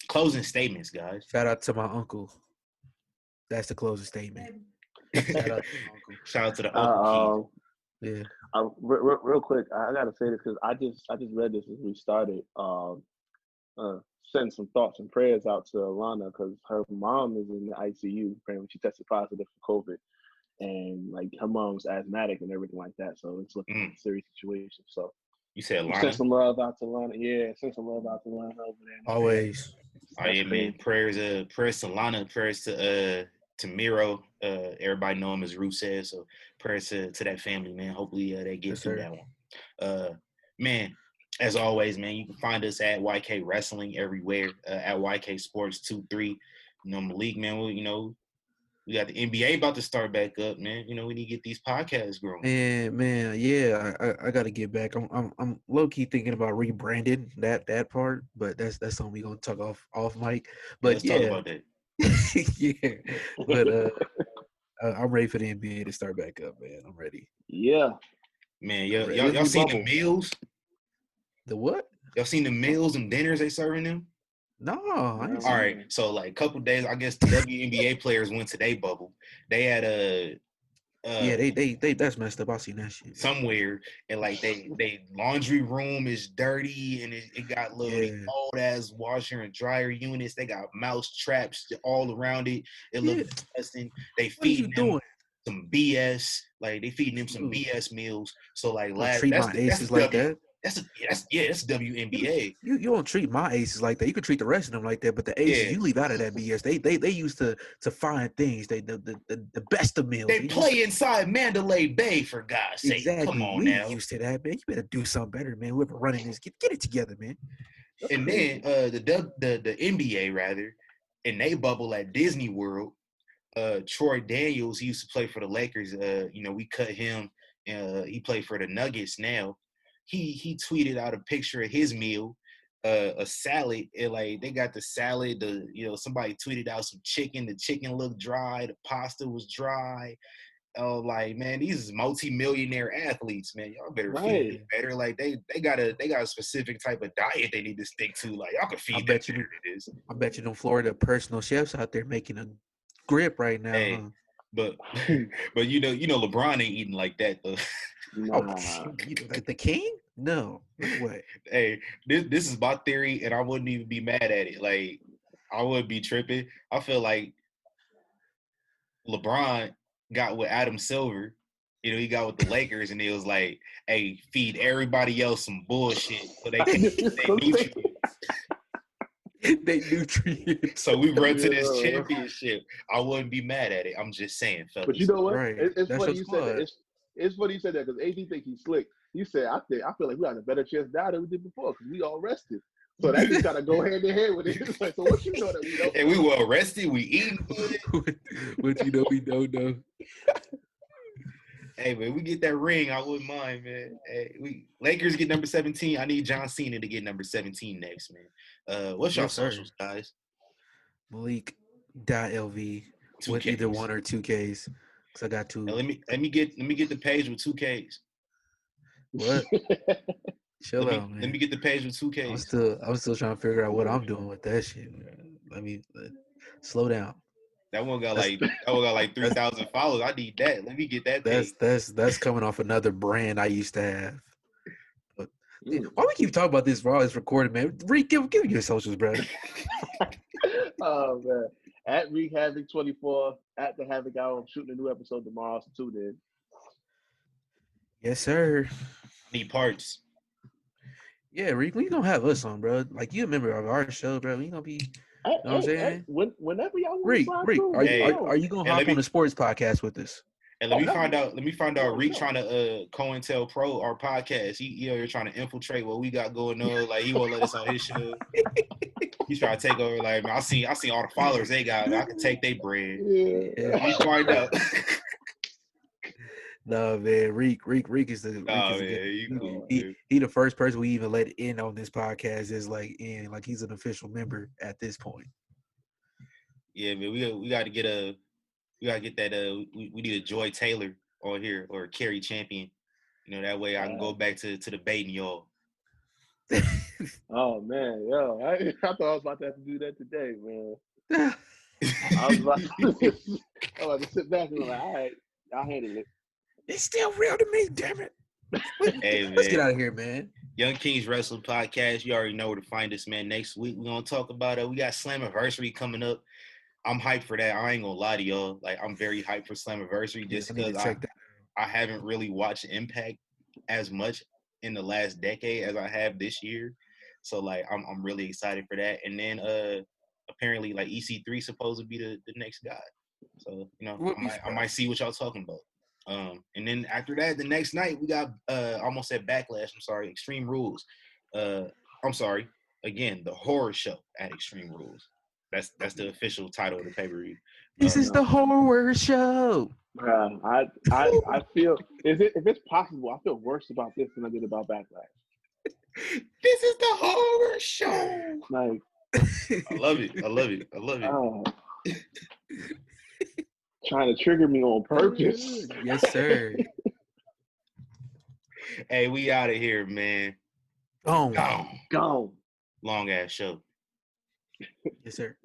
[SPEAKER 1] Closing statements, guys.
[SPEAKER 2] Shout out to my uncle. That's the closing statement. Shout out to my uncle.
[SPEAKER 1] Shout out to the uncle Keith.
[SPEAKER 2] Yeah.
[SPEAKER 3] Real quick, I gotta say this because I just read this as we started. Send some thoughts and prayers out to Alana because her mom is in the ICU. Apparently, she tested positive for COVID, and like her mom's asthmatic and everything like that. So it's looking like a serious situation. So
[SPEAKER 1] you said Alana.
[SPEAKER 3] Send some love out to Alana. Yeah, send some love out to Alana over there.
[SPEAKER 2] Always.
[SPEAKER 1] Oh yeah, man. Prayers to Alana. Prayers to Miro. Everybody know him as Rusev. So prayers to that family, man. Hopefully they get through that one. Man. As always, man, you can find us at YK Wrestling everywhere, at YK Sports 23. Malik, man, we got the NBA about to start back up, man. We need to get these podcasts growing.
[SPEAKER 2] Man, yeah, I got to get back. I'm low key thinking about rebranding that part, but that's something we gonna talk off mic. But
[SPEAKER 1] let's talk about that.
[SPEAKER 2] Yeah, but I'm ready for the NBA to start back up, man. I'm ready.
[SPEAKER 3] Yeah,
[SPEAKER 1] man, y'all seen the meals?
[SPEAKER 2] The what?
[SPEAKER 1] Y'all seen the meals and dinners they serving them?
[SPEAKER 2] No. I ain't
[SPEAKER 1] All right. So like a couple days, I guess the WNBA players went to their bubble. They had
[SPEAKER 2] they that's messed up. I seen that shit
[SPEAKER 1] somewhere, and like they laundry room is dirty, and it got little old ass washer and dryer units. They got mouse traps all around it. It looks disgusting. They feed them some BS. Like they feeding them some BS meals. So like
[SPEAKER 2] aces like that.
[SPEAKER 1] That's WNBA.
[SPEAKER 2] You don't treat my aces like that. You can treat the rest of them like that, but the aces you leave out of that BS. They used to find things. The best of meals.
[SPEAKER 1] They play inside Mandalay Bay, for God's sake.
[SPEAKER 2] Exactly.
[SPEAKER 1] Come on
[SPEAKER 2] we
[SPEAKER 1] now.
[SPEAKER 2] Used to that, man. You better do something better, man. Whoever running this, get it together, man.
[SPEAKER 1] And then the NBA rather, in they bubble at Disney World, Troy Daniels, he used to play for the Lakers. We cut him. He played for the Nuggets now. He tweeted out a picture of his meal, a salad, and like they got the salad. Somebody tweeted out some chicken. The chicken looked dry. The pasta was dry. Like, man, these is multi-millionaire athletes, man. Y'all better feed them better. Like they got a specific type of diet they need to stick to. Like y'all can feed them better than this.
[SPEAKER 2] I bet you them Florida personal chefs out there making a grip right now.
[SPEAKER 1] Hey,
[SPEAKER 2] huh?
[SPEAKER 1] But LeBron ain't eating like that though.
[SPEAKER 3] Nah.
[SPEAKER 2] Like the king? No way.
[SPEAKER 1] Hey, this is my theory, and I wouldn't even be mad at it. Like, I wouldn't be tripping. I feel like LeBron got with Adam Silver. He got with the Lakers, and it was like, hey, feed everybody else some bullshit so they can nutrients.
[SPEAKER 2] They nutrients.
[SPEAKER 1] So we run to this championship. I wouldn't be mad at it. I'm just saying, fellas.
[SPEAKER 3] But you know what?
[SPEAKER 2] Right.
[SPEAKER 3] It's funny you said that. It's funny you said that because AD think he's slick. You said I feel like we got a better chance now than we did before because we all rested. So that just gotta go hand in hand with it. It's like, so what you know that we don't?
[SPEAKER 1] And we well rested. We eating good.
[SPEAKER 2] What we don't know.
[SPEAKER 1] Hey, man, we get that ring. I wouldn't mind, man. Hey, Lakers get number 17. I need John Cena to get number 17 next, man. What's y'all
[SPEAKER 2] Yes, sir.
[SPEAKER 1] socials, guys?
[SPEAKER 2] Malik.lv
[SPEAKER 1] Two
[SPEAKER 2] with either
[SPEAKER 1] Ks.
[SPEAKER 2] 1 or 2 Ks. Cause I got two.
[SPEAKER 1] Now, let me get the page with 2 Ks.
[SPEAKER 2] What? Chill out,
[SPEAKER 1] Let
[SPEAKER 2] man.
[SPEAKER 1] me get the page with 2
[SPEAKER 2] I'm
[SPEAKER 1] Ks.
[SPEAKER 2] still trying to figure out what I'm doing with that shit. Slow down.
[SPEAKER 1] That one got
[SPEAKER 2] That's-
[SPEAKER 1] like 3,000 followers. I need that. Let me get that page.
[SPEAKER 2] That's coming off another brand I used to have. But why we keep talking about this while it's recorded, man? Reek, give me your socials, bro.
[SPEAKER 3] Oh man. At Wreak Havoc 24, at the Havoc Hour. I'm shooting a new episode tomorrow, so tune in.
[SPEAKER 2] Yes, sir.
[SPEAKER 1] I need parts.
[SPEAKER 2] Yeah, Reek, when you gonna have us on, bro? Like you a member of our show, bro. You gonna be, you know what I'm saying?
[SPEAKER 3] Whenever y'all want to
[SPEAKER 2] Reek,
[SPEAKER 3] slide
[SPEAKER 2] Reek,
[SPEAKER 3] through,
[SPEAKER 2] are you gonna
[SPEAKER 1] and
[SPEAKER 2] hop on the sports podcast with us?
[SPEAKER 1] And let me find out.
[SPEAKER 3] Oh,
[SPEAKER 1] Reek
[SPEAKER 3] sure.
[SPEAKER 1] trying to COINTELPRO our podcast. You're trying to infiltrate what we got going on. Like he won't let us on his show. He's trying to take over. Like man, I see all the followers they got. Man, I can take their bread.
[SPEAKER 3] Yeah.
[SPEAKER 1] We find out.
[SPEAKER 2] No, man, Reek is the he the first person we even let in on this podcast is like he's an official member at this point.
[SPEAKER 1] Yeah, man, we got to get that. We need a Joy Taylor on here or a Kerry Champion. You know that way I can go back to debating y'all.
[SPEAKER 3] Oh man, yo, I thought I was about to have to do that today, man. I was about to sit back and be like, all right, I'll handle it.
[SPEAKER 2] It's still real to me, damn it.
[SPEAKER 1] Hey,
[SPEAKER 2] let's get out of here, man.
[SPEAKER 1] Young Kings Wrestling Podcast. You already know where to find us, man. Next week we're gonna talk about we got Slammiversary coming up. I'm hyped for that. I ain't gonna lie to y'all. Like I'm very hyped for Slammiversary just because I haven't really watched Impact as much in the last decade as I have this year. So like I'm really excited for that. And then apparently like EC3 supposed to be the next guy. So you know I might see what y'all talking about. And then after that, the next night we got almost at Backlash. I'm sorry, Extreme Rules. I'm sorry, again the horror show at Extreme Rules. That's the official title of the pay-per-view.
[SPEAKER 2] This is the horror show.
[SPEAKER 3] I feel if it's possible, I feel worse about this than I did about Backlash.
[SPEAKER 1] This is the horror show.
[SPEAKER 3] Like
[SPEAKER 1] I love it.
[SPEAKER 3] Trying to trigger me on purpose.
[SPEAKER 2] Yes, sir.
[SPEAKER 1] Hey, we out of here, man.
[SPEAKER 2] Gone.
[SPEAKER 3] Gone.
[SPEAKER 1] Long ass show.
[SPEAKER 2] Yes, sir.